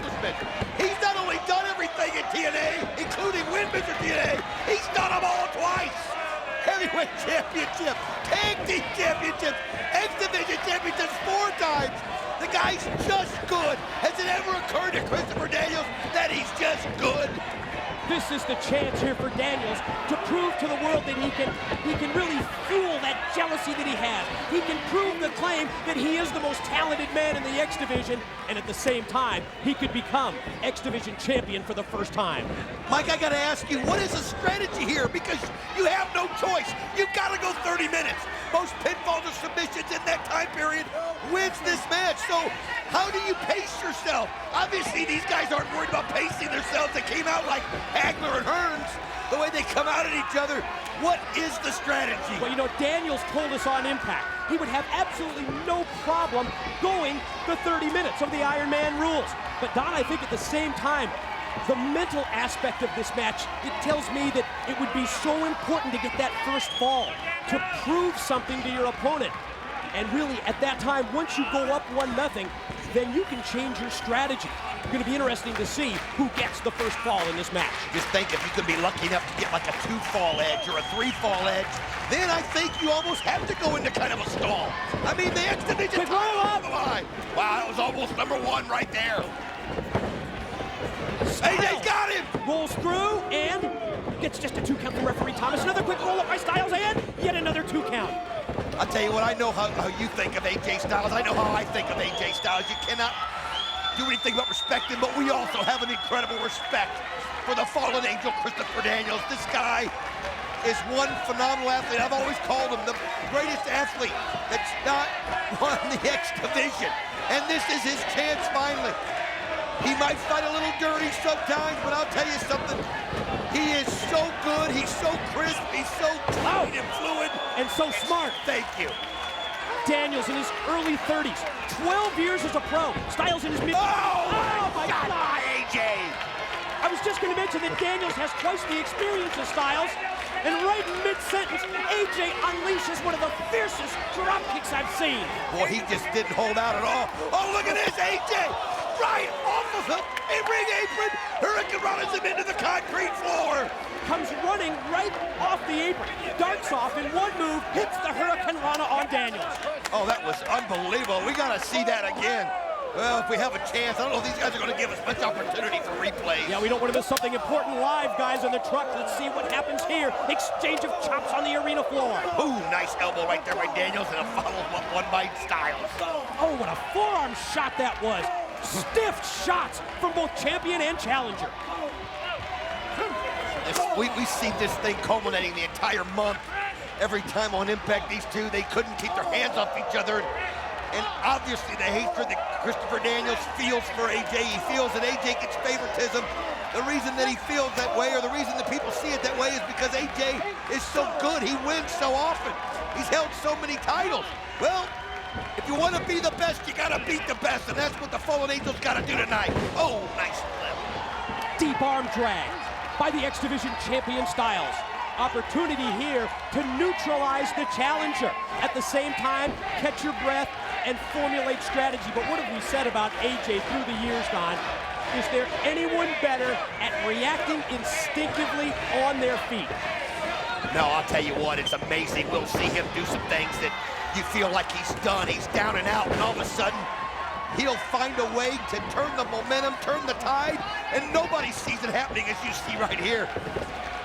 Speaker 4: championship, tag team championships, X Division championships 4 times. The guy's just good. Has it ever occurred to Christopher Daniels that he's just good?
Speaker 3: This is the chance here for Daniels to prove to the world that he can really fuel that jealousy that he has. He can prove the claim that he is the most talented man in the X Division, and at the same time, he could become X Division champion for the first time.
Speaker 4: Mike, I gotta ask you, what is the strategy here? Because you have no choice. You've gotta go 30 minutes. Most pinfalls or submissions in that time period wins this match. So how do you pace yourself? Obviously, these guys aren't worried about pacing themselves. They came out like Hagler and Hearns, the way they come out at each other. What is the strategy?
Speaker 3: Well, you know, Daniels told us on Impact he would have absolutely no problem going the 30 minutes of the Iron Man rules. But Don, I think at the same time, the mental aspect of this match, it tells me that it would be so important to get that first fall, to prove something to your opponent. And really, at that time, once you go up 1-0, then you can change your strategy. It's going to be interesting to see who gets the first fall in this match.
Speaker 4: Just think if you could be lucky enough to get like a 2-fall edge or a 3-fall edge, then I think you almost have to go into kind of a stall. I mean, the X Division title on the line. Wow, that was almost number 1 right there. AJ's got him!
Speaker 3: Rolls through and gets just a 2 count from referee Thomas. Another quick roll up by Styles and yet another 2 count.
Speaker 4: I'll tell you what, I know how you think of AJ Styles. I know how I think of AJ Styles. You cannot do anything but respect him, but we also have an incredible respect for the fallen angel, Christopher Daniels. This guy is one phenomenal athlete. I've always called him the greatest athlete that's not won the X Division. And this is his chance finally. He might fight a little dirty sometimes, but I'll tell you something. He is so good, he's so crisp, he's so clean and fluid.
Speaker 3: And so smart.
Speaker 4: Thank you.
Speaker 3: Daniels in his early 30s, 12 years as a pro. Styles in his mid.
Speaker 4: Oh my God, AJ!
Speaker 3: I was just going to mention that Daniels has twice the experience of Styles, and right in mid-sentence, AJ unleashes one of the fiercest drop kicks I've seen.
Speaker 4: Boy, he just didn't hold out at all. Oh, look at this, AJ! Right off of him, a ring apron, Hurricane runs him into the concrete floor.
Speaker 3: Comes running right off the apron, darts off in one move, hits the Hurricane Rana on Daniels.
Speaker 4: Oh, that was unbelievable. We gotta see that again. Well, if we have a chance, I don't know if these guys are gonna give us much opportunity for replays.
Speaker 3: Yeah, we don't want to miss something important live, guys, on the truck. Let's see what happens here. Exchange of chops on the arena floor.
Speaker 4: Ooh, nice elbow right there by Daniels and a follow-up one by Styles.
Speaker 3: Oh, what a forearm shot that was. Stiff shots from both champion and challenger.
Speaker 4: We've seen this thing culminating the entire month. Every time on Impact, these two, they couldn't keep their hands off each other. And obviously the hatred that Christopher Daniels feels for AJ, he feels that AJ gets favoritism. The reason that he feels that way, or the reason that people see it that way, is because AJ is so good. He wins so often. He's held so many titles. Well, if you want to be the best, you got to beat the best, and that's what the Fallen Angels got to do tonight. Oh, nice flip.
Speaker 3: Deep arm drag by the X Division champion Styles. Opportunity here to neutralize the challenger. At the same time, catch your breath and formulate strategy. But what have we said about AJ through the years, Don? Is there anyone better at reacting instinctively on their feet?
Speaker 4: No, I'll tell you what, it's amazing. We'll see him do some things that you feel like he's done. He's down and out, and all of a sudden, he'll find a way to turn the momentum, turn the tide, and nobody sees it happening as you see right here.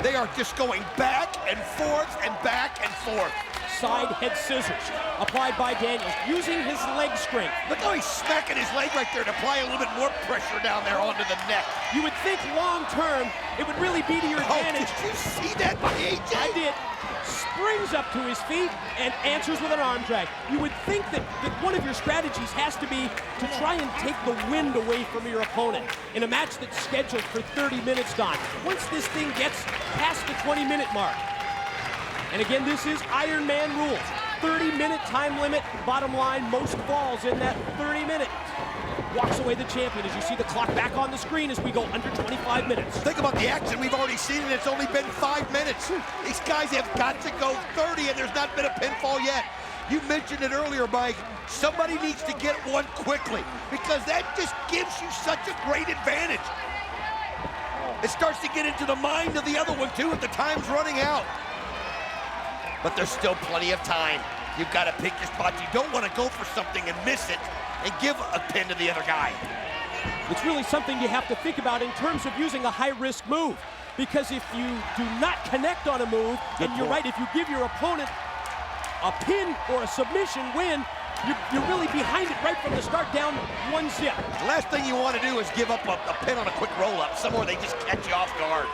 Speaker 4: They are just going back and forth and back and forth.
Speaker 3: Side head scissors applied by Daniels, using his leg strength.
Speaker 4: Look how he's smacking his leg right there to apply a little bit more pressure down there onto the neck.
Speaker 3: You would think long term, it would really be to your advantage.
Speaker 4: Did you see that by AJ?
Speaker 3: I did. Springs up to his feet and answers with an arm drag. You would think that one of your strategies has to be to try and take the wind away from your opponent in a match that's scheduled for 30 minutes, Don. Once this thing gets past the 20-minute mark, and again, this is Iron Man rules. 30-minute time limit, bottom line, most falls in that 30 minutes. Walks away the champion as you see the clock back on the screen as we go under 25 minutes.
Speaker 4: Think about the action we've already seen, and it's only been 5 minutes. These guys have got to go 30, and there's not been a pinfall yet. You mentioned it earlier, Mike. Somebody needs to get one quickly, because that just gives you such a great advantage. It starts to get into the mind of the other one, too, if the time's running out. but there's still plenty of time. You've got to pick your spots. You don't want to go for something and miss it and give a pin to the other guy.
Speaker 3: It's really something you have to think about in terms of using a high-risk move. Because if you do not connect on a move, and you're right, if you give your opponent a pin or a submission win, you're really behind it right from the start, down 1-zip.
Speaker 4: The last thing you want to do is give up a pin on a quick roll-up, somewhere they just catch you off guard.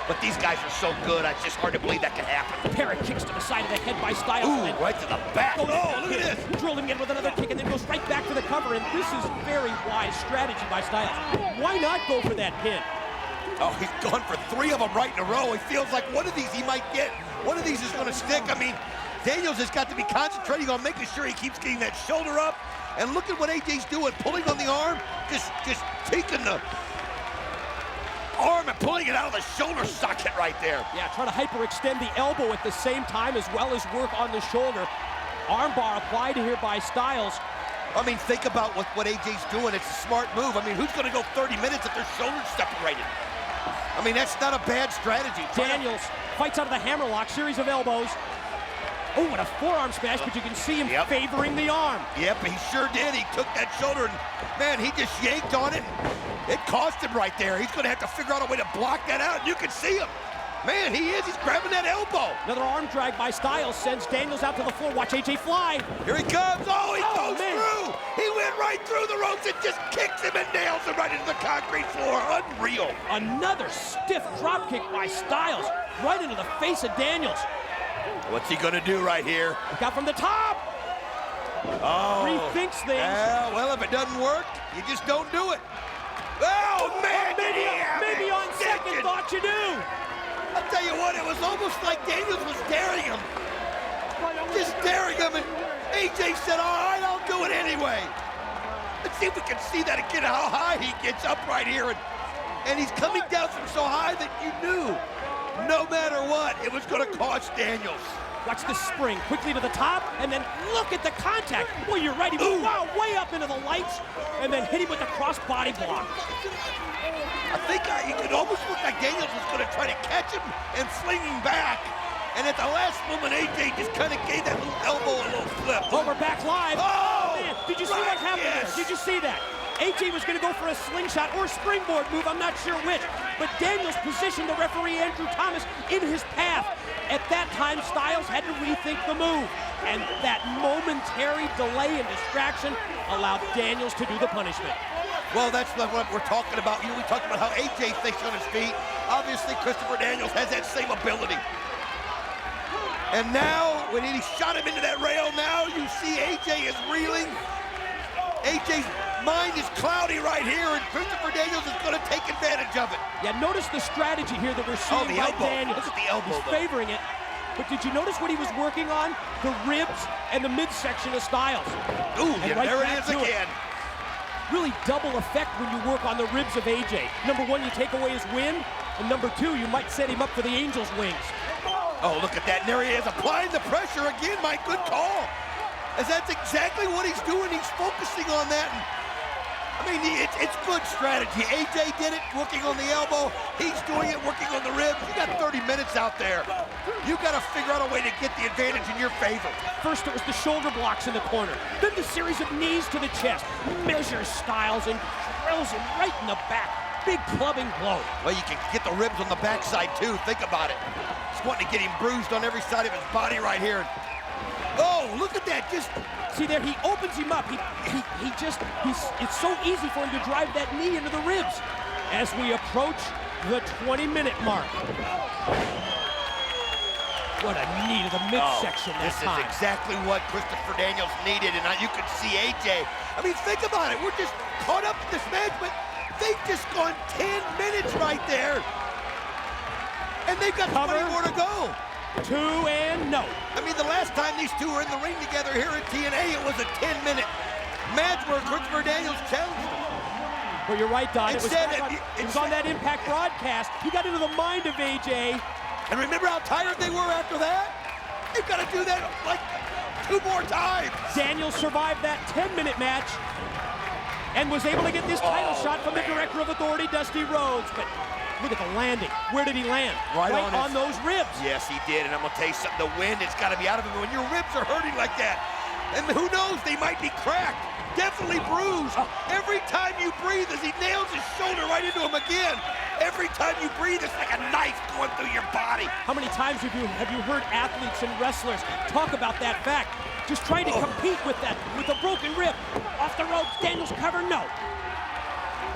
Speaker 4: But these guys are so good, it's just hard to believe that can happen.
Speaker 3: A pair of kicks to the side of the head by Styles.
Speaker 4: Ooh, right to the back. Oh, look at this.
Speaker 3: Drilled him in with another kick and then goes right back for the cover. And this is very wise strategy by Styles. Why not go for that pin?
Speaker 4: Oh, he's gone for 3 of them right in a row. He feels like one of these he might get. One of these is going to stick. I mean, Daniels has got to be concentrating on making sure he keeps getting that shoulder up. And look at what AJ's doing, pulling on the arm, just taking the arm and pulling it out of the shoulder socket right there.
Speaker 3: Yeah, trying to hyperextend the elbow at the same time as well as work on the shoulder. Armbar applied here by Styles.
Speaker 4: I mean, think about what AJ's doing. It's a smart move. I mean, who's going to go 30 minutes if their shoulders separated? I mean, that's not a bad strategy.
Speaker 3: Daniels fights out of the hammerlock, series of elbows. Oh, what a forearm smash, but you can see him favoring the arm.
Speaker 4: Yep, he sure did. He took that shoulder and, man, he just yanked on it. It cost him right there. He's going to have to figure out a way to block that out, and you can see him. Man, he is. He's grabbing that elbow.
Speaker 3: Another arm drag by Styles sends Daniels out to the floor. Watch AJ fly.
Speaker 4: Here he comes. Oh, he goes through. He went right through the ropes and just kicks him and nails him right into the concrete floor. Unreal.
Speaker 3: Another stiff drop kick by Styles right into the face of Daniels.
Speaker 4: What's he going to do right here?
Speaker 3: Look out from the top.
Speaker 4: Oh.
Speaker 3: Rethinks things.
Speaker 4: Well, if it doesn't work, you just don't do it. Oh, man.
Speaker 3: Maybe on second thought you do.
Speaker 4: I'll tell you what, it was almost like Daniels was daring him. Just daring him, and AJ said, all right, I'll do it anyway. Let's see if we can see that again, how high he gets up right here. And he's coming down from so high that you knew, no matter what, it was going to cost Daniels.
Speaker 3: Watch the spring, quickly to the top, and then look at the contact. Well, you're right, he moved way up into the lights, and then hit him with the cross-body block.
Speaker 4: I think it could almost look like Daniels was going to try to catch him and fling him back. And at the last moment, AJ just kind of gave that little elbow a little flip.
Speaker 3: Oh, we're back live.
Speaker 4: Oh,
Speaker 3: man. Did you see what happened there? Did you see that? AJ was going to go for a slingshot or springboard move, I'm not sure which. But Daniels positioned the referee, Andrew Thomas, in his path. At that time, Styles had to rethink the move. And that momentary delay and distraction allowed Daniels to do the punishment.
Speaker 4: Well, that's what we're talking about. You know, we talked about how AJ thinks on his feet. Obviously, Christopher Daniels has that same ability. And now, when he shot him into that rail, now you see AJ is reeling. AJ's mind is cloudy right here, and Christopher Daniels is going to take advantage of it.
Speaker 3: Yeah, notice the strategy here that we're seeing by Daniels.
Speaker 4: Look at the elbow,
Speaker 3: He's favoring it. But did you notice what he was working on? The ribs and the midsection of Styles.
Speaker 4: Ooh,
Speaker 3: and
Speaker 4: yeah, there it is again.
Speaker 3: Really double effect when you work on the ribs of AJ. Number one, you take away his wind, and number two, you might set him up for the Angels' wings.
Speaker 4: Oh, look at that. And there he is, applying the pressure again. My good call. As that's exactly what he's doing. He's focusing on that. And, I mean, it's good strategy. AJ did it, working on the elbow. He's doing it, working on the ribs. You got 30 minutes out there. You got to figure out a way to get the advantage in your favor.
Speaker 3: First, it was the shoulder blocks in the corner. Then the series of knees to the chest. Measures Styles and drills him right in the back. Big clubbing blow.
Speaker 4: Well, you can get the ribs on the backside, too. Think about it. He's wanting to get him bruised on every side of his body right here. Oh, look at that. Just
Speaker 3: see there, he opens him up. It's so easy for him to drive that knee into the ribs as we approach the 20-minute mark. What a knee to the midsection that time.
Speaker 4: This is exactly what Christopher Daniels needed, and you can see AJ. I mean, think about it. We're just caught up in this match, but they've just gone 10 minutes right there. And they've got 20 more to go.
Speaker 3: 2 and no.
Speaker 4: I mean, the last time these two were in the ring together here at TNA, it was a 10-minute match where Christopher Daniels challenged him.
Speaker 3: Well, you're right, Don. It was on that Impact broadcast. He got into the mind of AJ.
Speaker 4: And remember how tired they were after that? They've got to do that like 2 more times.
Speaker 3: Daniels survived that 10-minute match and was able to get this title shot from the Director of Authority, Dusty Rhodes. But Look at the landing. Where did he land?
Speaker 4: Right
Speaker 3: on those ribs.
Speaker 4: Yes, he did. And I'm going to tell you something. The wind has got to be out of him when your ribs are hurting like that. And who knows? They might be cracked. Definitely bruised. Every time you breathe, as he nails his shoulder right into him again, every time you breathe, it's like a knife going through your body.
Speaker 3: How many times have you heard athletes and wrestlers talk about that fact? Just trying to compete with that, with a broken rib. Off the ropes, Daniels cover, no.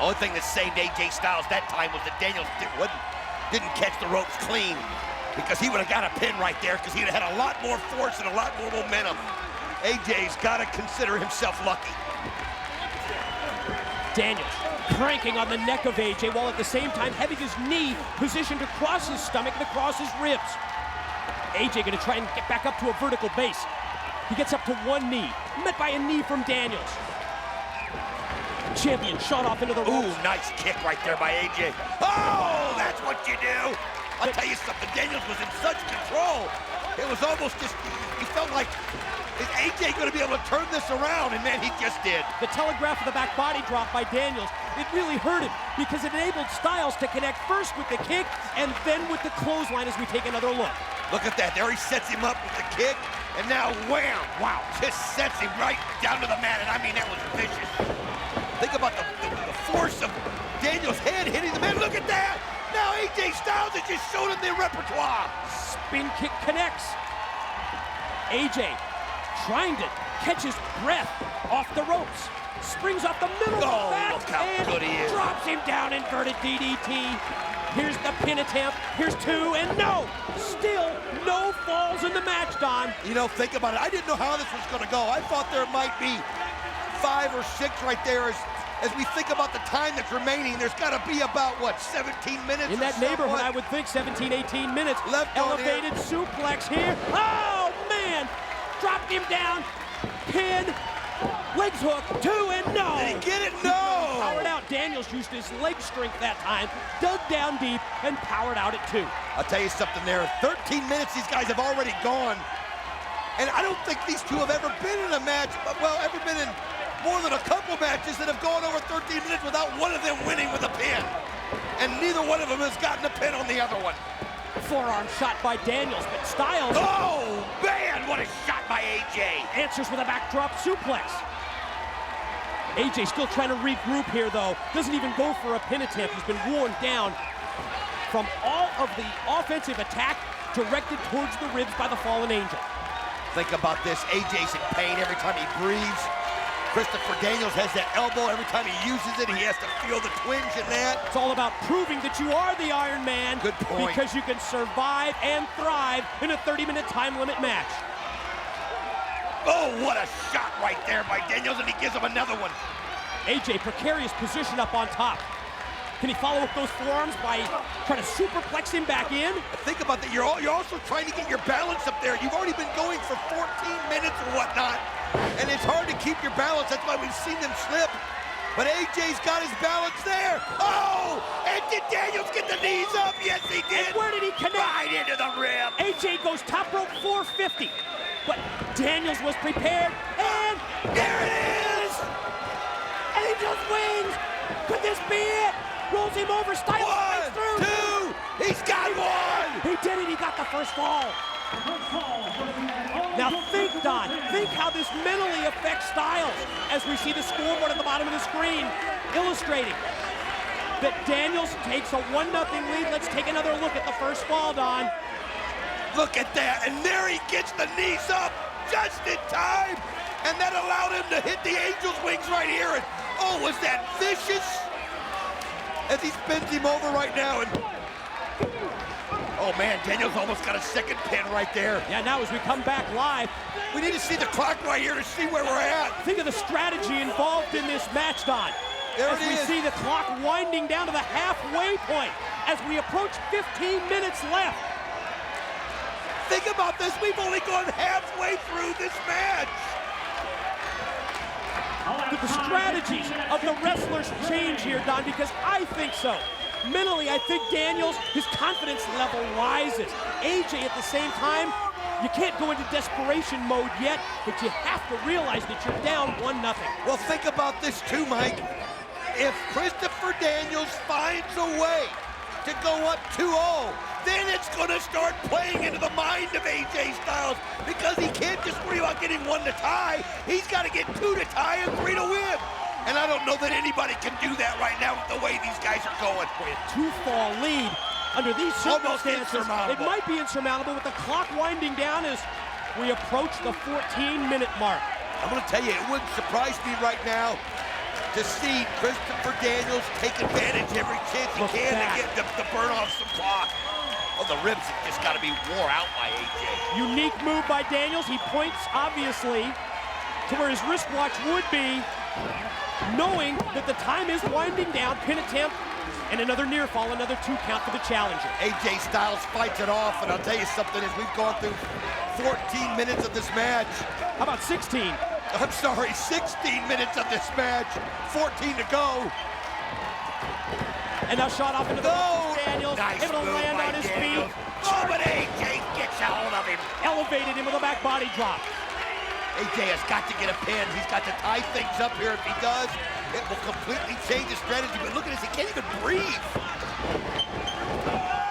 Speaker 4: The only thing that saved AJ Styles that time was that Daniels didn't catch the ropes clean, because he would have got a pin right there, because he would have had a lot more force and a lot more momentum. AJ's got to consider himself lucky.
Speaker 3: Daniels cranking on the neck of AJ while at the same time having his knee positioned across his stomach and across his ribs. AJ gonna try and get back up to a vertical base. He gets up to one knee, met by a knee from Daniels. Champion shot off into the ropes.
Speaker 4: Ooh, nice kick right there by AJ. Oh, that's what you do. I'll tell you something, Daniels was in such control. It was almost just, you felt like, is AJ going to be able to turn this around? And man, he just did.
Speaker 3: The telegraph of the back body drop by Daniels, it really hurt him because it enabled Styles to connect first with the kick and then with the clothesline as we take another look.
Speaker 4: Look at that, there he sets him up with the kick, and now wham, wow, just sets him right down to the mat, and I mean, that was vicious. Think about the force of Daniels' head hitting the man, look at that! Now AJ Styles has just shown him the repertoire.
Speaker 3: Spin kick connects. AJ trying to catch his breath off the ropes. Springs off the middle of the back
Speaker 4: look how
Speaker 3: and
Speaker 4: good he is.
Speaker 3: Drops him down, inverted DDT. Here's the pin attempt. Here's two, and no! Still no falls in the match, Don.
Speaker 4: You know, think about it. I didn't know how this was going to go. I thought there might be 5 or 6 right there. As we think about the time that's remaining, there's got to be about, what, 17 minutes?
Speaker 3: In that neighborhood, I would think 17, 18 minutes.
Speaker 4: Left
Speaker 3: elevated suplex here. Oh, man! Dropped him down. Pin. Legs hook. 2 and no.
Speaker 4: Did he get it? No.
Speaker 3: Powered out. Daniels used his leg strength that time. Dug down deep and powered out at 2.
Speaker 4: I'll tell you something there. 13 minutes these guys have already gone. And I don't think these two have ever been in a match, well, ever been in more than a couple matches that have gone over 13 minutes without one of them winning with a pin. And neither one of them has gotten a pin on the other one.
Speaker 3: Forearm shot by Daniels, but Styles.
Speaker 4: Oh, man, what a shot by AJ.
Speaker 3: Answers with a backdrop suplex. AJ still trying to regroup here, though. Doesn't even go for a pin attempt. He's been worn down from all of the offensive attack directed towards the ribs by the Fallen Angel.
Speaker 4: Think about this. AJ's in pain every time he breathes. Christopher Daniels has that elbow. Every time he uses it, he has to feel the twinge in that.
Speaker 3: It's all about proving that you are the Iron Man.
Speaker 4: Good point.
Speaker 3: Because you can survive and thrive in a 30-minute time limit match.
Speaker 4: Oh, what a shot right there by Daniels, and he gives him another one.
Speaker 3: AJ, precarious position up on top. Can he follow up those forearms by trying to superplex him back in?
Speaker 4: Think about that. You're also trying to get your balance up there. You've already been going for 14 minutes or whatnot, and it's hard to keep your balance. That's why we've seen them slip. But AJ's got his balance there. Oh! And did Daniels get the knees up? Yes, he did.
Speaker 3: And where did he connect?
Speaker 4: Right into the rib.
Speaker 3: AJ goes top rope 450. But Daniels was prepared, and
Speaker 4: there it is!
Speaker 3: Angels wings! Could this be it? Rolls him over, Styles
Speaker 4: One,
Speaker 3: through.
Speaker 4: 2, he's got one!
Speaker 3: He did it, he got the first fall. Now think, Don, think how this mentally affects Styles as we see the scoreboard at the bottom of the screen illustrating that Daniels takes a 1-0 lead. Let's take another look at the first fall, Don.
Speaker 4: Look at that, and there he gets the knees up just in time, and that allowed him to hit the Angel's wings right here, and oh, was that vicious? As he spins him over right now, and oh man, Daniels almost got a second pin right there.
Speaker 3: Yeah, now as we come back live,
Speaker 4: we need to see the clock right here to see where we're at.
Speaker 3: Think of the strategy involved in this match, Don.
Speaker 4: There
Speaker 3: as
Speaker 4: it
Speaker 3: we
Speaker 4: is.
Speaker 3: see the clock winding down to the halfway point as we approach 15 minutes left.
Speaker 4: Think about this, we've only gone halfway through this match.
Speaker 3: Did the strategies of the wrestlers change here, Don? Because I think so. Mentally, I think Daniels, his confidence level rises. AJ, at the same time, you can't go into desperation mode yet, but you have to realize that you're down 1-0.
Speaker 4: Well, think about this too, Mike. If Christopher Daniels finds a way to go up 2-0. Then it's going to start playing into the mind of AJ Styles because he can't just worry about getting 1 to tie. He's got to get 2 to tie and 3 to win. And I don't know that anybody can do that right now with the way these guys are going.
Speaker 3: Boy, a 2-fall lead under these circumstances. It might be insurmountable with the clock winding down as we approach the 14-minute mark.
Speaker 4: I'm going to tell you, it wouldn't surprise me right now to see Christopher Daniels take advantage every chance he can to get to burn off some clock. Oh, the ribs have just got to be wore out by AJ.
Speaker 3: Unique move by Daniels. He points, obviously, to where his wristwatch would be, knowing that the time is winding down. Pin attempt and another near fall, another 2 count for the challenger.
Speaker 4: AJ Styles fights it off, and I'll tell you something, as we've gone through 14 minutes of this match.
Speaker 3: How about 16?
Speaker 4: I'm sorry, 16 minutes of this match, 14 to go.
Speaker 3: And now shot off into the Daniels,
Speaker 4: nice
Speaker 3: able to land on his feet.
Speaker 4: Oh, but AJ gets a hold of him.
Speaker 3: Elevated him with a back body drop.
Speaker 4: AJ has got to get a pin. He's got to tie things up here. If he does, it will completely change his strategy. But look at this, he can't even breathe.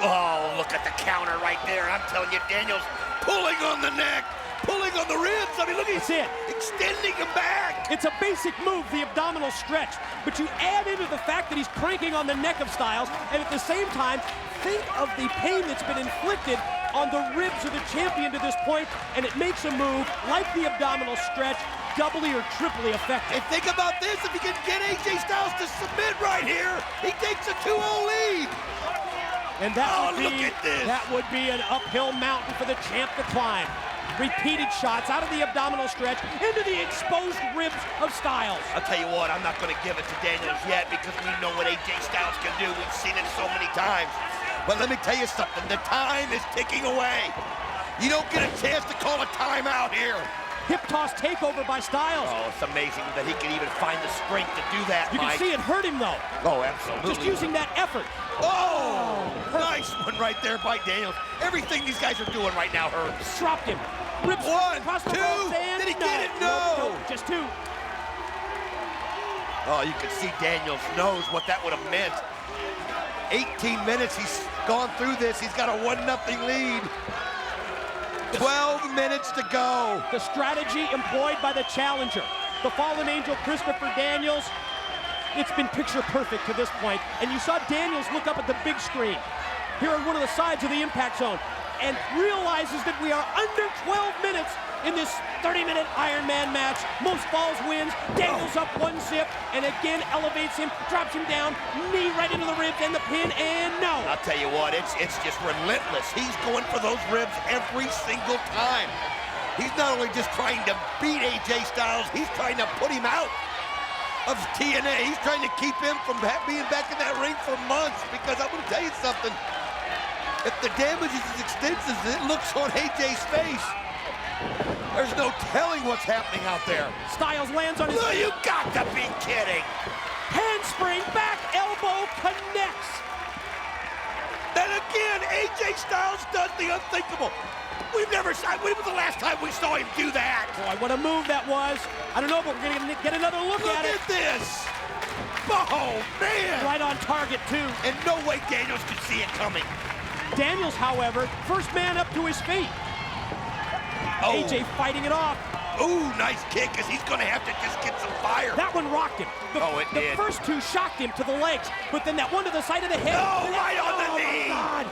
Speaker 4: Oh, look at the counter right there. I'm telling you, Daniels pulling on the neck, pulling on the ribs. I mean, look at it. Extending him back.
Speaker 3: It's a basic move, the abdominal stretch. But you add into the fact that he's cranking on the neck of Styles, and at the same time, think of the pain that's been inflicted on the ribs of the champion to this point, and it makes a move like the abdominal stretch doubly or triply effective.
Speaker 4: And think about this, if he can get AJ Styles to submit right here, he takes a 2-0 lead.
Speaker 3: And that would be an uphill mountain for the champ to climb. Repeated shots out of the abdominal stretch into the exposed ribs of Styles.
Speaker 4: I'll tell you what, I'm not going to give it to Daniels yet because we know what AJ Styles can do. We've seen it so many times. But let me tell you something, the time is ticking away. You don't get a chance to call a timeout here.
Speaker 3: Hip toss takeover by Styles.
Speaker 4: Oh, it's amazing that he can even find the strength to do that,
Speaker 3: You
Speaker 4: Mike.
Speaker 3: can see it hurt him, though.
Speaker 4: Oh, absolutely.
Speaker 3: Just using that effort.
Speaker 4: Oh, nice one right there by Daniels. Everything these guys are doing right now hurts.
Speaker 3: Dropped him. Rips
Speaker 4: 1,
Speaker 3: across the
Speaker 4: 2,
Speaker 3: ropes and
Speaker 4: did he get it? No.
Speaker 3: Nope, just 2.
Speaker 4: Oh, you can see Daniels knows what that would have meant. 18 minutes, he's gone through this. He's got a 1-0 lead. 12 minutes to go.
Speaker 3: The strategy employed by the challenger, the fallen angel Christopher Daniels, it's been picture perfect to this point. And you saw Daniels look up at the big screen here on one of the sides of the impact zone and realizes that we are under 12 minutes in this 30-minute Iron Man match. Most falls wins. Daniels up 1 zip and again elevates him, drops him down, knee right into the ribs and the pin, and no.
Speaker 4: I'll tell you what, it's just relentless. He's going for those ribs every single time. He's not only just trying to beat AJ Styles, he's trying to put him out of TNA. He's trying to keep him from being back in that ring for months, because I'm going to tell you something. If the damage is as extensive as it looks on AJ's face, there's no telling what's happening out there.
Speaker 3: Styles lands on his
Speaker 4: feet. You got to be kidding.
Speaker 3: Handspring, back elbow connects.
Speaker 4: Then again, AJ Styles does the unthinkable. We've never seen, when was the last time we saw him do that?
Speaker 3: Boy, what a move that was. I don't know, but we're going to get another look at it.
Speaker 4: Look at this. Oh, man.
Speaker 3: Right on target, too.
Speaker 4: And no way Daniels could see it coming.
Speaker 3: Daniels, however, first man up to his feet.
Speaker 4: Oh.
Speaker 3: AJ fighting it off.
Speaker 4: Ooh, nice kick, because he's going to have to just get some fire.
Speaker 3: That one rocked him.
Speaker 4: It
Speaker 3: the
Speaker 4: did.
Speaker 3: first 2 shocked him to the legs, but then that one to the side of the head.
Speaker 4: No, right on the knee.
Speaker 3: God.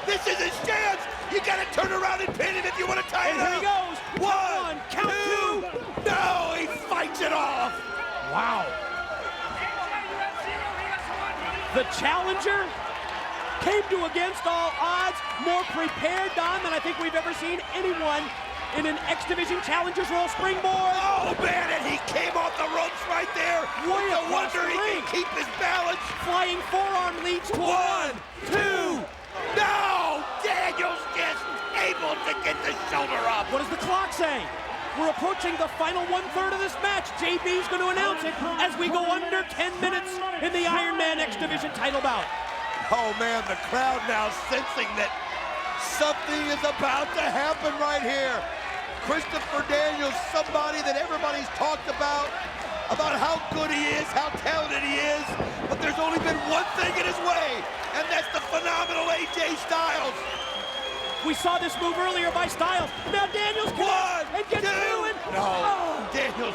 Speaker 4: This is his chance. You got to turn around and pin him if you want to tie it up.
Speaker 3: And here he goes. Count 2.
Speaker 4: No, he fights it off.
Speaker 3: Wow. The challenger came to against all odds, more prepared, Don, than I think we've ever seen anyone in an X Division Challenger's Roll springboard.
Speaker 4: Oh, man, and he came off the ropes right there.
Speaker 3: Way
Speaker 4: no
Speaker 3: across
Speaker 4: wonder
Speaker 3: the
Speaker 4: he
Speaker 3: ring.
Speaker 4: can keep his balance.
Speaker 3: Flying forearm leads to
Speaker 4: 1, 2. No, Daniels just able to get the shoulder up.
Speaker 3: What does the clock say? We're approaching the final 1/3 of this match. JB's going to announce it as we go under 10 minutes in the Iron Man X Division title bout.
Speaker 4: Oh, man, the crowd now sensing that something is about to happen right here. Christopher Daniels, somebody that everybody's talked about how good he is, how talented he is, but there's only been one thing in his way, and that's the phenomenon
Speaker 3: We saw this move earlier by Styles. Now Daniels connects and gets two. And
Speaker 4: no, Daniels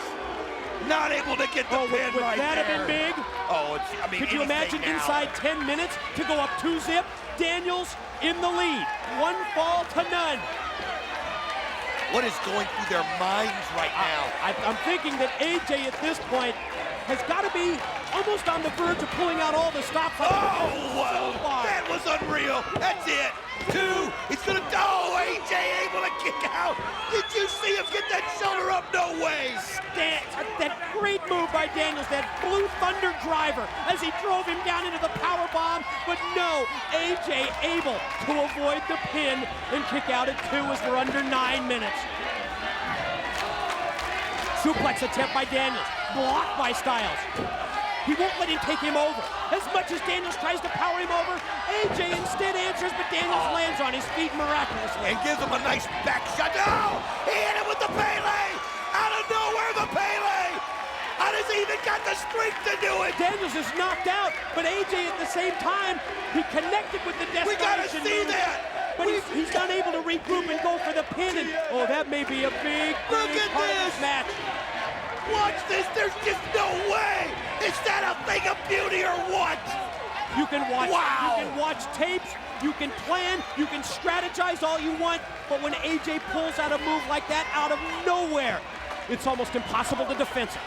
Speaker 4: not able to get the pin
Speaker 3: would
Speaker 4: right
Speaker 3: that
Speaker 4: there.
Speaker 3: have been big?
Speaker 4: Oh, I mean,
Speaker 3: could you imagine
Speaker 4: now.
Speaker 3: inside 10 minutes to go up 2-zip? Daniels in the lead. 1 fall to none.
Speaker 4: What is going through their minds right now?
Speaker 3: I'm thinking that AJ at this point has got to be almost on the verge of pulling out all the stops.
Speaker 4: That was unreal. That's it. 2. He's gonna. Oh, AJ able to kick out. Did you see him get that shoulder up? No way.
Speaker 3: That great move by Daniels, that Blue Thunder driver as he drove him down into the power bomb. But no, AJ able to avoid the pin and kick out at 2 as we're under 9 minutes. Suplex attempt by Daniels, blocked by Styles. He won't let him take him over. As much as Daniels tries to power him over, AJ instead answers, but Daniels lands on his feet miraculously.
Speaker 4: And gives him a nice back shot. Oh, he hit him with the Pele! Out of nowhere, the Pele! How does he even got the strength to do it?
Speaker 3: Daniels is knocked out, but AJ at the same time, he connected with the desperation.
Speaker 4: We gotta see
Speaker 3: move,
Speaker 4: that!
Speaker 3: But he's not able to regroup and go for the pin. And, oh, that may be a big part of this match.
Speaker 4: Watch this, there's just no way! Is that a thing of beauty or what?
Speaker 3: You can watch,
Speaker 4: wow.
Speaker 3: You can watch tapes, you can plan, you can strategize all you want, but when AJ pulls out a move like that out of nowhere, it's almost impossible to defend it.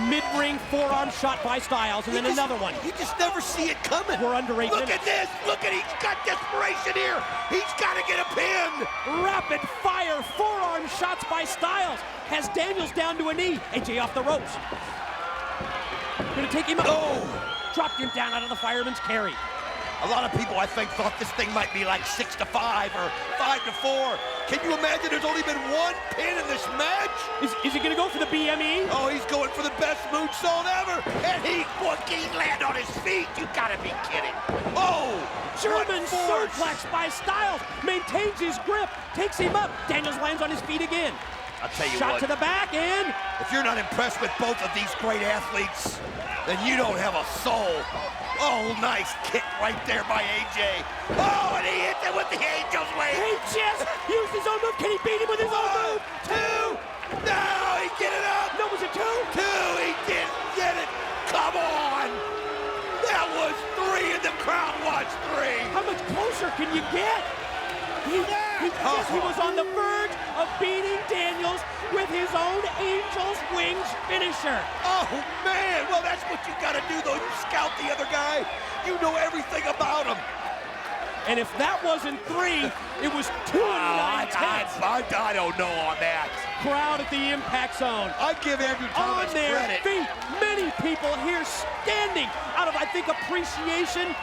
Speaker 3: Mid-ring forearm shot by Styles, and then another one.
Speaker 4: You just never see it coming.
Speaker 3: We're under 8 minutes.
Speaker 4: Look at this! Look at, he's got desperation here! He's gotta get a pin!
Speaker 3: Rapid fire forearm shots by Styles has Daniels down to a knee. AJ off the ropes. Gonna take him out.
Speaker 4: Oh!
Speaker 3: Dropped him down out of the fireman's carry.
Speaker 4: A lot of people, I think, thought this thing might be like 6-5 or 5-4. Can you imagine there's only been 1 pin in this match?
Speaker 3: Is he gonna go for the BME?
Speaker 4: Oh, he's going for the best moonsault ever. And he land on his feet. You gotta be kidding. Oh!
Speaker 3: German suplex by Styles. Maintains his grip. Takes him up. Daniels lands on his feet again.
Speaker 4: I'll tell you
Speaker 3: Shot
Speaker 4: what.
Speaker 3: to the back and...
Speaker 4: If you're not impressed with both of these great athletes, then you don't have a soul. Oh, nice kick right there by AJ. Oh, and he hit it with the Angel's Wing.
Speaker 3: He just used his own move. Can he beat him with his own move?
Speaker 4: 2. No, he get it up.
Speaker 3: No, was it 2?
Speaker 4: 2, he didn't get it. Come on. That was 3, and the crowd watched 3.
Speaker 3: How much closer can you get? He was on the verge of beating Daniels with his own Angel's Wings finisher.
Speaker 4: Oh, man. Well, that's what you got to do, though. You scout the other guy. You know everything about him.
Speaker 3: And if that wasn't 3, it was 2 and 9/10.
Speaker 4: I don't know on that.
Speaker 3: Crowd at the impact zone.
Speaker 4: I give Andrew Thomas
Speaker 3: on their
Speaker 4: credit.
Speaker 3: feet. Many people here standing out of, I think, appreciation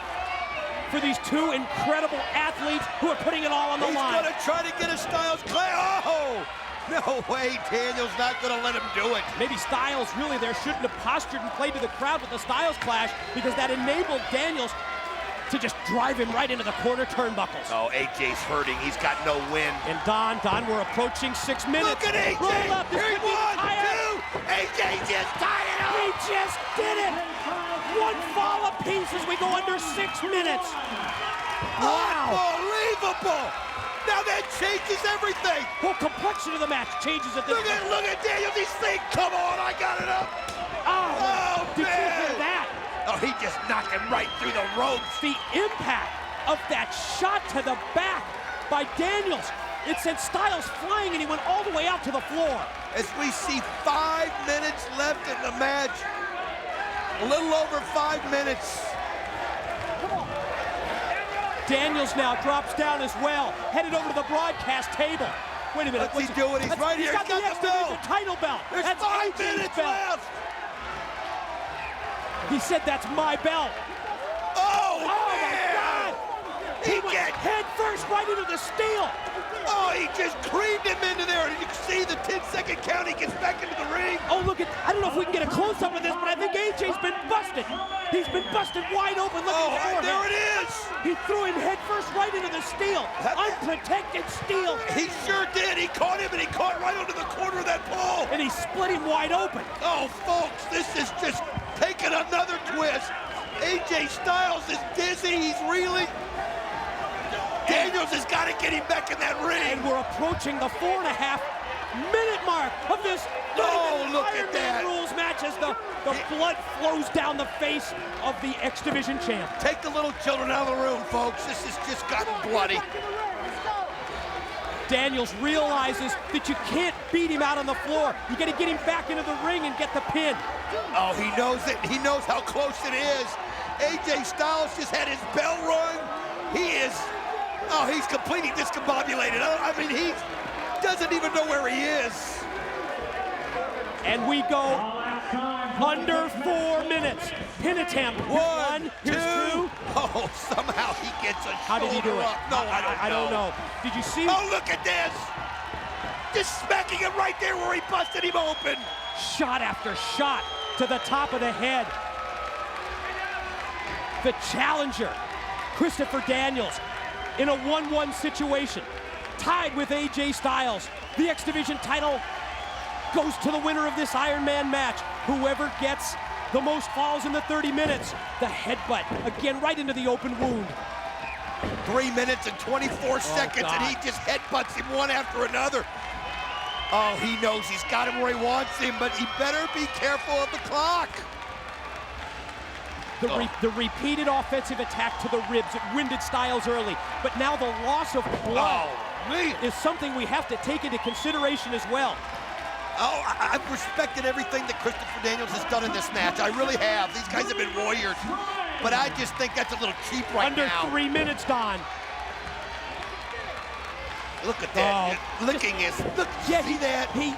Speaker 3: for these 2 incredible athletes who are putting it all on the line.
Speaker 4: He's gonna try to get a Styles clay. Oh! No way, Daniel's not gonna let him do it.
Speaker 3: Maybe Styles really there shouldn't have postured and played to the crowd with the Styles clash because that enabled Daniels to just drive him right into the corner turnbuckles.
Speaker 4: Oh, AJ's hurting. He's got no wind.
Speaker 3: And Don, we're approaching 6 minutes.
Speaker 4: Look at AJ!
Speaker 3: Roll up. This
Speaker 4: Here
Speaker 3: could be
Speaker 4: 1, 2! AJ just tied it up!
Speaker 3: He just did it! 1 fall apiece as we go under 6 minutes. Wow!
Speaker 4: Unbelievable! Now that changes everything.
Speaker 3: Whole complexion of the match changes at this point.
Speaker 4: Look at Daniels. He's saying, "Come on, I got it up."
Speaker 3: Oh, did
Speaker 4: man!
Speaker 3: you hear that?
Speaker 4: Oh, he just knocked him right through the ropes.
Speaker 3: The impact of that shot to the back by Daniels. It sent Styles flying, and he went all the way out to the floor.
Speaker 4: As we see 5 minutes left in the match, a little over 5 minutes.
Speaker 3: Daniels now drops down as well, headed over to the broadcast table. Wait a minute.
Speaker 4: What's he doing? He's right here.
Speaker 3: He's got the X Division title belt.
Speaker 4: There's
Speaker 3: That's
Speaker 4: 5
Speaker 3: AJ's
Speaker 4: minutes
Speaker 3: belt.
Speaker 4: left.
Speaker 3: He said that's my belt.
Speaker 4: Oh
Speaker 3: my God! He went
Speaker 4: gets
Speaker 3: head first right into the steel.
Speaker 4: Oh, he just creamed him into there. And you can see the 10-second count. He gets back into the ring.
Speaker 3: Oh, look at, I don't know if we can get a close-up of this, but I think AJ's been busted. He's been busted wide open. Look at his forehead.
Speaker 4: There it is.
Speaker 3: He threw him head first right into the steel. Unprotected steel.
Speaker 4: He sure did. He caught him, and he caught right onto the corner of that pole.
Speaker 3: And he split him wide open.
Speaker 4: Oh, folks, this is just taking another twist. AJ Styles is dizzy. He's reeling. Daniels has got to get him back in that ring.
Speaker 3: And we're approaching the 4.5-minute mark of this
Speaker 4: look
Speaker 3: Iron
Speaker 4: at
Speaker 3: Man
Speaker 4: that.
Speaker 3: rules match as the blood flows down the face of the X Division champ.
Speaker 4: Take the little children out of the room, folks. This has just gotten bloody.
Speaker 3: Daniels realizes that you can't beat him out on the floor. You got to get him back into the ring and get the pin.
Speaker 4: Oh, he knows it. He knows how close it is. AJ Styles just had his bell rung. He's completely discombobulated. I mean, he doesn't even know where he is.
Speaker 3: And we go under 4 minutes. Pin attempt. One, here's two.
Speaker 4: Oh, somehow he gets a
Speaker 3: How did he do it?
Speaker 4: up. No, I don't know.
Speaker 3: Did you see?
Speaker 4: Oh, look at this. Just smacking him right there where he busted him open.
Speaker 3: Shot after shot to the top of the head. The challenger, Christopher Daniels, in a 1-1 situation, tied with AJ Styles. The X Division title goes to the winner of this Iron Man match. Whoever gets the most falls in the 30 minutes. The headbutt, again, right into the open wound.
Speaker 4: 3 minutes and 24 seconds,
Speaker 3: God.
Speaker 4: and he just headbutts him one after another. Oh, he knows he's got him where he wants him, but he better be careful of the clock.
Speaker 3: The repeated offensive attack to the ribs, it winded Styles early, but now the loss of blood is something we have to take into consideration as well.
Speaker 4: Oh, I've respected everything that Christopher Daniels has done in this match. I really have. These guys have been warriors, but I just think that's a little cheap now.
Speaker 3: Under 3 minutes, Don.
Speaker 4: Look at that. Licking his. Look, see that?
Speaker 3: He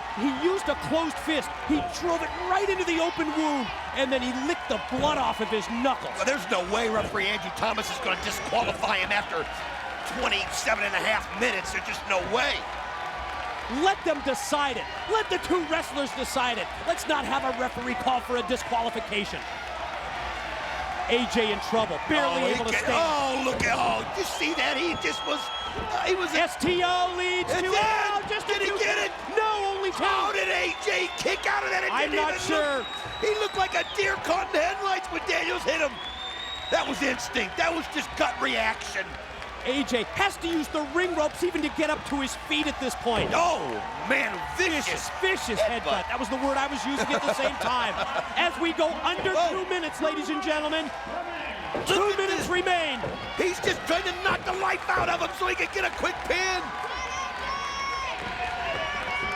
Speaker 3: used a closed fist. He drove it right into the open wound, and then he licked the blood off of his knuckles.
Speaker 4: Well, there's no way referee Andrew Thomas is going to disqualify him after 27.5 minutes. There's just no way.
Speaker 3: Let them decide it. Let the two wrestlers decide it. Let's not have a referee call for a disqualification. AJ in trouble, barely able to stay.
Speaker 4: Oh, look at, you see that? He just was, he was.
Speaker 3: STO leads to
Speaker 4: Did he get it?
Speaker 3: No, only 2.
Speaker 4: How did AJ kick out of that?
Speaker 3: I'm not sure.
Speaker 4: He looked like a deer caught in the headlights when Daniels hit him. That was instinct. That was just gut reaction.
Speaker 3: AJ has to use the ring ropes even to get up to his feet at this point.
Speaker 4: Oh, man, vicious
Speaker 3: headbutt. That was the word I was using at the same time. As we go under 2 minutes, ladies and gentlemen. 2 minutes remain.
Speaker 4: He's just trying to knock the life out of him so he can get a quick pin.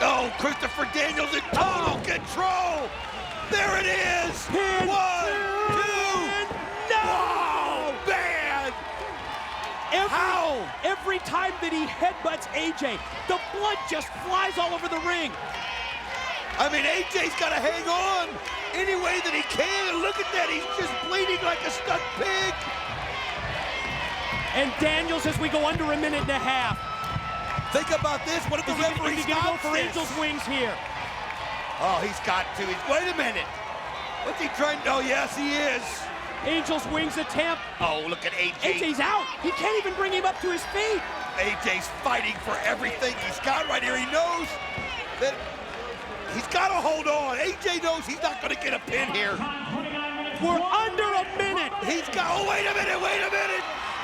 Speaker 4: Oh, Christopher Daniels in total control. There it is.
Speaker 3: Pin.
Speaker 4: 1, 2.
Speaker 3: No!
Speaker 4: Wow, man.
Speaker 3: Every time that he headbutts AJ, the blood just flies all over the ring.
Speaker 4: I mean, AJ's got to hang on any way that he can. And look at that, he's just bleeding like a stuck pig.
Speaker 3: And Daniels, as we go under 1.5 minutes.
Speaker 4: Think about this. What if the referee
Speaker 3: He's going to go
Speaker 4: stops
Speaker 3: for
Speaker 4: this?
Speaker 3: Angel's wings here.
Speaker 4: Oh, he's got to. Wait a minute. What's he trying? Oh, yes, he is.
Speaker 3: Angel's wings attempt.
Speaker 4: Oh, look at AJ.
Speaker 3: AJ's out. He can't even bring him up to his feet.
Speaker 4: AJ's fighting for everything he's got right here. He knows that he's got to hold on. AJ knows he's not going to get a pin here.
Speaker 3: We're under 1 minute.
Speaker 4: He's got, oh, wait a minute.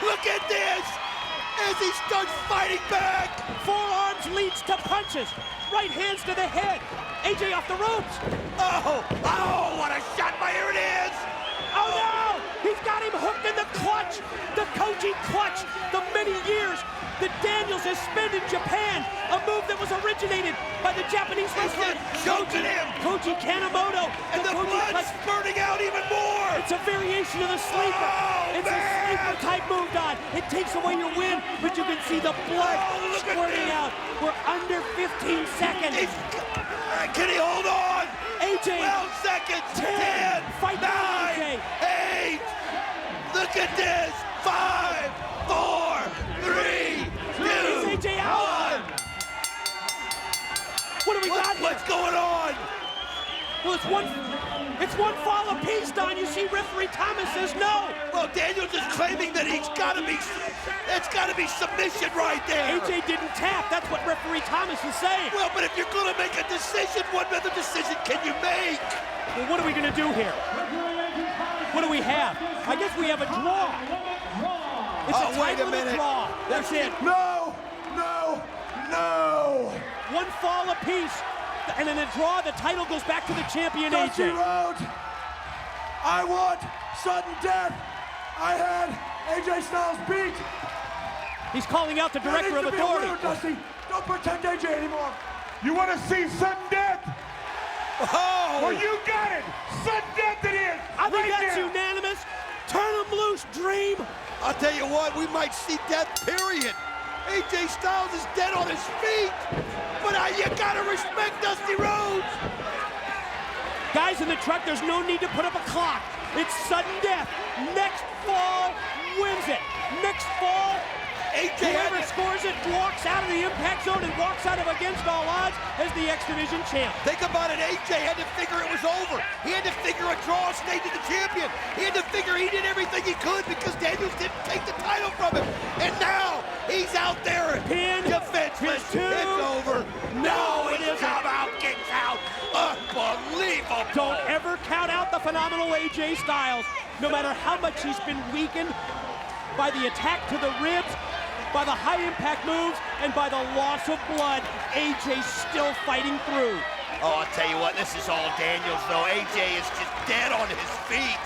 Speaker 4: Look at this. As he starts fighting back.
Speaker 3: Forearms leads to punches. Right hands to the head. AJ off the ropes.
Speaker 4: Oh, what a shot by, here it is.
Speaker 3: Oh no! He's got him hooked in the clutch! The Koji clutch! The many years that Daniels has spent in Japan! A move that was originated by the Japanese wrestler Koji Kanemoto!
Speaker 4: And the blood's spurting out even more!
Speaker 3: It's a variation of the sleeper! It's a sleeper type move, Don! It takes away your win, but you can see the blood squirting out! We're under 15 seconds!
Speaker 4: Can he hold on?
Speaker 3: AJ!
Speaker 4: 12 seconds! 10!
Speaker 3: Fight
Speaker 4: 9!
Speaker 3: AJ!
Speaker 4: 8! Look at this! 5! 4! 3! 2!
Speaker 3: Is AJ out?
Speaker 4: 1!
Speaker 3: What do we got here?
Speaker 4: What's going on?
Speaker 3: Well, it's one fall apiece, Don. You see referee Thomas says no.
Speaker 4: Well, Daniels is claiming that that's got to be submission right there.
Speaker 3: AJ didn't tap. That's what referee Thomas is saying.
Speaker 4: Well, but if you're going to make a decision, what other decision can you make?
Speaker 3: Well, what are we going to do here? What do we have? I guess we have a draw. It's a title and a draw. That's it.
Speaker 7: No, no, no.
Speaker 3: One fall apiece, and in a draw, the title goes back to the champion,
Speaker 7: Dusty
Speaker 3: AJ.
Speaker 7: Rhodes, I want sudden death. I had AJ Styles beat.
Speaker 3: He's calling out the director of authority.
Speaker 7: Dusty, don't protect AJ anymore.
Speaker 10: You want to see sudden death?
Speaker 4: Oh!
Speaker 10: Well, you got it. Sudden death it is.
Speaker 3: I think
Speaker 10: right
Speaker 3: that's
Speaker 10: now.
Speaker 3: unanimous. Turn him loose, Dream.
Speaker 4: I'll tell you what, we might see death, period. AJ Styles is dead on his feet. But you gotta respect Dusty Rhodes.
Speaker 3: Guys in the truck, there's no need to put up a clock. It's sudden death. Next fall wins it. Next fall, whoever scores it walks out of the impact zone and walks out of against all odds as the X Division champ.
Speaker 4: Think about it, AJ had to figure it was over. He had to figure a draw stayed to the champion. He had to figure he did everything he could because Daniels didn't take the title from him. And now he's out there
Speaker 3: Pin,
Speaker 4: defenseless. It's over. No, it isn't. Come out, kicks out. Unbelievable.
Speaker 3: Don't ever count out the phenomenal AJ Styles. No matter how much he's been weakened by the attack to the ribs, by the high impact moves, and by the loss of blood, AJ's still fighting through.
Speaker 4: Oh, I'll tell you what, this is all Daniels, though. AJ is just dead on his feet.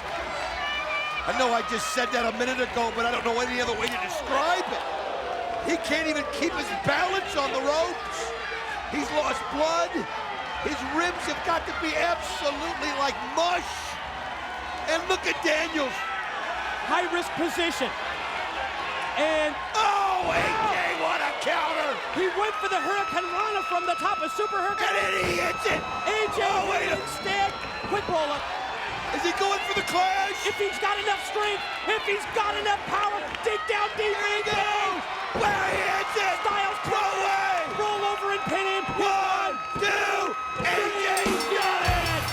Speaker 4: I know I just said that a minute ago, but I don't know any other way to describe it. He can't even keep his balance on the ropes. He's lost blood. His ribs have got to be absolutely like mush. And look at Daniels.
Speaker 3: High risk position. And
Speaker 4: oh, AJ, what a counter!
Speaker 3: He went for the Hurricane Rana from the top of Super Hurricane.
Speaker 4: And then he hits it.
Speaker 3: AJ instead, quick roll up.
Speaker 4: Is he going for the clash?
Speaker 3: If he's got enough strength, if he's got enough power, dig down deep.
Speaker 4: Here he goes. Where he hits it.
Speaker 3: Styles
Speaker 4: no way.
Speaker 3: Roll over and pin him.
Speaker 4: 1, 2, AJ's got it.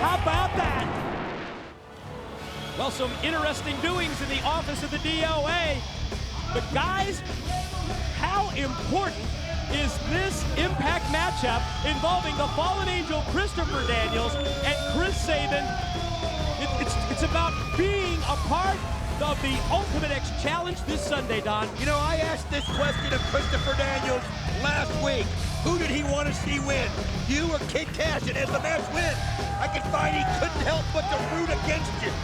Speaker 3: How about that? Well, some interesting doings in the office of the DOA. But guys, how important is this Impact matchup involving the Fallen Angel Christopher Daniels and Chris Sabin? It's about being a part of the Ultimate X Challenge this Sunday, Don.
Speaker 4: You know, I asked this question of Christopher Daniels last week. Who did he want to see win? You or Kid Cash? And as the match went, I could find he couldn't help but to root against you.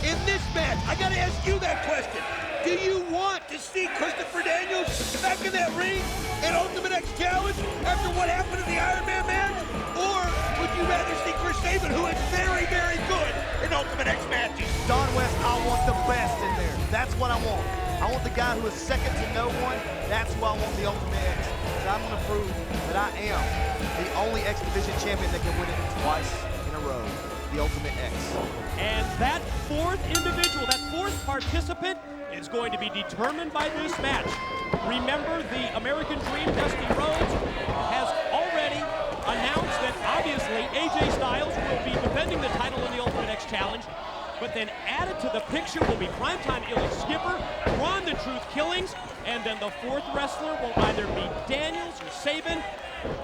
Speaker 4: In this match, I got to ask you that question. Do you want to see Christopher Daniels back in that ring in Ultimate X Challenge after what happened in the Iron Man match? Or would you rather see Chris Sabin, who is very, very good in Ultimate X matches?
Speaker 14: Don West, I want the best in there. That's what I want. I want the guy who is second to no one. That's who I want the Ultimate X. And I'm going to prove that I am the only X Division champion that can win it twice in a row. The Ultimate X.
Speaker 3: And that fourth individual, that fourth participant, is going to be determined by this match. Remember, the American Dream, Dusty Rhodes, has already announced that obviously AJ Styles will be defending the title in the Ultimate X Challenge. But then added to the picture will be Primetime Ilya Skipper, Ron the Truth Killings, and then the fourth wrestler will either be Daniels or Sabin.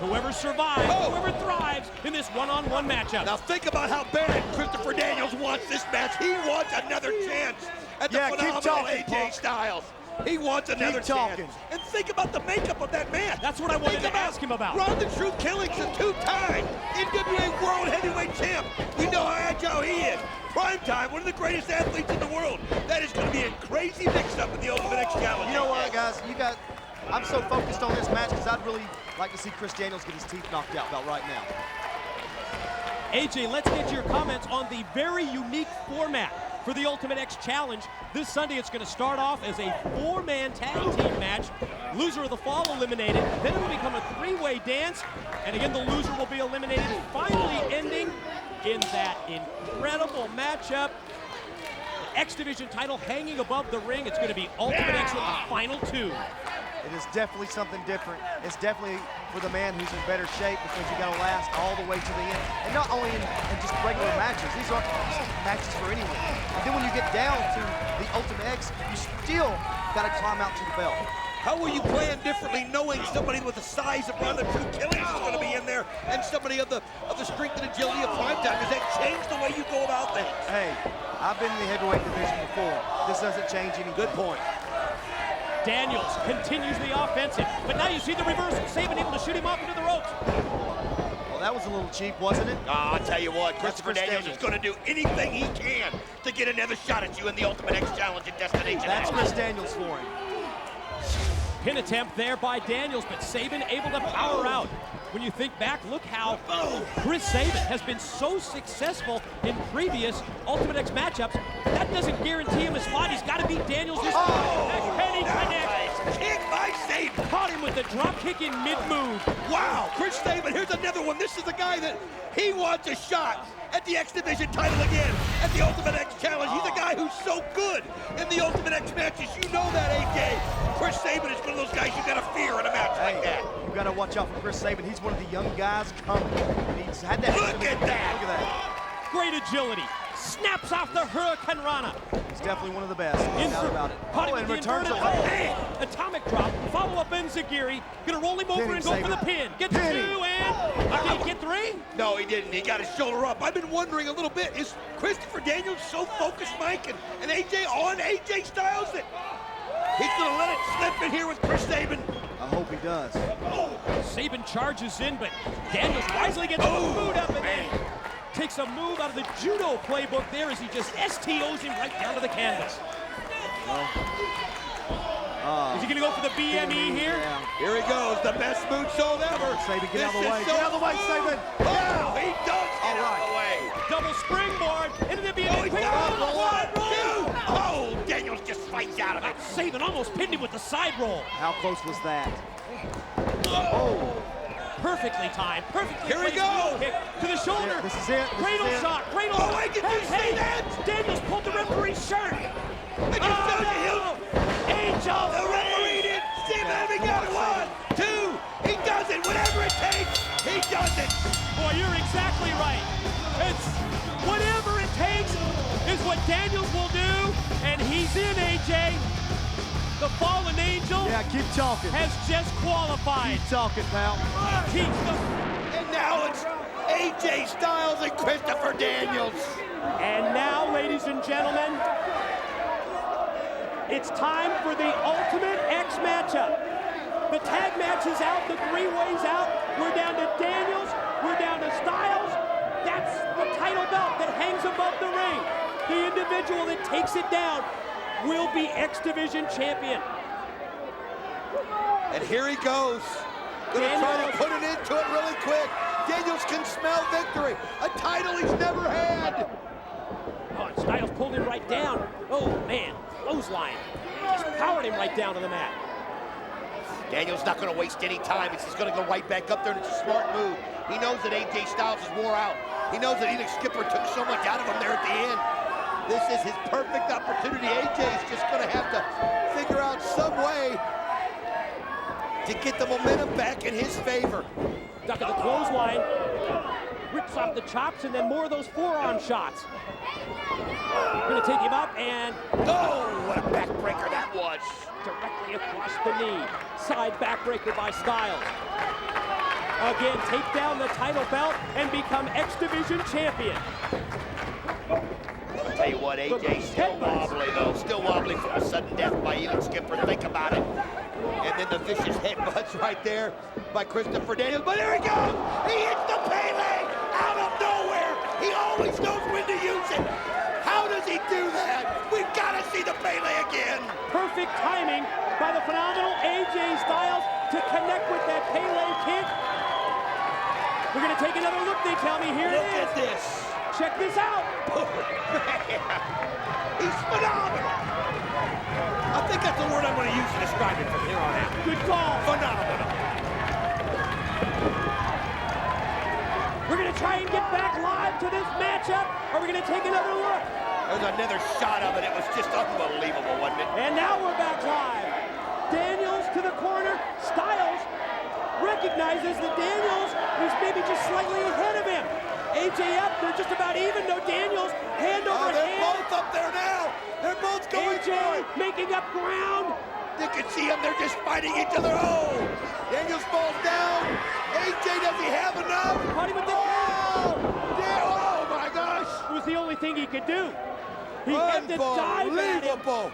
Speaker 3: Whoever survives, whoever thrives in this one-on-one matchup.
Speaker 4: Now think about how bad Christopher Daniels wants this match. He wants another chance at the phenomenal AJ Styles. He wants another chance. And think about the makeup of that match.
Speaker 3: That's what I wanted to ask him about.
Speaker 4: Ron the Truth Killings, a two-time NWA World Heavyweight Champ. We know how agile he is. Primetime, one of the greatest athletes in the world. That is going to be a crazy mix-up in the Ultimate X Challenge.
Speaker 14: You know what, guys? I'm so focused on this match because I'd really like to see Chris Daniels get his teeth knocked out about right now.
Speaker 3: AJ, let's get your comments on the very unique format for the Ultimate X Challenge. This Sunday, it's going to start off as a four-man tag team match. Loser of the fall eliminated. Then it will become a three-way dance. And again, the loser will be eliminated, finally ending in that incredible matchup. The X Division title hanging above the ring. It's going to be Ultimate X with the final two.
Speaker 14: It is definitely something different. It's definitely for the man who's in better shape because you got to last all the way to the end. And not only in just regular matches. These aren't matches for anyone. And then when you get down to the Ultimate X, you still got to climb out to the belt.
Speaker 4: How will you plan differently knowing somebody with the size of Ronda Achilles is going to be in there and somebody of the strength and agility of Primetime? Does that change the way you go about things?
Speaker 14: Hey, I've been in the heavyweight division before. This doesn't change any.
Speaker 4: Good point.
Speaker 3: Daniels continues the offensive, but now you see the reversal. Sabin able to shoot him off into the ropes.
Speaker 14: Well, that was a little cheap, wasn't it?
Speaker 4: I'll tell you what, Christopher Daniels
Speaker 14: Daniels
Speaker 4: is going to do anything he can to get another shot at you in the Ultimate X Challenge at Destination
Speaker 14: That's
Speaker 4: X.
Speaker 14: Chris Daniels for him.
Speaker 3: Pin attempt there by Daniels, but Sabin able to power out. When you think back, look how Chris Sabin has been so successful in previous Ultimate X matchups. That doesn't guarantee him a spot. He's got to beat Daniels this time. And he connects.
Speaker 4: Kick by Sabin.
Speaker 3: Caught him with the drop kick in mid-move.
Speaker 4: Wow, Chris Sabin, here's another one. This is the guy that he wants a shot at the X Division title again, at the Ultimate X Challenge. He's a guy who's so good in the Ultimate X matches. You know that, AJ. Chris Sabin is one of those guys you gotta fear in a match like that.
Speaker 14: You gotta watch out for Chris Sabin. He's one of the young guys coming. He's had that.
Speaker 4: Look at that.
Speaker 14: Look at that.
Speaker 3: Great agility. Snaps off the Hurricane Rana.
Speaker 14: He's definitely one of the best. No doubt about it.
Speaker 3: Caught him
Speaker 14: and
Speaker 3: with the
Speaker 14: returns
Speaker 3: inverted
Speaker 14: a
Speaker 3: atomic drop. Follow up Enziguri. Gonna roll him over and go for the pin. Gets two and did he get three?
Speaker 4: No, he didn't. He got his shoulder up. I've been wondering a little bit, is Christopher Daniels so focused, Mike, and AJ on AJ Styles that he's gonna let it slip in here with Chris Sabin?
Speaker 14: I hope he does.
Speaker 3: Sabin charges in, but Daniels wisely gets the boot up and in. Takes a move out of the judo playbook there as he just STOs him right down to the canvas. Is he going to go for the BME here?
Speaker 14: Yeah.
Speaker 4: Here he goes, the best moonsault ever.
Speaker 14: Sabin, get out of the way. Get out of the way, Sabin.
Speaker 4: Wow, he does get out of the way.
Speaker 3: Double springboard into the BME.
Speaker 4: Oh, he one, two. Oh, Daniels just fights out of it.
Speaker 3: Sabin almost pinned him with the side roll.
Speaker 14: How close was that?
Speaker 3: Perfectly timed. Perfectly
Speaker 4: Here we
Speaker 3: placed
Speaker 4: go.
Speaker 3: kick to the shoulder.
Speaker 14: This is it.
Speaker 3: Cradle shot. Cradle shot.
Speaker 4: wait, did you see that?
Speaker 3: Daniels pulled the referee's shirt.
Speaker 4: I just showed you him.
Speaker 3: Angel.
Speaker 4: The referee did. Sabin, he got it. 1, 2. He does it. Whatever it takes, he does it.
Speaker 3: Boy, you're exactly right. It's whatever it takes is what Daniels will do, and he's in, AJ. The fallen angel
Speaker 14: keep talking.
Speaker 3: has just qualified.
Speaker 14: Keep talking, pal.
Speaker 4: And now it's AJ Styles and Christopher Daniels.
Speaker 3: And now, ladies and gentlemen, it's time for the Ultimate X matchup. The tag match is out, the three-way's out. We're down to Daniels, we're down to Styles. That's the title belt that hangs above the ring. The individual that takes it down will be X Division champion.
Speaker 4: And here he goes. Gonna try to put it into it really quick. Daniels can smell victory. A title he's never had.
Speaker 3: Oh, and Styles pulled him right down. Oh, man, clothesline. Just powered him right down to the mat.
Speaker 4: Daniels not gonna waste any time. He's just gonna go right back up there, and it's a smart move. He knows that AJ Styles is wore out. He knows that Elix Skipper took so much out of him there at the end. This is his perfect opportunity. AJ's just gonna have to figure out some way to get the momentum back in his favor.
Speaker 3: Duck at the clothesline. Rips off the chops and then more of those forearm shots. Gonna take him up and...
Speaker 4: Oh, what a backbreaker that was.
Speaker 3: Directly across the knee. Side backbreaker by Styles. Again, take down the title belt and become X Division champion.
Speaker 4: I'll tell you what, AJ's still wobbly though. Still wobbly from a sudden death by Elix Skipper. Think about it. And then the vicious headbutts right there by Christopher Daniels. But here he goes! He hits the Pele out of nowhere! He always knows when to use it! How does he do that? We've got to see the Pele again!
Speaker 3: Perfect timing by the phenomenal AJ Styles to connect with that Pele kick. We're going to take another look, they tell me. Here it is.
Speaker 4: Look at this.
Speaker 3: Check this out.
Speaker 4: He's phenomenal. I think that's the word I'm going to use to describe it from here on out.
Speaker 3: Good call.
Speaker 4: Phenomenal.
Speaker 3: We're going to try and get back live to this matchup, or we're going to take another look.
Speaker 4: There's another shot of it. It was just unbelievable, wasn't it?
Speaker 3: And now we're back live. Daniels to the corner. Styles recognizes that Daniels is maybe just slightly ahead of him. AJ up, they're just about even. No, Daniels, hand over
Speaker 4: they're
Speaker 3: hand.
Speaker 4: both up there now. They're both going
Speaker 3: AJ making up ground.
Speaker 4: You can see them, they're just fighting each other. Oh! Daniels falls down. AJ, does he have enough?
Speaker 3: Caught him with the
Speaker 4: Yeah, oh my gosh!
Speaker 3: It was the only thing he could do. He had to dive at him.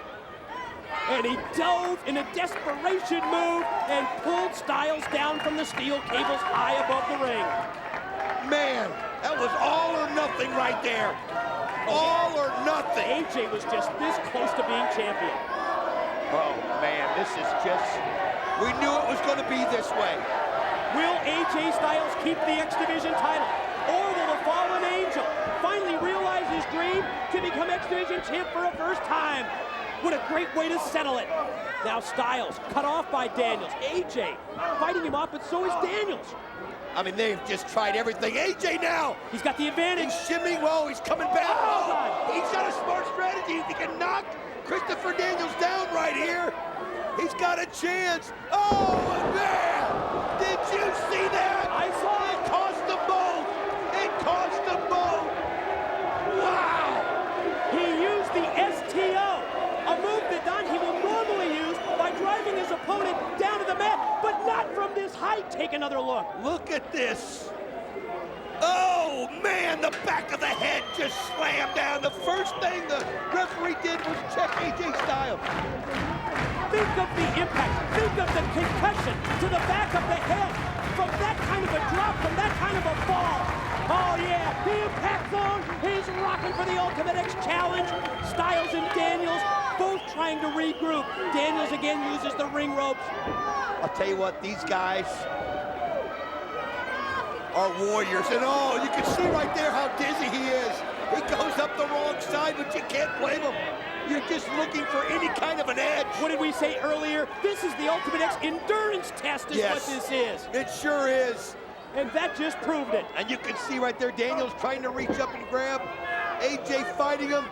Speaker 3: And he dove in a desperation move and pulled Styles down from the steel cables high above the ring.
Speaker 4: Man, that was all or nothing right there. All or nothing.
Speaker 3: AJ was just this close to being champion.
Speaker 4: Oh man, this is just, we knew it was going to be this way.
Speaker 3: Will AJ Styles keep the X Division title? Or will the fallen angel finally realize his dream to become X Division champ for a first time? What a great way to settle it. Now Styles cut off by Daniels. AJ fighting him off, but so is Daniels.
Speaker 4: I mean, they've just tried everything. AJ now.
Speaker 3: He's got the advantage.
Speaker 4: He's shimming. Whoa, he's coming back. Oh, he's got a smart strategy. He can knock Christopher Daniels down right here. He's got a chance. Oh, man. Did you see that?
Speaker 3: I saw it.
Speaker 4: It cost them both. It cost them both. Wow.
Speaker 3: He used the STO, a move that Don he will normally use by driving his opponent down to the mat, but not from this height. Take another look.
Speaker 4: Look at this. Oh, man, the back of the head just slammed down. The first thing the referee did was check AJ Styles.
Speaker 3: Think of the impact. Think of the concussion to the back of the head from that kind of a drop, from that kind of a fall. Oh, yeah, the impact zone is rocking for the Ultimate X Challenge. Styles and Daniels both trying to regroup. Daniels again uses the ring ropes.
Speaker 4: I'll tell you what, these guys are warriors. And oh, you can see right there how dizzy he is. He goes up the wrong side, but you can't blame him. You're just looking for any kind of an edge.
Speaker 3: What did we say earlier? This is the Ultimate X endurance test is what this is.
Speaker 4: It sure is.
Speaker 3: And that just proved it.
Speaker 4: And you can see right there, Daniels trying to reach up and grab. AJ fighting him.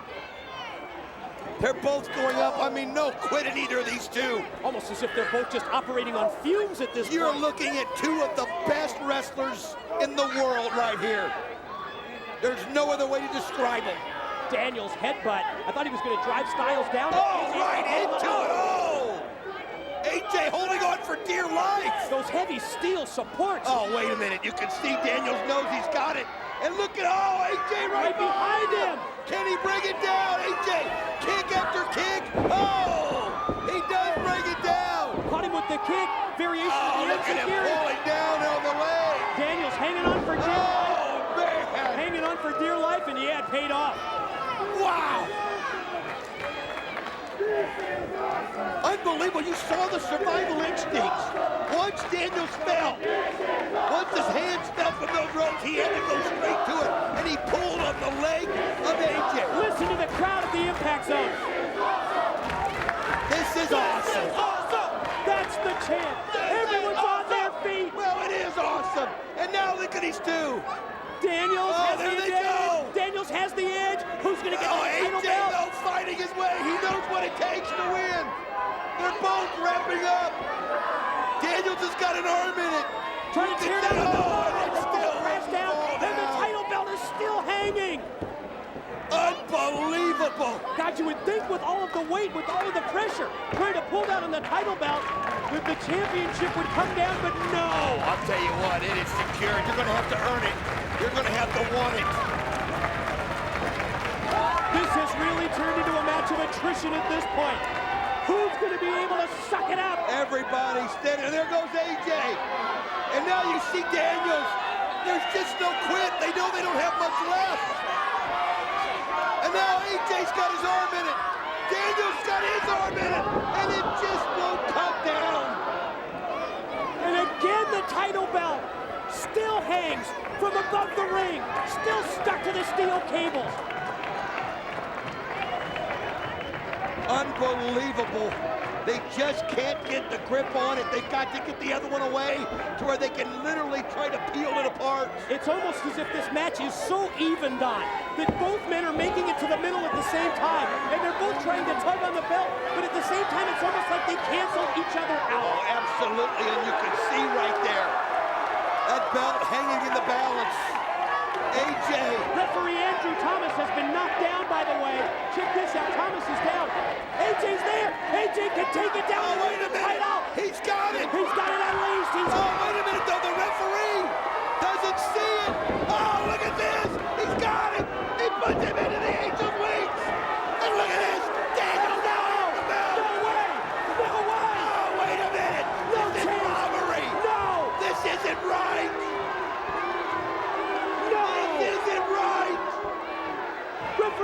Speaker 4: They're both going up. I mean, no quit in either of these two.
Speaker 3: Almost as if they're both just operating on fumes at this point.
Speaker 4: You're looking at two of the best wrestlers in the world right here. There's no other way to describe them.
Speaker 3: Daniels headbutt. I thought he was going to drive Styles down.
Speaker 4: Oh, right into it. Oh! AJ holding on for dear life.
Speaker 3: Those heavy steel supports.
Speaker 4: Oh, wait a minute. You can see Daniels knows he's got it. And look at, oh, AJ right
Speaker 3: behind him.
Speaker 4: Can he bring it down? AJ, kick after kick. Oh, he does bring it down.
Speaker 3: Caught him with the kick. Variation of the
Speaker 4: look at him pulling down on the leg.
Speaker 3: Daniels hanging on for dear life.
Speaker 4: Man.
Speaker 3: Hanging on for dear life, and yeah, it paid off.
Speaker 4: Wow. Unbelievable. You saw the survival instincts. Once Daniels fell, once his hands fell from those ropes, he had to go straight to it, and he pulled on the leg of AJ.
Speaker 3: Listen to the crowd at the impact zone.
Speaker 4: This is awesome.
Speaker 3: That's the chant. Everyone's on their feet.
Speaker 4: Well, it is awesome. And now look at these two.
Speaker 3: Daniels has the
Speaker 4: they
Speaker 3: edge.
Speaker 4: go.
Speaker 3: Daniels has the edge. Who's going to get the title
Speaker 4: AJ,
Speaker 3: belt?
Speaker 4: though, fighting his way. He knows what it takes to win. They're both wrapping up. Daniels has got an arm in it.
Speaker 3: Trying to tear down the
Speaker 4: and it's still
Speaker 3: crash down, and the title belt is still hanging.
Speaker 4: Unbelievable.
Speaker 3: God, you would think with all of the weight, with all of the pressure, trying to pull down on the title belt, that the championship would come down, but no.
Speaker 4: I'll tell you what, it is secure. You're going to have to earn it. You're going to have to want it.
Speaker 3: This has really turned into a match of attrition at this point. Who's going to be able to suck it up?
Speaker 4: Everybody standing. There goes AJ. And now you see Daniels. There's just no quit. They know they don't have much left. And now AJ's got his arm in it. Daniels got his arm in it. And it just won't come down.
Speaker 3: And again, the title belt still hangs from above the ring. Still stuck to the steel cables.
Speaker 4: Unbelievable. They just can't get the grip on it. They've got to get the other one away to where they can literally try to peel it apart.
Speaker 3: It's almost as if this match is so evened on that both men are making it to the middle at the same time. And they're both trying to tug on the belt, but at the same time, it's almost like they cancel each other out.
Speaker 4: Oh, absolutely, and you can see right there, that belt hanging in the balance. AJ.
Speaker 3: Referee Andrew Thomas has been knocked down, by the way. Check this out, Thomas is down. AJ's there. AJ can take it down.
Speaker 4: Oh,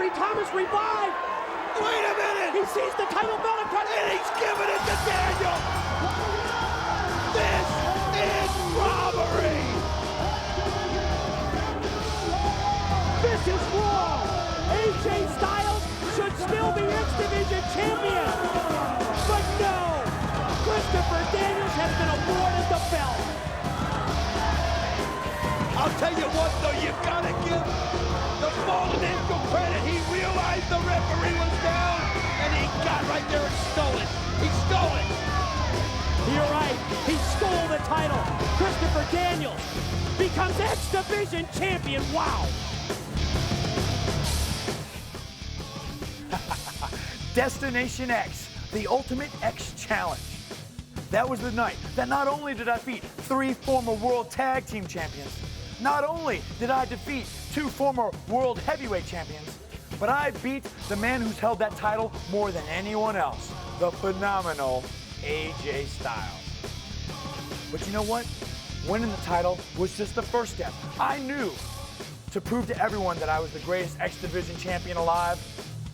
Speaker 3: Corey Thomas revived.
Speaker 4: Wait a minute.
Speaker 3: He sees the title belt across.
Speaker 4: And he's giving it to Daniel. This is robbery.
Speaker 3: This is wrong. AJ Styles should still be X Division champion. But no, Christopher Daniels has been awarded the belt.
Speaker 4: I'll tell you what, though, you gotta give the Fallen Angel credit. He realized the referee was down, and he got right there and stole it. He stole it.
Speaker 3: You're right. He stole the title. Christopher Daniels becomes X Division champion. Wow.
Speaker 1: Destination X, the Ultimate X Challenge. That was the night that not only did I defeat 3 former World Tag Team Champions, not only did I defeat 2 former World Heavyweight Champions, but I beat the man who's held that title more than anyone else, the phenomenal AJ Styles. But you know what? Winning the title was just the first step. I knew to prove to everyone that I was the greatest X Division champion alive,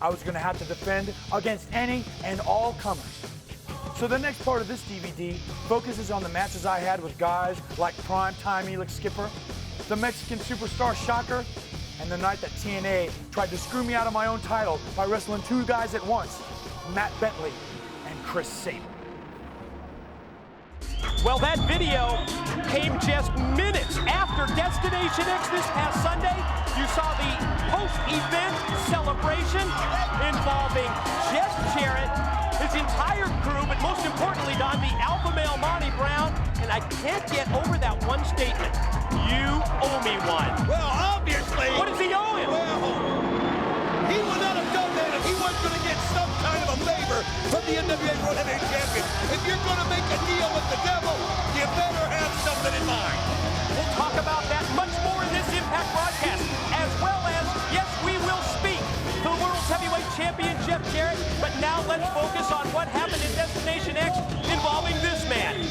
Speaker 1: I was gonna have to defend against any and all comers. So the next part of this DVD focuses on the matches I had with guys like Primetime Elix Skipper, the Mexican superstar Shocker, and the night that TNA tried to screw me out of my own title by wrestling 2 guys at once, Matt Bentley and Chris Sabin.
Speaker 3: Well, that video came just minutes after Destination X this past Sunday. You saw the post-event celebration involving Jeff Jarrett, his entire crew, but most importantly, Don, the alpha male Monty Brown. And I can't get over that one statement. You owe me one.
Speaker 4: Well, obviously.
Speaker 3: What does he owe him?
Speaker 4: Well, he would not have done that if he wasn't going to get some kind of a favor from the NWA World Heavyweight Champion. If you're going to make a deal with the devil, you better have something in mind.
Speaker 3: We'll talk about that much more in this Impact broadcast, as well as, yes, we will speak to the World's Heavyweight Champion, Jeff Jarrett. But now let's focus on what happened in Destination X involving this man.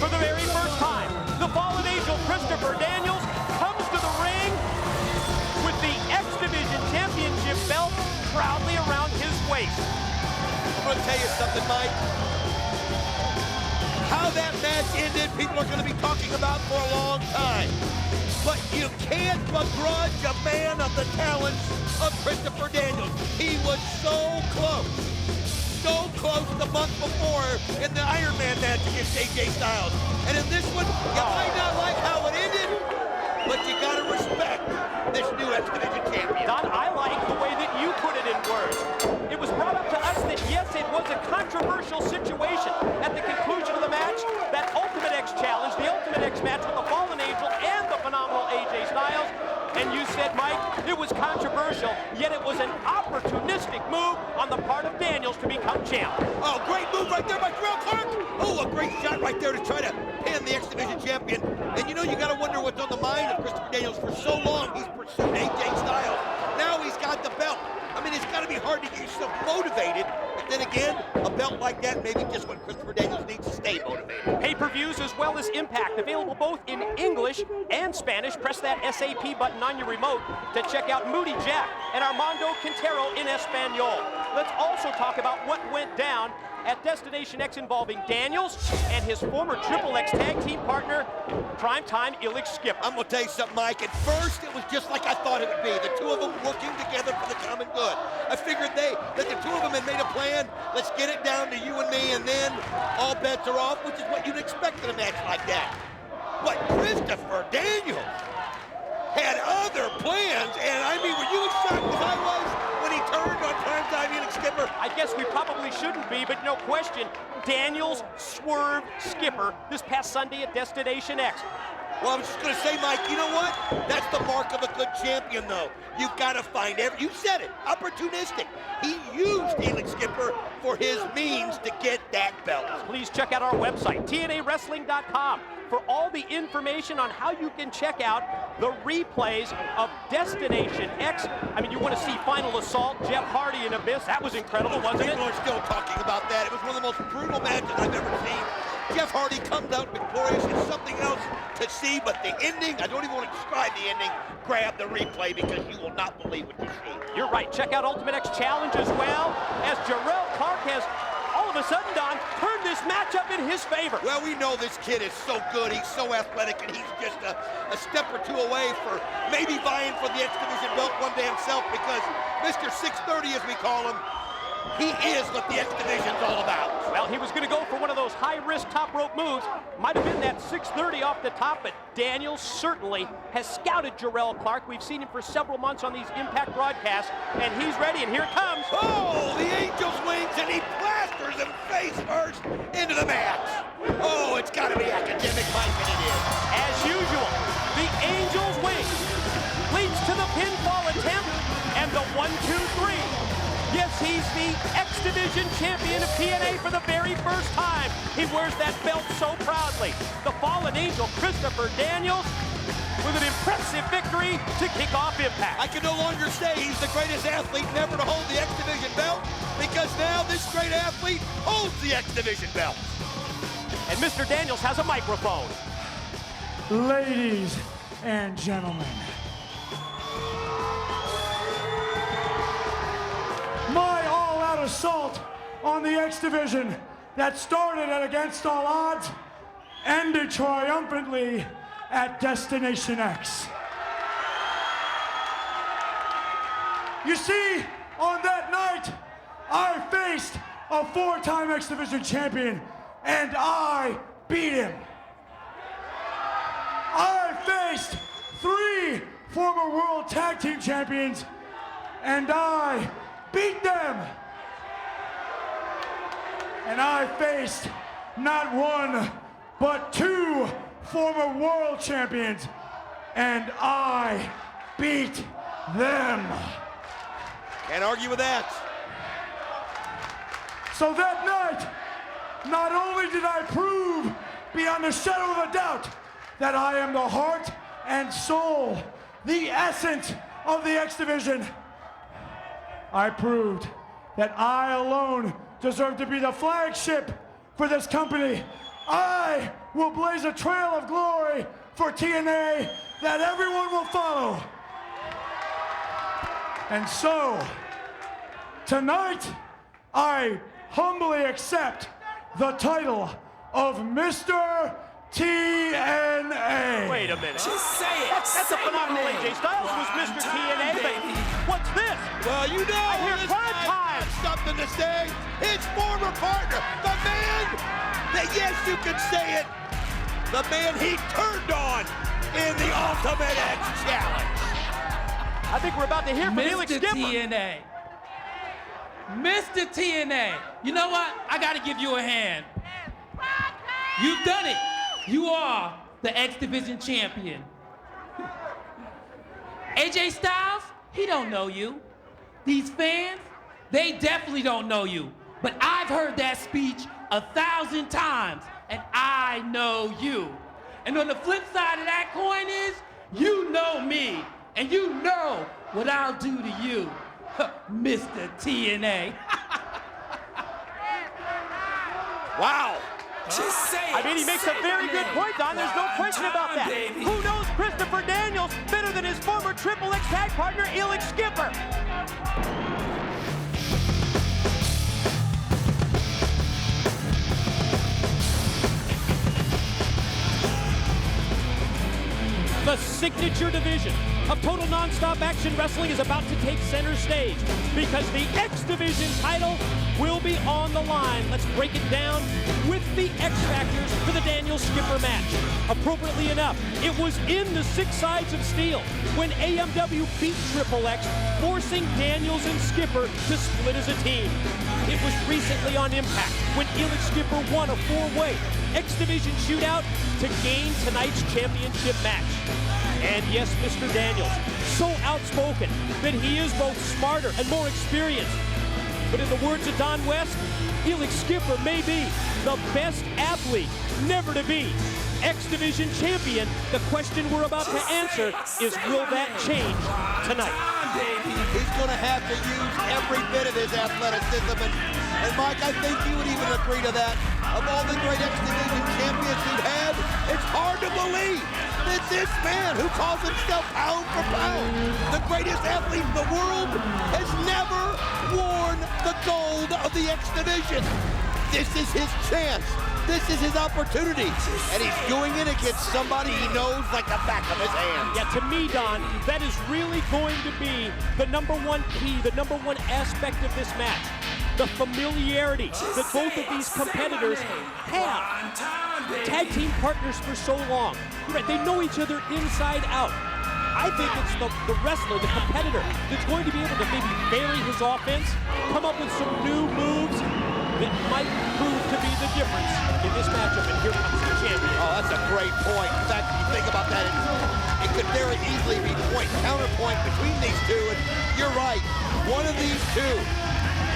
Speaker 3: For the very first time, the Fallen Angel, Christopher Daniels, comes to the ring with the X Division Championship belt proudly around his waist.
Speaker 4: I'm going to tell you something, Mike. How that match ended, people are going to be talking about for a long time. But you can't begrudge a man of the talents of Christopher Daniels. He was so close the month before in the Iron Man match against AJ Styles. And in this one, you might not like how it ended, but you got to respect this new X Division champion.
Speaker 3: Don, I like the way that you put it in words. It was brought up to us that, yes, it was a controversial situation at the conclusion of the match. That Ultimate X Challenge, the Ultimate X match with the Fallen Angel and the phenomenal AJ Styles. And you said, Mike, it was controversial, yet it was an opportunistic move on the part of Daniels to become champ.
Speaker 4: Oh, great move right there by Terrell Clark. Oh, a great shot right there to try to pin the X Division champion. And you know, you got to wonder what's on the mind of Christopher Daniels. For so long, he's pursued AJ Styles. Now he's got the belt. I mean, it's got to be hard to get yourself motivated. But then again, a belt like that, maybe just what Christopher Daniels needs to stay motivated.
Speaker 3: Pay-per-views as well as Impact, available both in English and Spanish. Press that SAP button on your remote to check out Moody Jack and Armando Quintero in Espanol. Let's also talk about what went down at Destination X involving Daniels and his former Triple X tag team partner, Primetime Elix Skipper.
Speaker 4: I'm going to tell you something, Mike. At first, it was just like I thought it would be. The two of them working together for the common good. I figured that the two of them had made a plan. Let's get it down to you and me, and then all bets are off, which is what you'd expect in a match like that. But Christopher Daniels had other plans, and I mean, were you as shocked as I was when he turned on Primetime Elix Skipper?
Speaker 3: I guess we probably shouldn't be, but no question, Daniels swerved Skipper this past Sunday at Destination X.
Speaker 4: Well, I was just going to say, Mike, you know what? That's the mark of a good champion, though. You've got to find you said it, opportunistic. He used Elix Skipper for his means to get that belt.
Speaker 3: Please check out our website, TNAWrestling.com, for all the information on how you can check out the replays of Destination X. I mean, you want to see Final Assault, Jeff Hardy and Abyss. That was incredible, wasn't it?
Speaker 4: People are still talking about that. It was one of the most brutal matches I've ever seen. Jeff Hardy comes out victorious. It's something else to see, but the ending, I don't even want to describe
Speaker 10: the ending, grab the replay because you will not believe what you see.
Speaker 3: You're right. Check out Ultimate X Challenge as well, as Jarrell Clark has all of a sudden, Don, turned this matchup in his favor.
Speaker 10: Well, we know this kid is so good. He's so athletic, and he's just a step or two away for maybe vying for the X Division belt one day himself, because Mr. 630, as we call him, he is what the X Division's all about.
Speaker 3: Well, he was going to go for one of those high-risk top rope moves. Might have been that 630 off the top, but Daniels certainly has scouted Jarrell Clark. We've seen him for several months on these Impact broadcasts, and he's ready, and here it comes.
Speaker 10: Oh, the Angel's wings, and he plasters him face first into the mat. Oh, it's got to be academic, Mike, and it is.
Speaker 3: As usual, the Angel's wings leads to the pinfall attempt, and the 1-2-3. Yes, he's the X Division champion of TNA for the very first time. He wears that belt so proudly. The fallen angel, Christopher Daniels, with an impressive victory to kick off Impact.
Speaker 10: I can no longer say he's the greatest athlete never to hold the X Division belt, because now this great athlete holds the X Division belt.
Speaker 3: And Mr. Daniels has a microphone.
Speaker 7: Ladies and gentlemen, my all-out assault on the X Division that started at Against All Odds ended triumphantly at Destination X. You see, on that night, I faced a 4-time X Division champion, and I beat him. I faced 3 former World Tag Team Champions, and I beat them. And I faced not 1, but 2 former World Champions, and I beat them.
Speaker 10: Can't argue with that.
Speaker 7: So that night, not only did I prove beyond a shadow of a doubt that I am the heart and soul, the essence of the X Division, I proved that I alone deserve to be the flagship for this company. I will blaze a trail of glory for TNA that everyone will follow. And so, tonight, I humbly accept the title of Mr. TNA.
Speaker 3: Wait a minute.
Speaker 6: Just say it.
Speaker 3: That's a phenomenal AJ Styles was Mr. TNA, but what's this?
Speaker 10: Well, you know,
Speaker 3: I hear
Speaker 10: this
Speaker 3: prime
Speaker 10: man
Speaker 3: time.
Speaker 10: has something to say. His former partner, the man that, yes, you can say it, the man he turned on in the Ultimate X Challenge.
Speaker 3: I think we're about to hear from Elix
Speaker 6: Mr.
Speaker 3: Skipper.
Speaker 6: TNA. Mr. TNA. You know what? I got to give you a hand. You've done it. You are the X Division champion. AJ Styles, he don't know you. These fans, they definitely don't know you. But I've heard that speech 1,000 times, and I know you. And on the flip side of that coin is, you know me, and you know what I'll do to you, Mr. TNA.
Speaker 10: Wow.
Speaker 6: Just say it.
Speaker 3: I mean, he makes a very good point, Don. There's no question about that.
Speaker 6: Baby.
Speaker 3: Who knows Christopher Daniels better than his former Triple X tag partner, Elix Skipper? The signature division of Total Nonstop Action Wrestling is about to take center stage because the X Division title will be on the line. Let's break it down with the X Factors for the Daniels Skipper match. Appropriately enough, it was in the 6 sides of steel when AMW beat Triple X, forcing Daniels and Skipper to split as a team. It was recently on Impact when Elix Skipper won a 4-way X Division shootout to gain tonight's championship match. And yes, Mr. Daniels, so outspoken that he is both smarter and more experienced. But in the words of Don West, Elix Skipper may be the best athlete never to beat X Division champion. The question we're about to answer is, will that change tonight?
Speaker 14: He's going to have to use every bit of his athleticism. And Mike, I think you would even agree to that. Of all the great X Division champions we've had, it's hard to believe that this man, who calls himself pound for pound the greatest athlete in the world, has never worn the gold of the X Division. This is his chance. This is his opportunity. And he's doing it against somebody he knows like the back of his hand.
Speaker 3: Yeah, to me, Don, that is really going to be the number one key, the number one aspect of this match. The familiarity that both of these competitors have. Tag team partners for so long. Right, they know each other inside out. I think it's the wrestler, the competitor, that's going to be able to maybe vary his offense, come up with some new moves that might prove to be the difference in this matchup. And here comes the champion.
Speaker 14: Oh, that's a great point. In fact, if you think about that, it could very easily be point counterpoint between these two. And you're right, one of these two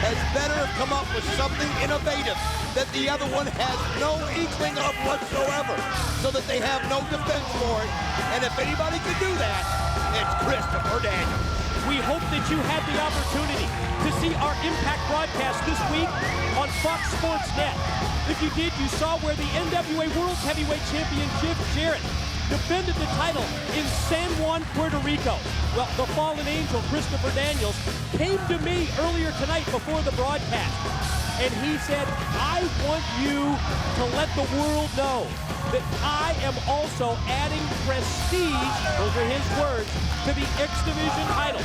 Speaker 14: has better have come up with something innovative that the other one has no inkling of whatsoever, so that they have no defense for it. And if anybody can do that, it's Christopher Daniels.
Speaker 3: We hope that you had the opportunity to see our Impact broadcast this week on Fox Sports Net. If you did, you saw where the NWA World Heavyweight Champion Jeff Jarrett defended the title in San Juan, Puerto Rico. Well, the fallen angel, Christopher Daniels, came to me earlier tonight before the broadcast, and he said, I want you to let the world know that I am also adding prestige, those are his words, to the X Division title.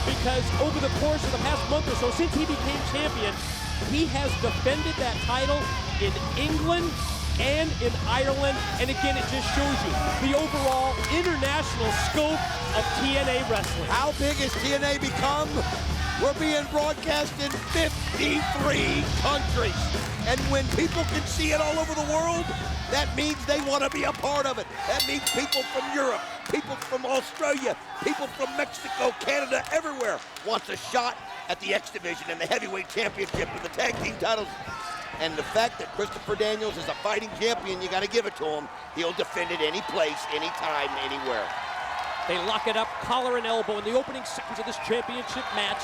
Speaker 3: Because over the course of the past month or so, since he became champion, he has defended that title in England and in Ireland, and again, it just shows you the overall international scope of TNA wrestling.
Speaker 14: How big has TNA become? We're being broadcast in 53 countries. And when people can see it all over the world, that means they want to be a part of it. That means people from Europe, people from Australia, people from Mexico, Canada, everywhere wants a shot at the X Division and the heavyweight championship and the tag team titles. And the fact that Christopher Daniels is a fighting champion, you got to give it to him. He'll defend it any place, anytime, anywhere.
Speaker 3: They lock it up, collar and elbow in the opening seconds of this championship match.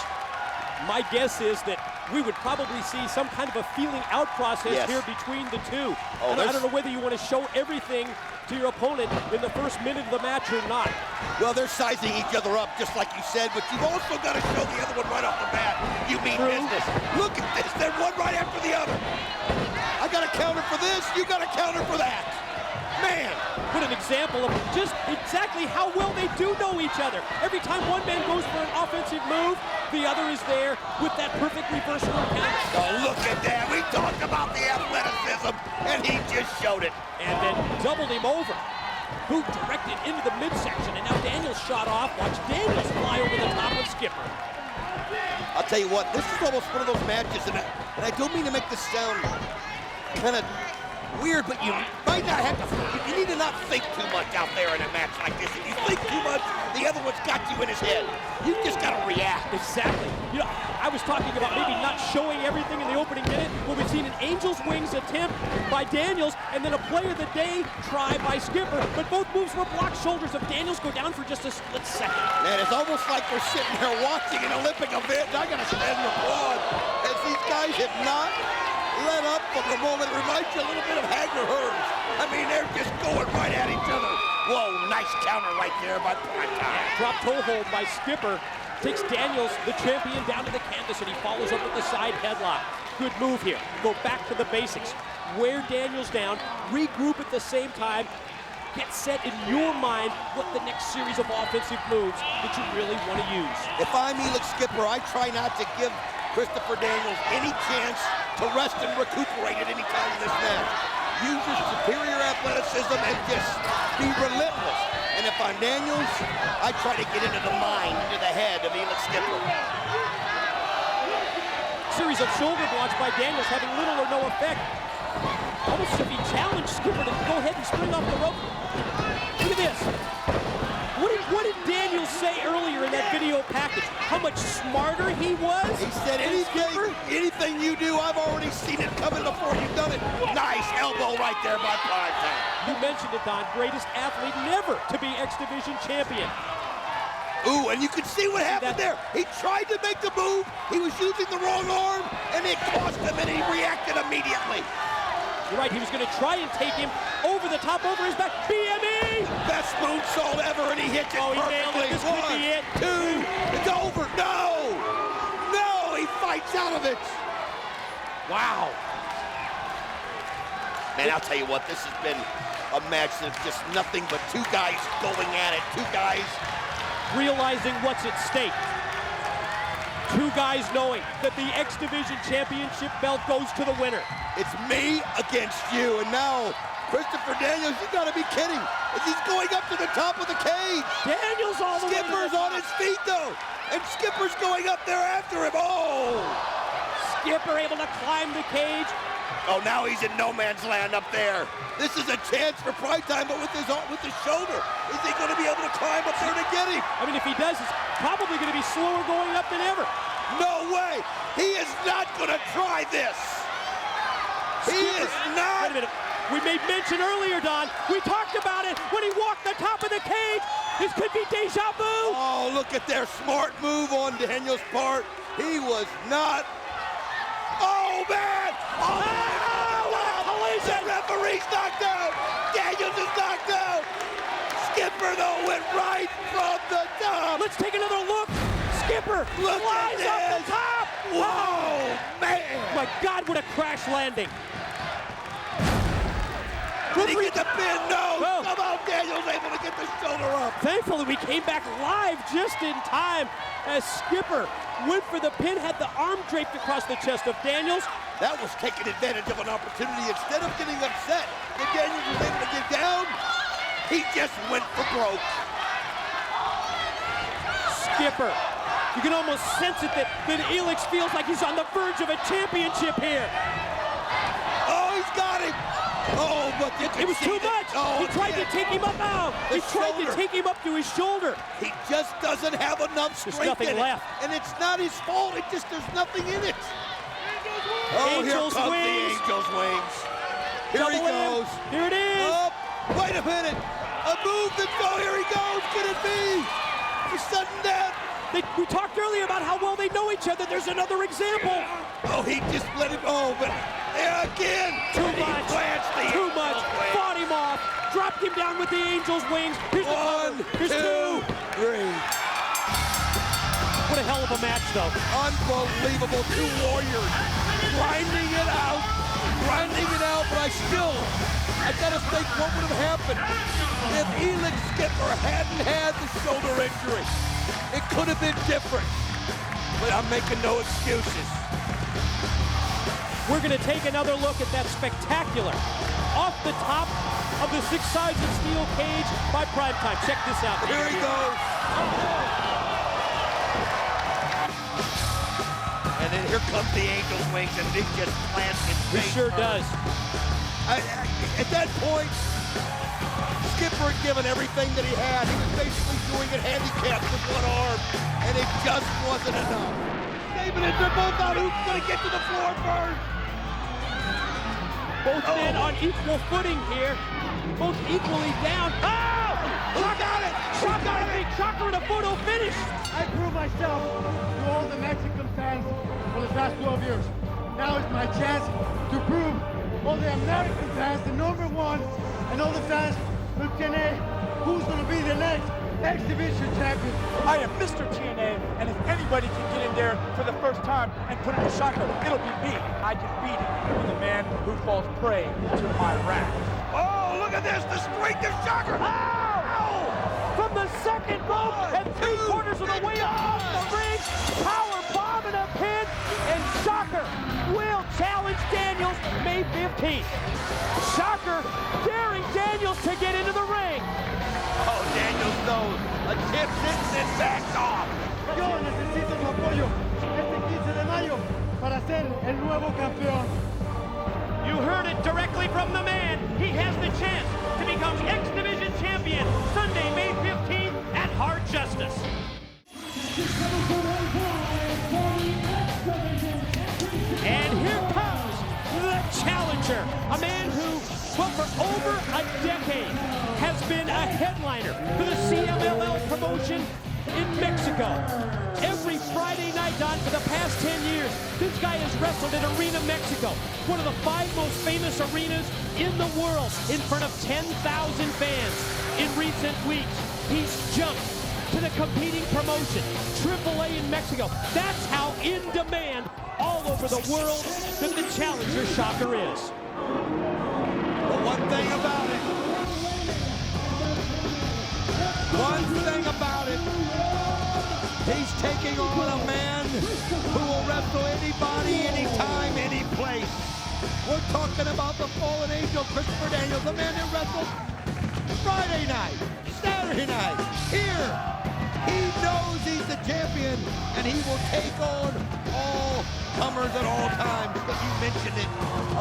Speaker 3: My guess is that we would probably see some kind of a feeling out process here between the two.
Speaker 14: Oh,
Speaker 3: I don't know whether you want to show everything to your opponent in the first minute of the match or not.
Speaker 14: Well, they're sizing each other up, just like you said, but you've also got to show the other one right off the bat. You mean business. Look at this. They're one right after the other. I got a counter for this. You got a counter for that. Man.
Speaker 3: What an example of just exactly how well they do know each other. Every time one man goes for an offensive move, the other is there with that perfect reversal counter.
Speaker 14: Oh, look at that. We talked about the athleticism, and he just showed it.
Speaker 3: And then doubled him over. Boot directed into the midsection, and now Daniels shot off. Watch Daniels fly over the top of Skipper.
Speaker 14: I'll tell you what, this is almost one of those matches, and I don't mean to make this sound kind of weird, but you might not have to, you need to not think too much out there in a match like this. If you think too much, the other one's got you in his head. You just got to react.
Speaker 3: Exactly. You know, I was talking about maybe not showing everything in the opening minute. Well, we've seen an Angel's Wings attempt by Daniels, and then a play of the day try by Skipper, but both moves were blocked. Shoulders of Daniels go down for just a split second.
Speaker 14: Man, it's almost like we're sitting here watching an Olympic event. I got to stand and applaud as these guys have not let up for the moment. It reminds you a little bit of Hagler Hearns. I mean, they're just going right at each other. Whoa, nice counter right there by Primetime.
Speaker 3: Drop toe hold by Skipper. Takes Daniels, the champion, down to the canvas, and he follows up with the side headlock. Good move here. Go back to the basics. Wear Daniels down, regroup at the same time, get set in your mind what the next series of offensive moves that you really want to use.
Speaker 14: If I'm Elix Skipper, I try not to give Christopher Daniels any chance to rest and recuperate at any time in this match. Use his superior athleticism and just be relentless. And if I'm Daniels, I try to get into the mind, into the head of Elix Skipper.
Speaker 3: Series of shoulder blocks by Daniels having little or no effect. Almost as if he challenged Skipper to go ahead and spring off the rope. Look at this. What did Daniels say earlier in that video video package, how much smarter he was.
Speaker 4: He said, anything you do, I've already seen it coming before you've done it. Nice elbow right there by Prime Time.
Speaker 3: You mentioned it, Don. Greatest athlete never to be X Division champion.
Speaker 4: Ooh, and you can see what happened there. He tried to make the move. He was using the wrong arm, and it cost him, and he reacted immediately.
Speaker 3: You're right, he was going to try and take him over the top, over his back. BME!
Speaker 4: Best moonsault ever, and he hit it
Speaker 3: perfectly.
Speaker 4: Nailed it.
Speaker 3: This could be it.
Speaker 4: 2, it's over. No! No, he fights out of it. Wow. Man, I'll tell you what, this has been a match that's just nothing but two guys going at it. Two guys
Speaker 3: realizing what's at stake. Two guys knowing that the X Division Championship belt goes to the winner.
Speaker 4: It's me against you, and now Christopher Daniels, you gotta be kidding. As he's going up to the top of the cage.
Speaker 3: Daniels all the way to the
Speaker 4: Skipper's on his feet though, and Skipper's going up there after him. Oh!
Speaker 3: Skipper able to climb the cage.
Speaker 4: Oh, now he's in no man's land up there. This is a chance for Prime Time, but with his shoulder. Is he going to be able to climb up there to get him?
Speaker 3: I mean, if he does, it's probably going to be slower going up than ever.
Speaker 4: No way. He is not going to try this. He is not.
Speaker 3: Wait a minute. We made mention earlier, Don. We talked about it when he walked the top of the cage. This could be deja vu.
Speaker 4: Oh, look at their smart move on Daniel's part. He was not. Oh, man. Oh, the referee's knocked out. Daniels is knocked out. Skipper, though, went right from the top.
Speaker 3: Let's take another look. Skipper flies off the top.
Speaker 4: Whoa, man.
Speaker 3: My God, what a crash landing.
Speaker 4: Did he get the pin? No. Somehow Daniels able to get the shoulder up.
Speaker 3: Thankfully, we came back live just in time as Skipper went for the pin, had the arm draped across the chest of Daniels.
Speaker 4: That was taking advantage of an opportunity. Instead of getting upset that Daniels was able to get down, he just went for broke.
Speaker 3: Skipper, you can almost sense it that Elix feels like he's on the verge of a championship here.
Speaker 4: Oh, he's got him. Oh, but
Speaker 3: it was too much.
Speaker 4: Oh,
Speaker 3: he tried to take him up out. He tried to take him up to his shoulder.
Speaker 4: He just doesn't have enough strength.
Speaker 3: There's nothing left.
Speaker 4: And it's not his fault. It just, there's nothing in it. Oh,
Speaker 3: Angels
Speaker 4: here comes
Speaker 3: wings.
Speaker 4: the Angels wings. Here
Speaker 3: Double
Speaker 4: he goes.
Speaker 3: Here it is.
Speaker 4: Up. Wait a minute. A move that's oh, here he goes. Can it be? For sudden death.
Speaker 3: We talked earlier about how well they know each other. There's another example.
Speaker 4: Oh, he just let him. Oh, but again.
Speaker 3: Too much. Too much. Fought him off. Dropped him down with the Angels' wings. Here's
Speaker 4: one,
Speaker 3: Here's two.
Speaker 4: Three.
Speaker 3: What a hell of a match, though.
Speaker 4: Unbelievable. Two warriors grinding it out. But I gotta think what would have happened if Elix Skipper hadn't had the shoulder injury. It could have been different, but I'm making no excuses.
Speaker 3: We're gonna take another look at that spectacular off the top of the 6 sides of steel cage by Prime Time. Check this out.
Speaker 4: Here he goes. And then here comes the Angels' wings, and he just plants it.
Speaker 3: He sure does.
Speaker 4: At that point, Skipper had given everything that he had. He was basically doing it handicapped with one arm, and it just wasn't enough. Saving it, they're both out. Who's going to get to the floor first?
Speaker 3: Both men on equal footing here. Both equally down. Oh!
Speaker 4: Who got it?
Speaker 3: Shocker and a photo finish.
Speaker 7: I proved myself to all the Mexican fans for the past 12 years. Now is my chance to prove all the American fans, the #1, and all the fans of TNA, who's going to be the next X Division champion.
Speaker 15: I am Mr. TNA, and if anybody can get in there for the first time and put in a shocker, it'll be me. I can beat it with the man who falls prey to my wrath.
Speaker 4: Oh, look at this, the strength of Shocker.
Speaker 3: Oh! From the second rope and 3/4 of the way off the ring, power bomb and a pin, and Shocker will challenge Daniels May 15th. Shocker daring Daniels to get into the ring.
Speaker 4: Oh, Daniels knows. A tip hits and backs off.
Speaker 7: Yo necesito tu apoyo este 15 de mayo para ser el nuevo campeón.
Speaker 3: You heard it directly from the man. He has the chance to become X Division champion Sunday, May 15th at Hard Justice. And here comes the challenger, a man who, well, for over a decade has been a headliner for the CMLL promotion in Mexico. Every Friday night, Don, for the past 10 years, this guy has wrestled in Arena Mexico, one of the 5 most famous arenas in the world, in front of 10,000 fans. In recent weeks, he's jumped to the competing promotion, AAA in Mexico. That's how in demand all over the world that the challenger Shocker is.
Speaker 4: But one thing about it, he's taking on a man who will wrestle anybody, anytime, any place. We're talking about the fallen angel, Christopher Daniels, the man that wrestled Friday night, Saturday night, here. He knows he's the champion, and he will take on all comers at all times. Because you mentioned it,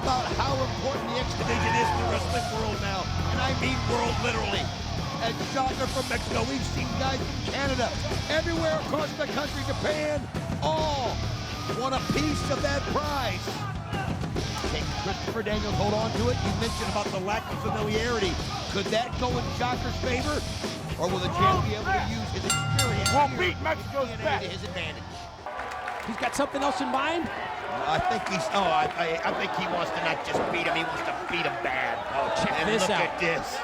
Speaker 4: about how important the X Division is in the wrestling world now. And I mean world, literally. And Shocker from Mexico, we've seen guys from Canada, everywhere across the country, Japan, all want a piece of that prize. Can Christopher Daniels hold on to it? You mentioned about the lack of familiarity. Could that go in Shocker's favor? Or will the champ be able to use his experience
Speaker 15: We'll beat Mexico's best
Speaker 4: to his advantage?
Speaker 3: He's got something else in mind?
Speaker 4: I think he's, I think he wants to not just beat him, he wants to beat him bad.
Speaker 3: Oh, check this
Speaker 4: look
Speaker 3: out.
Speaker 4: At this.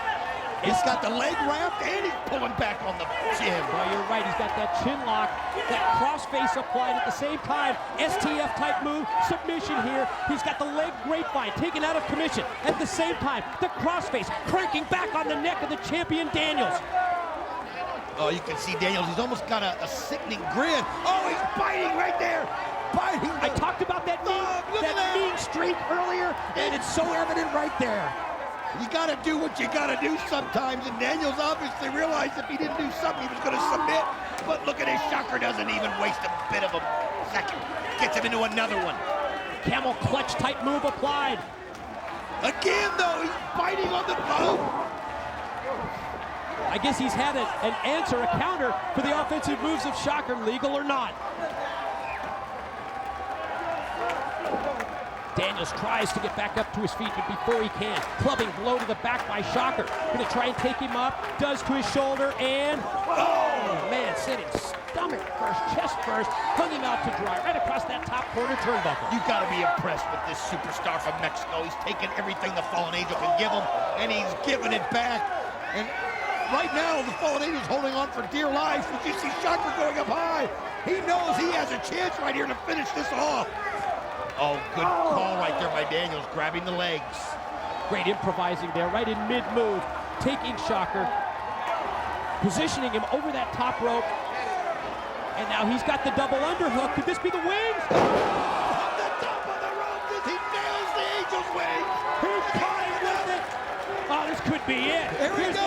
Speaker 4: He's got the leg wrapped and he's pulling back on the chin.
Speaker 3: Oh, you're right. He's got that chin lock, that crossface applied at the same time. STF type move, submission here. He's got the leg grapevine taken out of commission. At the same time, the crossface cranking back on the neck of the champion Daniels.
Speaker 4: Oh, you can see Daniels. He's almost got a sickening grin. Oh, he's biting right there. Biting.
Speaker 3: I talked about that mean streak earlier, and it's so evident right there.
Speaker 4: You got to do what you got to do sometimes, and Daniels obviously realized if he didn't do something, he was going to submit. But look at his Shocker doesn't even waste a bit of a second. Gets him into another one.
Speaker 3: Camel clutch type move applied.
Speaker 4: Again, though, he's biting on the bone.
Speaker 3: I guess he's had an answer, a counter for the offensive moves of Shocker, legal or not. Daniels tries to get back up to his feet, but before he can, clubbing blow to the back by Shocker. Gonna try and take him up, does to his shoulder, and oh man, sitting stomach first, chest first, hung him out to dry, right across that top corner turnbuckle.
Speaker 4: You gotta be impressed with this superstar from Mexico. He's taken everything the Fallen Angel can give him, and he's giving it back. And right now, the Fallen Angel's holding on for dear life. Did you see Shocker going up high? He knows he has a chance right here to finish this off. Oh, good call right there by Daniels, grabbing the legs.
Speaker 3: Great improvising there, right in mid-move, taking Shocker, positioning him over that top rope, and now he's got the double underhook. Could this be the wings?
Speaker 4: On the top of the rope, he nails the Angel's wings.
Speaker 3: He's tied with it. Oh, this could be it.
Speaker 4: Here we go.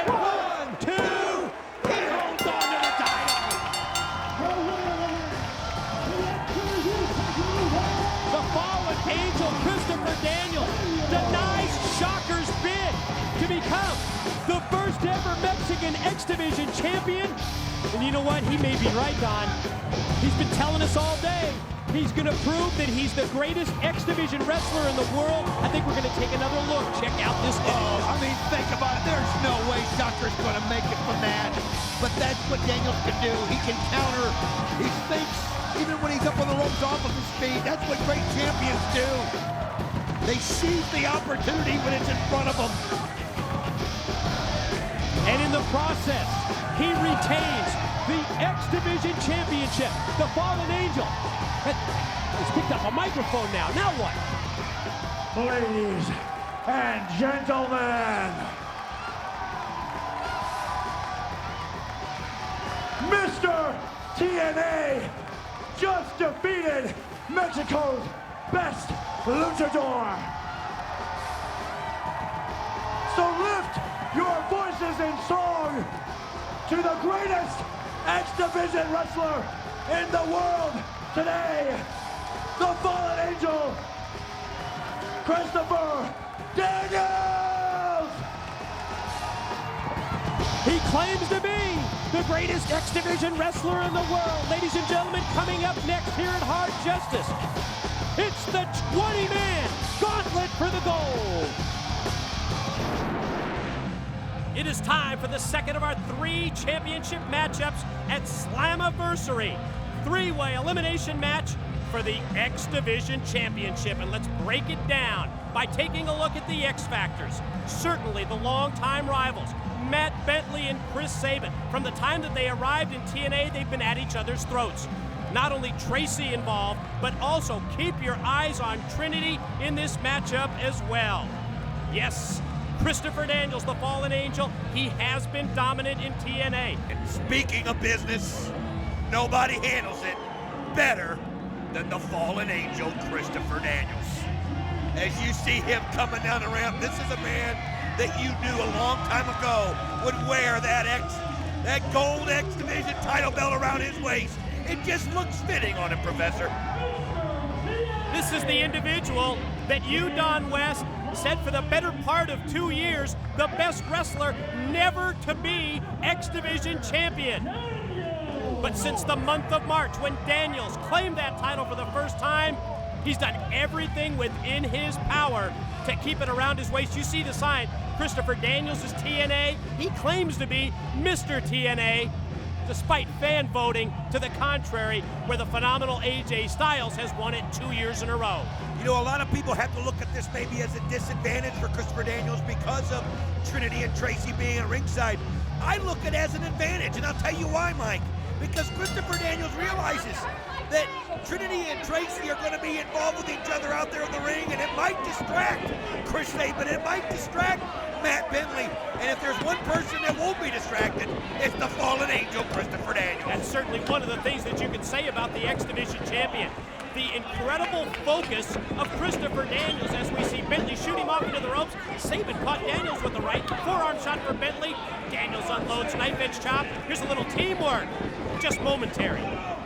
Speaker 4: 1, 2. He holds on to the title.
Speaker 3: The fallen angel, Christopher Daniels, denies Shocker's bid to become the first ever Mexican X Division champion. And you know what? He may be right, Don. He's been telling us all day. He's going to prove that he's the greatest X Division wrestler in the world. I think we're going to take another look. Check out this video.
Speaker 4: Oh, I mean, think about it. There's no way Shocker's going to make it from that. But that's what Daniels can do. He can counter. He thinks, even when he's up on the ropes off of his feet. That's what great champions do. They seize the opportunity when it's in front of them.
Speaker 3: And in the process, he retains the X Division Championship. The Fallen Angel has picked up a microphone now. Now what?
Speaker 7: Ladies and gentlemen, Mr. TNA just defeated Mexico's best luchador. So lift your voices in song to the greatest X Division wrestler in the world today, the Fallen Angel, Christopher Daniels!
Speaker 3: He claims to be the greatest X Division wrestler in the world. Ladies and gentlemen, coming up next here at Hard Justice, it's the 20-man gauntlet for the gold. It is time for the second of our 3 championship matchups at Slammiversary. 3-way elimination match for the X Division Championship. And let's break it down by taking a look at the X Factors. Certainly the longtime rivals, Matt Bentley and Chris Sabin. From the time that they arrived in TNA, they've been at each other's throats. Not only Tracy involved, but also keep your eyes on Trinity in this matchup as well. Yes, Christopher Daniels, the Fallen Angel, he has been dominant in TNA.
Speaker 4: And speaking of business, nobody handles it better than the Fallen Angel, Christopher Daniels. As you see him coming down the ramp, this is a man that you knew a long time ago would wear that gold X Division title belt around his waist. It just looks fitting on him, Professor.
Speaker 3: This is the individual that you, Don West, said for the better part of 2 years, the best wrestler never to be X Division champion. But since the month of March, when Daniels claimed that title for the first time, he's done everything within his power to keep it around his waist. You see the sign, Christopher Daniels is TNA. He claims to be Mr. TNA, despite fan voting to the contrary, where the phenomenal AJ Styles has won it 2 years in a row.
Speaker 4: You know, a lot of people have to look at this maybe as a disadvantage for Christopher Daniels because of Trinity and Tracy being at ringside. I look at it as an advantage, and I'll tell you why, Mike. Because Christopher Daniels realizes that Trinity and Tracy are going to be involved with each other out there in the ring, and it might distract Chris Sabin, it might distract Matt Bentley. And if there's one person that won't be distracted, it's the Fallen Angel, Christopher Daniels.
Speaker 3: That's certainly one of the things that you can say about the X Division champion. The incredible focus of Christopher Daniels as we see Bentley shoot him off into the ropes. Sabin caught Daniels with the right forearm shot for Bentley. Daniels unloads knife edge chop. Here's a little teamwork, just momentary.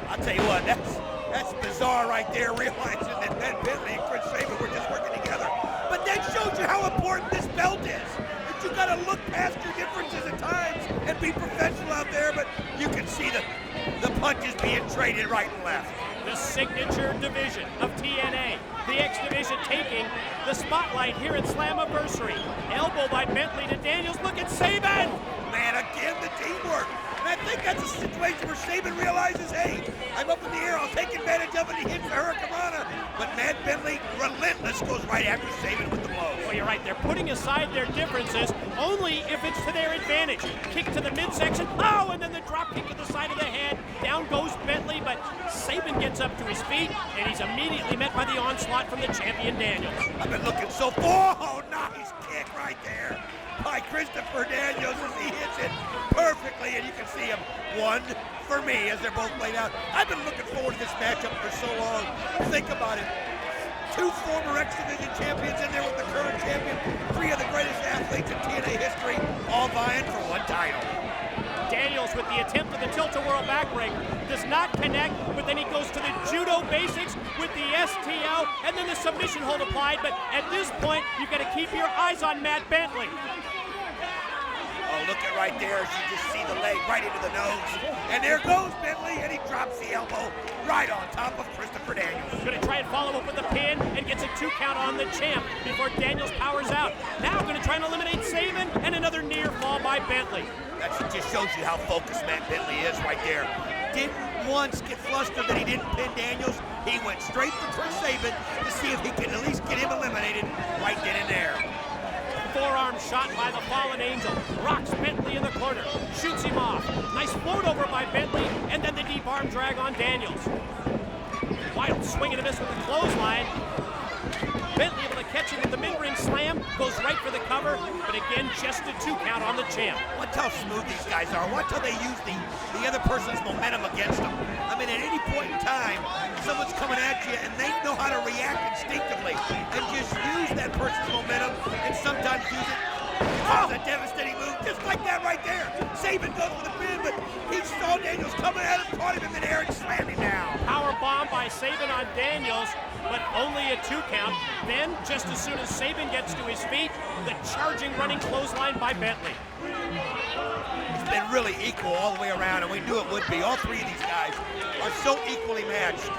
Speaker 4: I'll tell you what, that's bizarre right there, realizing that Matt Bentley and Chris Sabin were just working together. But that shows you how important this belt is. That you gotta look past your differences at times and be professional out there, but you can see the punches being traded right and left.
Speaker 3: The signature division of TNA, the X Division taking the spotlight here at Slammiversary. Elbow by Bentley to Daniels, look at Sabin!
Speaker 4: Man, again, the teamwork. And I think that's a situation where Sabin realizes, hey, I'm up in the air, I'll take advantage of it, he hits the Hurricanrana. But Matt Bentley, relentless, goes right after Sabin with the blow.
Speaker 3: Well, you're right, they're putting aside their differences only if it's to their advantage. Kick to the midsection, oh, and then the drop kick to the side of the head. Down goes Bentley, but Sabin gets up to his feet, and he's immediately met by the onslaught from the champion Daniels.
Speaker 4: I've been looking so far. Oh, nice kick right there by Christopher Daniels as he hits it perfectly, and you can see him. One for me as they're both laid out. I've been looking forward to this matchup for so long. Think about it. 2 former X Division champions in there with the current champion. 3 of the greatest athletes in TNA history, all vying for one title.
Speaker 3: Daniels with the attempt of the tilt-a-whirl backbreaker does not connect, but then he goes to the judo basics with the STO, and then the submission hold applied. But at this point, you've got to keep your eyes on Matt Bentley.
Speaker 4: Oh, look at right there as you just see the leg right into the nose. And there goes Bentley, and he drops the elbow right on top of Christopher Daniels.
Speaker 3: Going to try and follow up with a pin and gets a 2 count on the champ before Daniels powers out. Now going to try and eliminate Sabin, and another near fall by Bentley.
Speaker 4: That just shows you how focused Matt Bentley is right there. Didn't once get flustered that he didn't pin Daniels. He went straight for Chris Sabin to see if he can at least get him eliminated right then and there.
Speaker 3: Forearm shot by the Fallen Angel. Rocks Bentley in the corner. Shoots him off. Nice float over by Bentley, and then the deep arm drag on Daniels. Wild swing and a miss with the clothesline. Bentley able to catch him with the mid-ring slam. Goes right for the cover, but again, just a 2 count on the champ.
Speaker 4: Watch how smooth these guys are. Watch how they use the other person's momentum against them. I mean, at any point in time, someone's coming at you, and they know how to react instinctively and just use that person's momentum and sometimes use it as a devastating move, just like that right there. Sabin goes for the pin, but he saw Daniels coming at him, caught him in midair, and slammed him down.
Speaker 3: Power bomb by Sabin on Daniels, but only a 2 count. Then, just as soon as Sabin gets to his feet, the charging running clothesline by Bentley.
Speaker 4: been really equal all the way around, and we knew it would be. All three of these guys are so equally matched.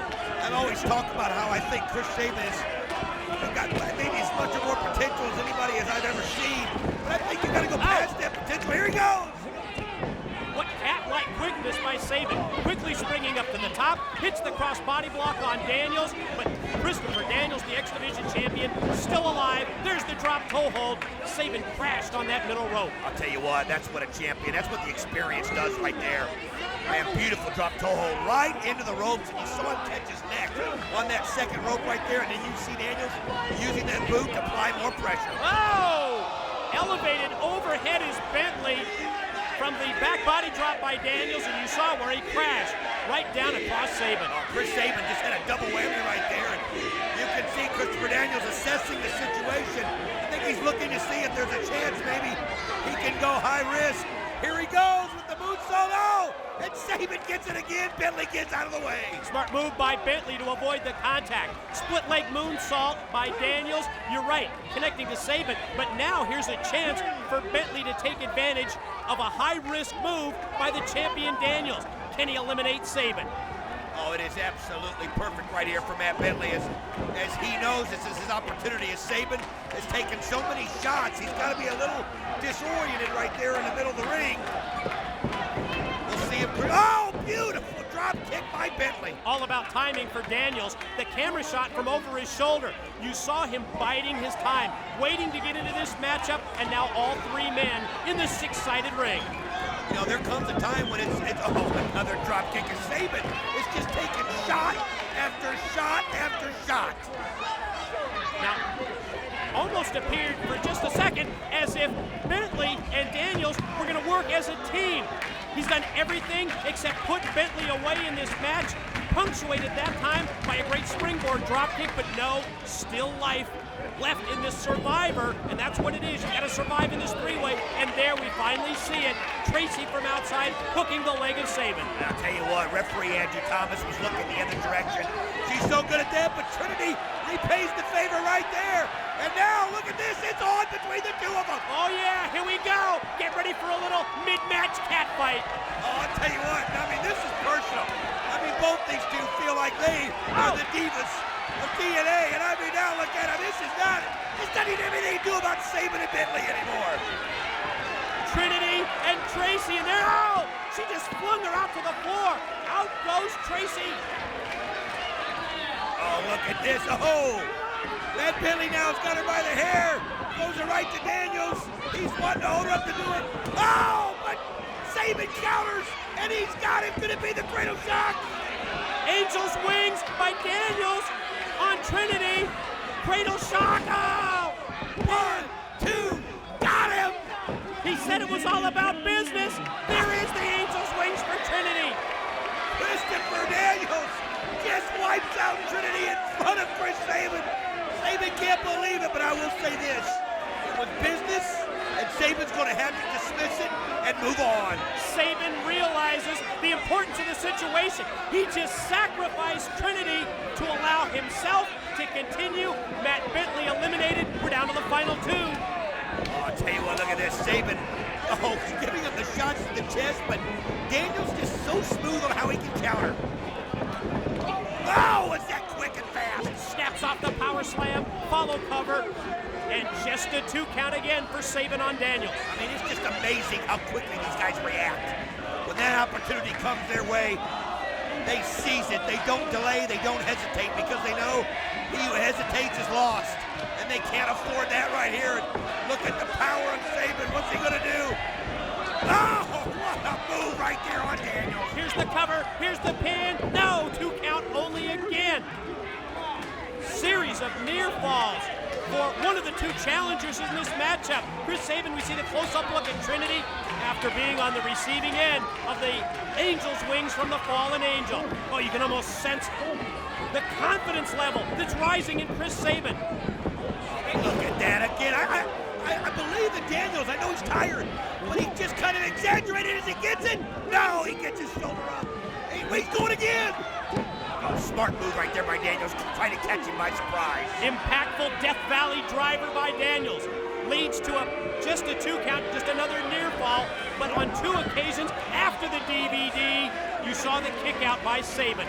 Speaker 4: I've always talked about how I think Chris Sabin has got maybe as much or more potential as anybody as I've ever seen. But I think you got to go past that potential. Here he goes.
Speaker 3: What cat-like quickness by Sabin. Quickly springing up to the top, hits the cross-body block on Daniels, but Christopher Daniels, the X-Division champion, still alive. There's the drop toe hold. Sabin crashed on that middle rope.
Speaker 4: I'll tell you what, that's what a champion, that's what the experience does right there. Man, beautiful drop toe hold right into the ropes, and you saw him catch his neck on that second rope right there, and then you see Daniels using that boot to apply more pressure.
Speaker 3: Oh! Elevated overhead is Bentley from the back body drop by Daniels, and you saw where he crashed right down across Sabin.
Speaker 4: Oh, Chris Sabin just had a double whammy right there, and you can see Christopher Daniels assessing the situation. I think he's looking to see if there's a chance maybe he can go high risk. Here he goes with the moonsault. Oh! And Sabin gets it again. Bentley gets out of the way.
Speaker 3: Smart move by Bentley to avoid the contact. Split leg moonsault by Daniels. You're right, connecting to Sabin. But now here's a chance for Bentley to take advantage of a high-risk move by the champion Daniels. Can he eliminate Sabin?
Speaker 4: Oh, it is absolutely perfect right here for Matt Bentley as he knows this is his opportunity. As Sabin has taken so many shots, he's got to be a little disoriented right there in the middle of the ring. We'll see him. Oh, beautiful drop kick by Bentley.
Speaker 3: All about timing for Daniels. The camera shot from over his shoulder. You saw him biding his time, waiting to get into this matchup, and now all three men in the six-sided ring.
Speaker 4: You know, there comes a time when it's another drop kick. And Sabin is just taking shot after shot after shot.
Speaker 3: Now, almost appeared for just a second as if Bentley and Daniels were going to work as a team. He's done everything except put Bentley away in this match, punctuated that time by a great springboard drop kick, but no, still life left in this Survivor, and that's what it is. You got to survive in this three-way, and there we finally see it. Tracy from outside hooking the leg of Sabin.
Speaker 4: And I'll tell you what, referee Andrew Thomas was looking the other direction. She's so good at that, but Trinity repays the favor right there. And now, look at this, it's on between the two of them.
Speaker 3: Oh yeah, here we go. Get ready for a little mid-match cat fight.
Speaker 4: Oh, I'll tell you what, I mean, this is personal. I mean, both these two feel like they are the divas of TNA, and I mean, now look at him, this doesn't even have anything to do about Sabin and Bentley anymore.
Speaker 3: Trinity and Tracy, and there, oh, she just flung her out to the floor. Out goes Tracy.
Speaker 4: Oh, look at this, oh. Matt Bentley now has got her by the hair. Goes her right to Daniels. He's wanting to hold her up to do it. Oh, but Sabin counters, and he's got him. Could it be the Cradle Shock?
Speaker 3: Angel's Wings by Daniels on Trinity. Cradle Shock. Oh!
Speaker 4: 1, 2, got him.
Speaker 3: He said it was all about business. There is the Angel's Wings for Trinity.
Speaker 4: Christopher Daniels just wipes out Trinity in front of Chris Sabin. Sabin can't believe it, but I will say this. It was business, and Sabin's going to have to dismiss it and move on.
Speaker 3: Sabin realizes the importance of the situation. He just sacrificed Trinity to allow himself to continue. Matt Bentley eliminated. We're down to the final two.
Speaker 4: Oh, I'll tell you what, look at this. Sabin, giving him the shots to the chest, but Daniels just so smooth on how he can counter. Oh, is that quick and fast?
Speaker 3: Snaps off the power slam, follow cover, and just a 2 count again for Sabin on Daniels.
Speaker 4: I mean, it's just amazing how quickly these guys react. When that opportunity comes their way, they seize it. They don't delay, they don't hesitate, because they know he who hesitates is lost. And they can't afford that right here. Look at the power of Sabin. What's he gonna do? Oh, what a move right there on Daniels.
Speaker 3: Here's the cover, here's the pin. No, 2 count only again. Series of near falls for one of the two challengers in this matchup. Chris Sabin, we see the close-up look at Trinity after being on the receiving end of the Angel's Wings from the Fallen Angel. Oh, you can almost sense the confidence level that's rising in Chris Sabin.
Speaker 4: Look at that again. I believe that Daniels, I know he's tired, but he just kind of exaggerated as he gets it. No, he gets his shoulder up. He's going again. Oh, smart move right there by Daniels, trying to catch him by surprise.
Speaker 3: Impactful Death Valley driver by Daniels. leads to just a 2 count, just another near fall. But on 2 occasions after the DVD, you saw the kick out by Sabin.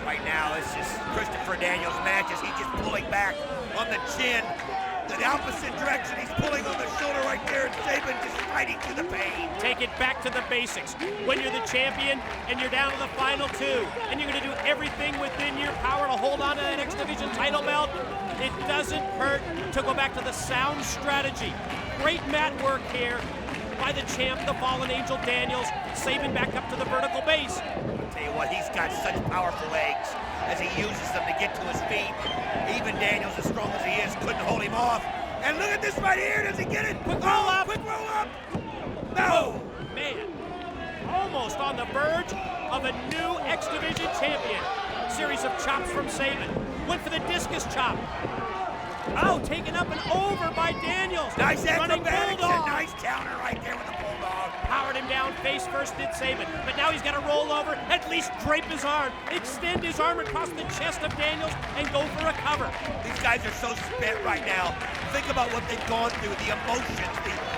Speaker 4: Right now, this is Christopher Daniels' match as he's just pulling back on the chin. The opposite direction, he's pulling on the shoulder right there, and Sabin just fighting through the pain.
Speaker 3: Take it back to the basics. When you're the champion and you're down to the final 2, and you're going to do everything within your power to hold on to that X Division title belt, it doesn't hurt to go back to the sound strategy. Great mat work here by the champ, the Fallen Angel Daniels. Sabin back up to the vertical base.
Speaker 4: Tell you what, he's got such powerful legs as he uses them to get to his feet. Even Daniels, as strong as he is, couldn't hold him off. And look at this right here. Does he get it?
Speaker 3: Quick roll up.
Speaker 4: Quick roll up. No.
Speaker 3: Oh, man. Almost on the verge of a new X Division champion. Series of chops from Sabin. Went for the discus chop. Oh, taken up and over by Daniels.
Speaker 4: Nice
Speaker 3: Running
Speaker 4: acrobatics
Speaker 3: bulldog.
Speaker 4: and nice counter right there with the bulldog.
Speaker 3: Powered him down face first, did Sabin. But now he's got to roll over, at least drape his arm, extend his arm across the chest of Daniels, and go for a cover.
Speaker 4: These guys are so spent right now. Think about what they've gone through, the emotions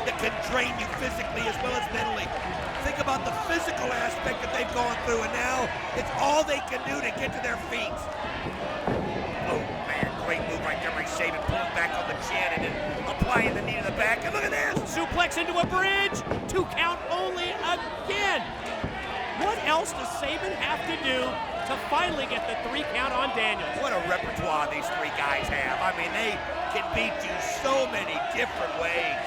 Speaker 4: that can drain you physically as well as mentally. Think about the physical aspect that they've gone through, and now it's all they can do to get to their feet. Oh, man, great move right there by Sabin, pulling back on the chin and then applying the knee to the back. And look at this!
Speaker 3: Suplex into a bridge. 2 count only again. What else does Sabin have to do to finally get the 3 count on Daniels?
Speaker 4: What a repertoire these 3 guys have. I mean, they can beat you so many different ways.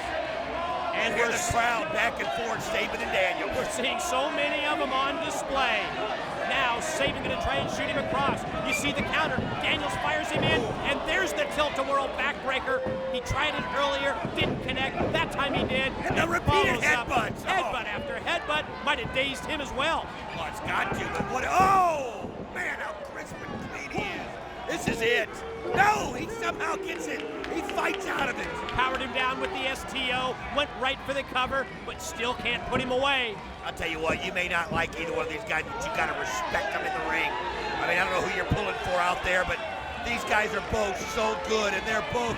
Speaker 4: And here's the crowd back and forth, Sabin and Daniels.
Speaker 3: We're seeing so many of them on display. Now Sabin going to try and shoot him across. You see the counter. Daniels fires him in, and there's the tilt-a-whirl backbreaker. He tried it earlier, didn't connect. That time he did.
Speaker 4: And the repeated
Speaker 3: headbutts.
Speaker 4: headbutts.
Speaker 3: Headbutt after headbutt might have dazed him as well.
Speaker 4: Well, it's got to, but what? Oh, man, how crisp and clean he is. This is it. No, he somehow gets it. He fights out of it.
Speaker 3: Powered him down with the STO, went right for the cover, but still can't put him away.
Speaker 4: I'll tell you what, you may not like either one of these guys, but you got to respect them in the ring. I mean, I don't know who you're pulling for out there, but these guys are both so good, and they're both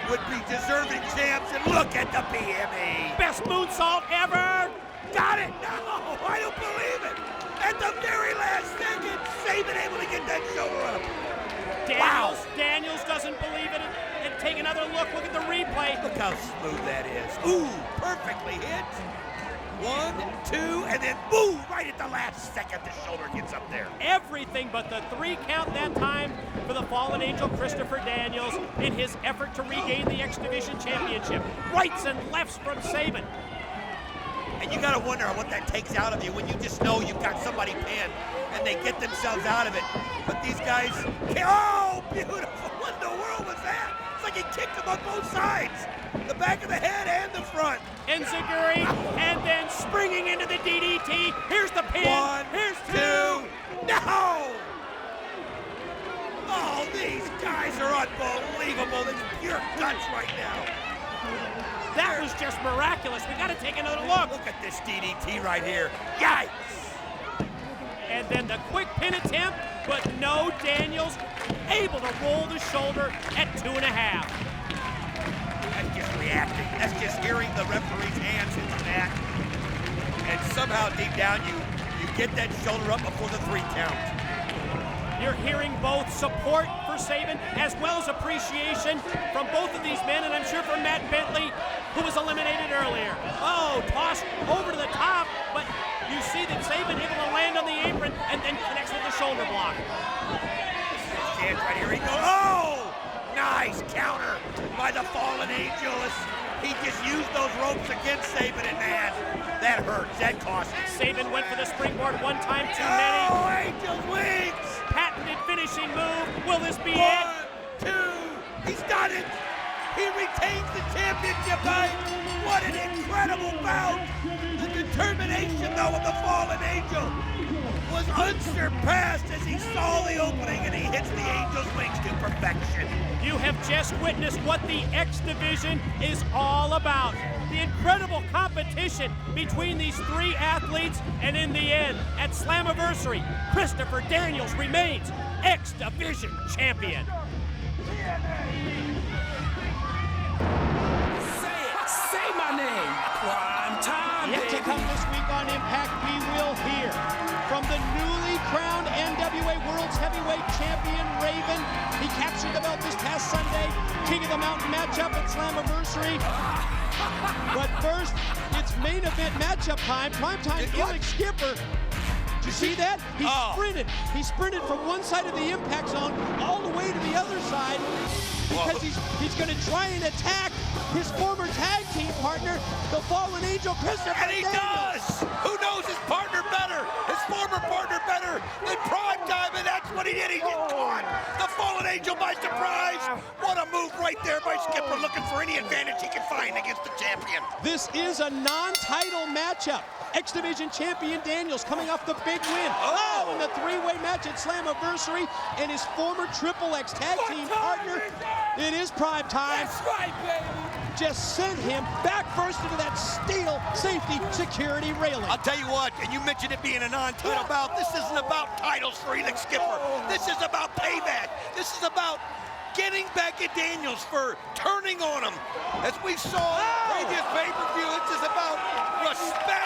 Speaker 4: would be deserving champs. And look at the BME.
Speaker 3: Best moonsault ever.
Speaker 4: Got it. No, I don't believe it. At the very last second, Sabin able to get that shoulder up.
Speaker 3: Daniels doesn't believe it. And take another look. Look at the replay.
Speaker 4: Look how smooth that is. Ooh, perfectly hit. 1, 2, and then boom, right at the last second, the shoulder gets up there.
Speaker 3: Everything but the 3 count that time for the Fallen Angel Christopher Daniels in his effort to regain the X Division Championship. Rights and lefts from Sabin.
Speaker 4: And you gotta wonder what that takes out of you when you just know you've got somebody pinned and they get themselves out of it. But these guys, oh, beautiful, what in the world was that? It's like he kicked them on both sides. The back of the head and the front.
Speaker 3: Enziguri, and then springing into the DDT. Here's the pin.
Speaker 4: 1,
Speaker 3: here's
Speaker 4: 2. No! Oh, these guys are unbelievable. It's pure guts right now.
Speaker 3: That was just miraculous. We got to take another look.
Speaker 4: Look at this DDT right here. Yikes!
Speaker 3: And then the quick pin attempt, but no, Daniels able to roll the shoulder at 2.5.
Speaker 4: That's just reacting. That's just hearing the referee's hands hit the mat. And somehow deep down you get that shoulder up before the 3 count.
Speaker 3: You're hearing both support for Sabin as well as appreciation from both of these men, and I'm sure from Matt Bentley, who was eliminated earlier. Oh, tossed over to the top, but you see that Sabin able to land on the apron and then connects with the shoulder block.
Speaker 4: This is his chance right here. He goes, oh! Nice counter by the Fallen Angel. He just used those ropes against Sabin, and man, that hurts. That cost him.
Speaker 3: Sabin went for the springboard one time too many.
Speaker 4: Oh, Angel's wings!
Speaker 3: Patented finishing move. Will this be
Speaker 4: 1,
Speaker 3: it?
Speaker 4: 2. He's done it. He retains the championship. What an incredible bout. The determination, though, of the Fallen Angel was unsurpassed as he saw the opening and he hits the Angel's wings to perfection.
Speaker 3: You have just witnessed what the X Division is all about. The incredible competition between these 3 athletes, and in the end, at Slammiversary, Christopher Daniels remains X Division champion.
Speaker 6: name. Prime time,
Speaker 3: Yet to come this week on Impact, we will hear from the newly crowned NWA World's Heavyweight Champion, Raven. He captured the belt this past Sunday. King of the Mountain matchup at Slammiversary. But first, it's main event matchup time. Primetime Elix Skipper. Did you see that? He sprinted. He sprinted from one side of the impact zone all the way to the other side because he's going to try and attack his former tag team partner, the Fallen Angel, Christopher
Speaker 4: And he
Speaker 3: Daniels.
Speaker 4: does! Who knows his partner better? His former partner better than Primetime, and that's what he did. He just caught the Fallen Angel by surprise. What a move right there by Skipper, looking for any advantage he can find against the champion.
Speaker 3: This is a non-title matchup. X Division champion Daniels coming off the big win. In the three-way match at Slammiversary, and his former Triple X tag team partner. It is Primetime.
Speaker 6: That's right, baby.
Speaker 3: Just sent him back first into that steel safety security railing.
Speaker 4: I'll tell you what, and you mentioned it being a non-title bout. This isn't about titles for Elix Skipper. This is about payback. This is about getting back at Daniels for turning on him. As we saw in the previous pay-per-view, this is about respect.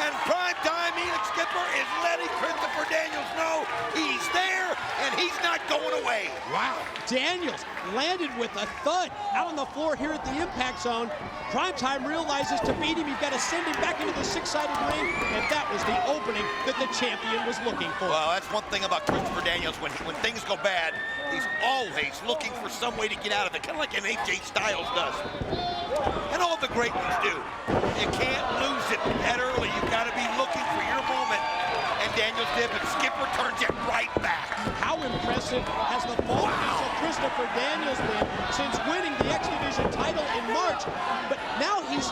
Speaker 4: And Primetime Elix Skipper is letting Christopher Daniels know he's there and he's not going away.
Speaker 3: Wow. Daniels landed with a thud out on the floor here at the impact zone. Primetime realizes to beat him, you've got to send him back into the six-sided ring, and that was the opening that the champion was looking for.
Speaker 4: Well, that's one thing about Christopher Daniels. When things go bad, he's always looking for some way to get out of it, kind of like an AJ Styles does. And all the great ones do. You can't lose it that early. You've got to be looking for your moment. And Daniels did, but Skipper turns it right back.
Speaker 3: How impressive has the Fallen Angel Christopher Daniels been since winning the X Division title in March? But now his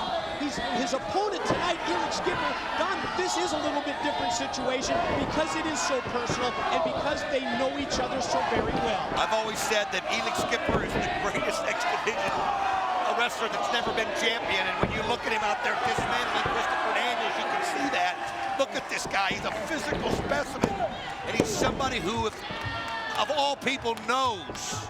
Speaker 3: opponent tonight, Elix Skipper, Don, this is a little bit different situation because it is so personal and because they know each other so very well.
Speaker 4: I've always said that Elix Skipper is the greatest X Division wrestler that's never been champion, and when you look at him out there dismantling Christopher Daniels, you can see that. Look at this guy. He's a physical specimen, and he's somebody who, of all people, knows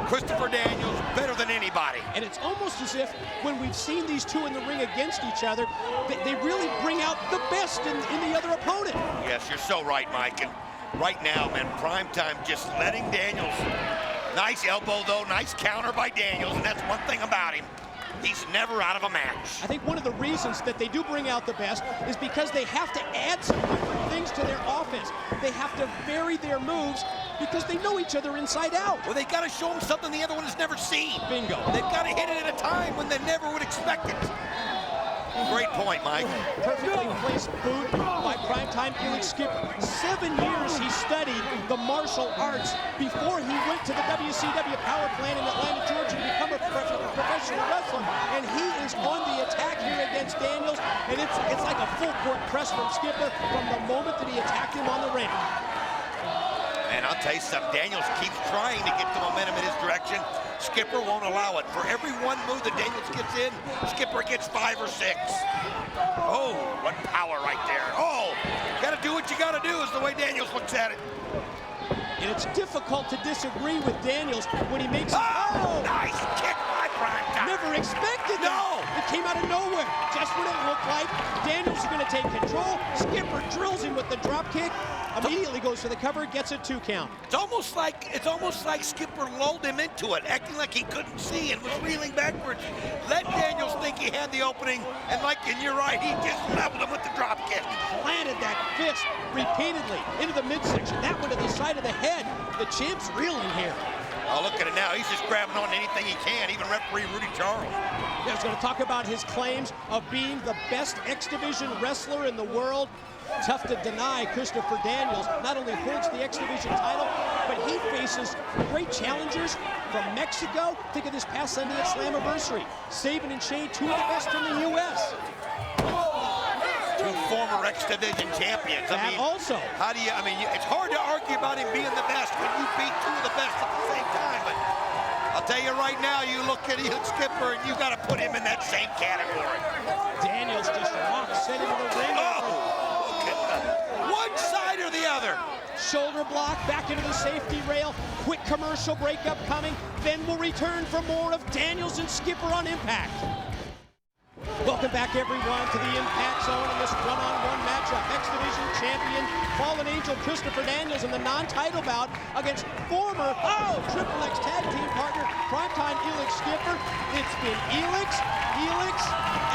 Speaker 4: Christopher Daniels better than anybody.
Speaker 3: And it's almost as if when we've seen these two in the ring against each other, they really bring out the best in the other opponent.
Speaker 4: Yes, you're so right, Mike. And right now, man, Primetime just letting Daniels. Nice elbow, though. Nice counter by Daniels, and that's one thing about him. He's never out of a match.
Speaker 3: I think one of the reasons that they do bring out the best is because they have to add some different things to their offense. They have to vary their moves because they know each other inside out.
Speaker 4: Well, they got to show them something the other one has never seen.
Speaker 3: Bingo.
Speaker 4: They've got to hit it at a time when they never would expect it. Great point, Mike.
Speaker 3: Perfectly placed boot by Primetime Elix Skipper. 7 years he studied the martial arts before he went to the WCW power plant in Atlanta, Georgia to become a professional wrestler. And he is on the attack here against Daniels. And it's like a full court press from Skipper from the moment that he attacked him on the ring.
Speaker 4: And I'll tell you something, Daniels keeps trying to get the momentum in his direction. Skipper won't allow it. For every one move that Daniels gets in, Skipper gets 5 or 6. Oh, what power right there. Oh, got to do what you got to do is the way Daniels looks at it.
Speaker 3: And it's difficult to disagree with Daniels when he makes
Speaker 4: nice kick by Primetime.
Speaker 3: Never expected that.
Speaker 4: No.
Speaker 3: It came out of nowhere. Just what it looked like. Daniels is going to take control. Skipper drills him with the drop kick. Immediately goes for the cover, gets a 2 count.
Speaker 4: It's almost like Skipper lulled him into it, acting like he couldn't see and was reeling backwards. Let Daniels think he had the opening, and you're right, he just leveled him with the drop kick.
Speaker 3: Planted that fist repeatedly into the midsection. That one to the side of the head. The champ's reeling here.
Speaker 4: Oh, look at it now. He's just grabbing on anything he can, even referee Rudy Charles.
Speaker 3: He's going to talk about his claims of being the best X Division wrestler in the world. Tough to deny. Christopher Daniels not only holds the X Division title, but he faces great challengers from Mexico. Think of this past Sunday at Slammiversary. Sabin and Shane, 2 of the best in the U.S.
Speaker 4: 2 former X Division champions.
Speaker 3: Also.
Speaker 4: It's hard to argue about him being the best when you beat 2 of the best at the same time, but I'll tell you right now, you look at Elix Skipper and you got to put him in that same category.
Speaker 3: Daniels just rocks set into the ring.
Speaker 4: One side or the other.
Speaker 3: Shoulder block, back into the safety rail. Quick commercial break upcoming. Then we'll return for more of Daniels and Skipper on Impact. Welcome back, everyone, to the Impact Zone in this one-on-one matchup. X Division champion Fallen Angel Christopher Daniels in the non-title bout against former Triple X tag team partner Primetime Elix Skipper. It's been Elix,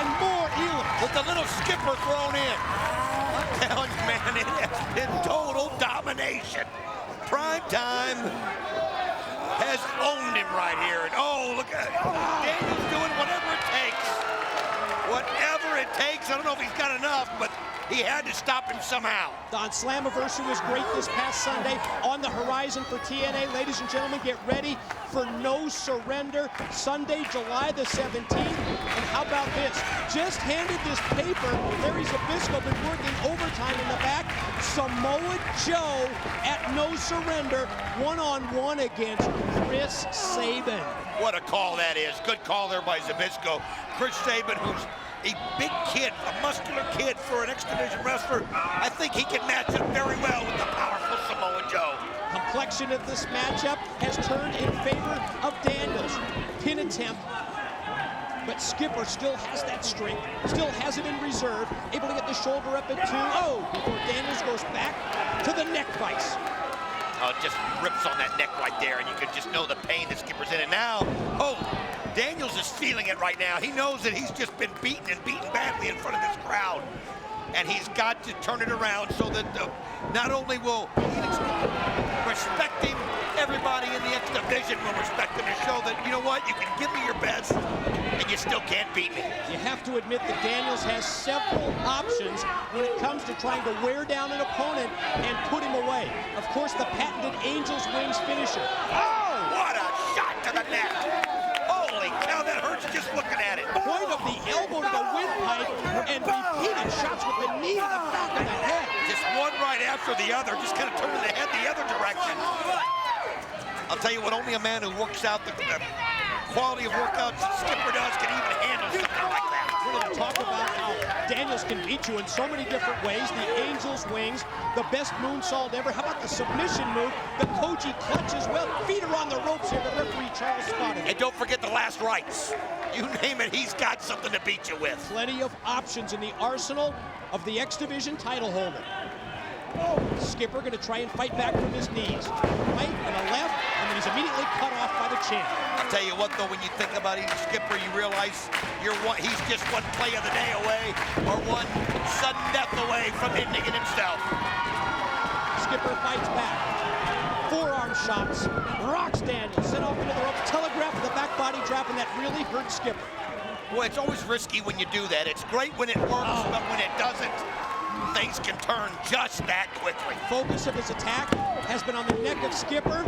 Speaker 3: and more Elix.
Speaker 4: With the little Skipper thrown in. I'm telling you, man, it has been total domination. Primetime has owned him right here. And look at it. Daniels doing whatever it takes. Whatever it takes. I don't know if he's got enough, but he had to stop him somehow.
Speaker 3: Don Slammiversary was great this past Sunday. On the horizon for TNA. Ladies and gentlemen, get ready for No Surrender, Sunday, July the 17th. And how about this? Just handed this paper. Larry Zbyszko been working overtime in the back. Samoa Joe at No Surrender, one-on-one against Chris Sabin.
Speaker 4: What a call that is. Good call there by Zbyszko. Chris Sabin, who's a big kid, a muscular kid for an X Division wrestler. I think he can match up very well with the powerful Samoa Joe.
Speaker 3: Complexion of this matchup has turned in favor of Daniels. Pin attempt, but Skipper still has that strength, still has it in reserve, able to get the shoulder up at 2-0 before Daniels goes back to the neck vice.
Speaker 4: It just rips on that neck right there, and you can just know the pain that Skipper's in. And now, Daniels is feeling it right now. He knows that he's just been beaten badly in front of this crowd. And he's got to turn it around so that not only will Elix respect him, everybody in the X Division will respect him and show that, you know what, you can give me your best, and you still can't beat me.
Speaker 3: You have to admit that Daniels has several options when it comes to trying to wear down an opponent and put him away. Of course, the patented Angel's Wings finisher.
Speaker 4: What a shot to the neck! Holy cow, that hurts just looking at it.
Speaker 3: Point of the elbow to the windpipe and repeated shots with the knee to the back of the head.
Speaker 4: Just one right after the other, just kind of turning the head the other direction. I'll tell you what, only a man who works out the quality of workouts that Skipper does can even handle something like that.
Speaker 3: We're going to talk about how Daniels can beat you in so many different ways. The Angel's Wings, the best moonsault ever. How about the submission move? The Koji clutch as well. Feet are on the ropes here, but referee Charles spotted.
Speaker 4: And don't forget the last rights. You name it, he's got something to beat you with.
Speaker 3: Plenty of options in the arsenal of the X Division title holder. Skipper going to try and fight back from his knees. Right and a left, and then he's immediately cut off by the chin.
Speaker 4: I'll tell you what, though, when you think about Skipper, you realize he's just one play of the day away, or one sudden death away from ending it himself.
Speaker 3: Skipper fights back. Forearm shots. Rocks Daniels. Sent off into the ropes. Telegraph with the back body drop, and that really hurt Skipper.
Speaker 4: Well, it's always risky when you do that. It's great when it works, but when it doesn't, things can turn just that quickly.
Speaker 3: Focus of his attack has been on the neck of Skipper.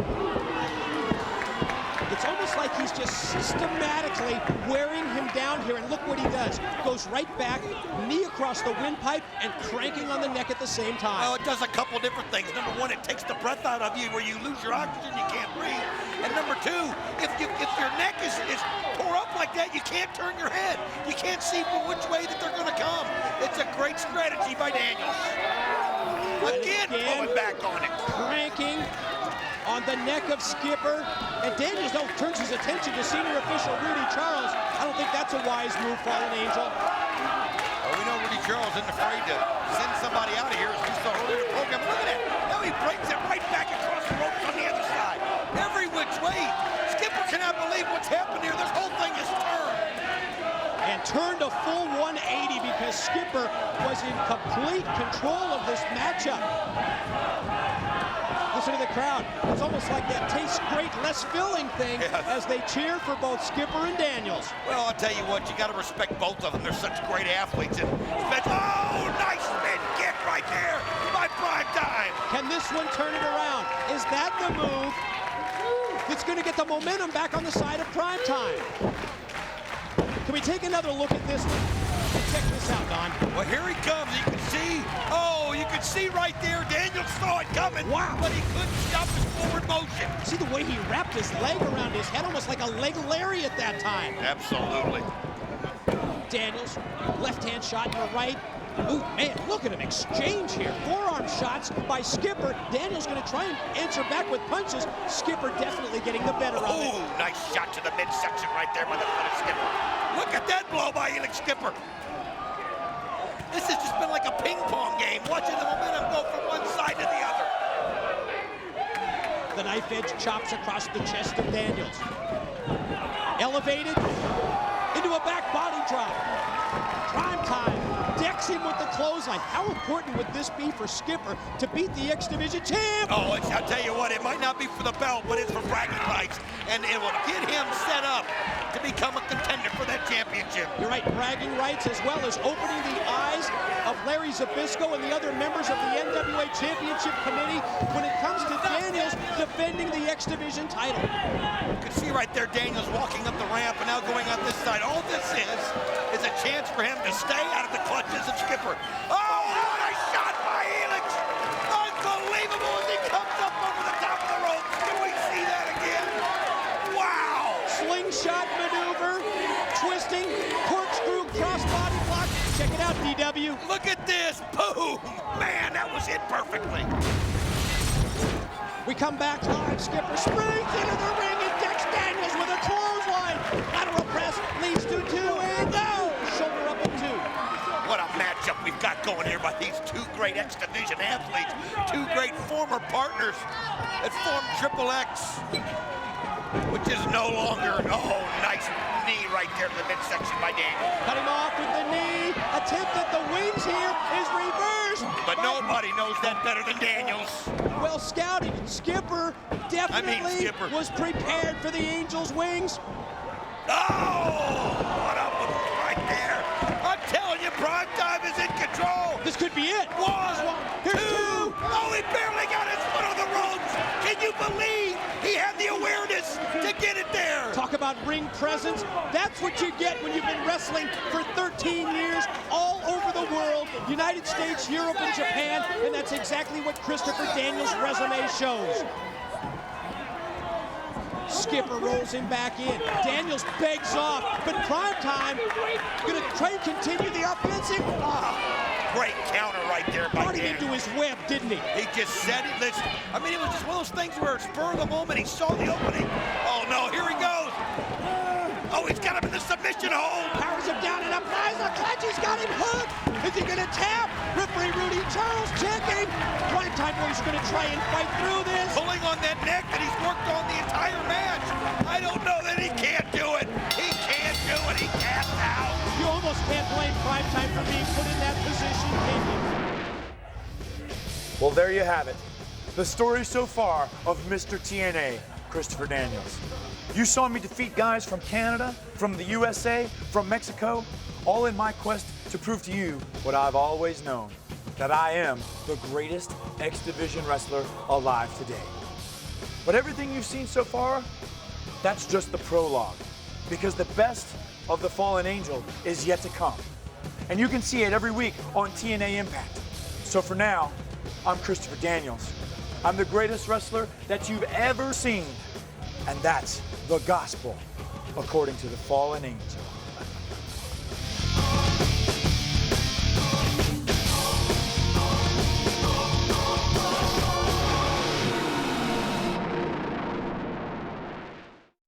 Speaker 3: It's almost like he's just systematically wearing him down here, and look what he does. Goes right back, knee across the windpipe, and cranking on the neck at the same time.
Speaker 4: Well, it does a couple different things. Number one, it takes the breath out of you where you lose your oxygen, you can't breathe. And number two, if your neck is tore up like that, you can't turn your head. You can't see from which way that they're going to come. It's a great strategy by Daniels. Again, going back on it.
Speaker 3: Cranking on the neck of Skipper, and Daniels turns his attention to senior official Rudy Charles. I don't think that's a wise move, Fallen Angel.
Speaker 4: Well, we know Rudy Charles isn't afraid to send somebody out of here, as we saw earlier in the program. Look at that. Now he brings it right back across the ropes on the other side. Every which way. Skipper cannot believe what's happened here. This whole thing is turned.
Speaker 3: And turned a full 180 because Skipper was in complete control of this matchup. Listen to the crowd. It's almost like that tastes great, less filling thing as they cheer for both Skipper and Daniels.
Speaker 4: Well, I'll tell you what, you got to respect both of them. They're such great athletes. And nice spin kick right there by Primetime.
Speaker 3: Can this one turn it around? Is that the move that's going to get the momentum back on the side of Primetime? Can we take another look at this one? Check this out, Don.
Speaker 4: Well, here he comes. You can see. You can see right there. Daniels saw it coming.
Speaker 3: Wow.
Speaker 4: But he couldn't stop his forward motion.
Speaker 3: See the way he wrapped his leg around his head, almost like a leg lariat that time.
Speaker 4: Absolutely.
Speaker 3: Daniels, left hand shot to the right.
Speaker 16: Ooh, man, look at him exchange here. Forearm shots by Skipper. Daniels going to try and answer back with punches. Skipper definitely getting the better of it.
Speaker 4: Ooh, nice shot to the midsection right there by the foot of Skipper. Look at that blow by Elix Skipper. This has just been like a ping pong game, watching the momentum go from one side to the other.
Speaker 16: The knife edge chops across the chest of Daniels. Elevated into a back body drop. Prime Time decks him with the clothesline. How important would this be for Skipper to beat the X Division champ?
Speaker 4: Oh, I'll tell you what, it might not be for the belt, but it's for bragging rights, and it will get him set up to become a contender for that championship.
Speaker 16: You're right, bragging rights as well as opening the eyes of Larry Zbyszko and the other members of the NWA Championship Committee when it comes to Daniels defending the X Division title.
Speaker 4: You can see right there Daniels walking up the ramp and now going out this side. All this is a chance for him to stay out of the clutches of Skipper. Oh, what a shot by Elix! Unbelievable as he comes up over the top of the rope. Can we see that again? Wow!
Speaker 16: Slingshot maneuver, twisting, corkscrew, crossbody block. Check it out, DW.
Speaker 4: Look at this. Boom! Man, that was hit perfectly.
Speaker 16: We come back live. Skipper springs into the ring and decks Daniels with a clothesline. Lateral press leads to 2 and no! Shoulder up at 2.
Speaker 4: What a matchup we've got going here by these two great X Division athletes, two great former partners that formed Triple X, which is no longer, oh, nice knee right there to the midsection by Daniels.
Speaker 16: Cut him off with the knee. Attempt at the wings here is reversed.
Speaker 4: But nobody knows that better than Daniels.
Speaker 16: Well scouted. Skipper definitely was prepared for the Angels' wings.
Speaker 4: Oh, what a move right there. I'm telling you, Prime Time is in control.
Speaker 16: This could be it.
Speaker 4: One, two. Oh, he barely got his foot on the ropes. Can you believe he had the awareness to get it there?
Speaker 16: Talk about ring presence. That's what you get when you've been wrestling for 13 years all over the world, United States, Europe, and Japan, and that's exactly what Christopher Daniels' resume shows. Skipper rolls him back in. Daniels begs off, but Prime Time gonna try and continue the offensive.
Speaker 4: Great counter right there by
Speaker 16: Brought him
Speaker 4: Daniels.
Speaker 16: into his web, didn't he?
Speaker 4: He just said it. Listen, I mean, it was just one of those things where spur of the moment, he saw the opening. Oh no, here he goes. Oh, he's got him in the submission hold.
Speaker 16: Powers him down and applies a clutch. He's got him hooked. Is he gonna tap? Referee Rudy Charles checking. Prime Time Boys are gonna try and fight through this.
Speaker 4: Pulling on that neck that he's worked on the entire match. I don't know that he can't do it. He can't do it. He tapped out.
Speaker 16: You almost can't blame Prime Time for being put in that position, can you?
Speaker 1: Well, there you have it. The story so far of Mr. TNA, Christopher Daniels. You saw me defeat guys from Canada, from the USA, from Mexico, all in my quest to prove to you what I've always known, that I am the greatest X Division wrestler alive today. But everything you've seen so far, that's just the prologue, because the best of the Fallen Angel is yet to come. And you can see it every week on TNA Impact. So for now, I'm Christopher Daniels. I'm the greatest wrestler that you've ever seen. And that's the gospel, according to the Fallen Angel.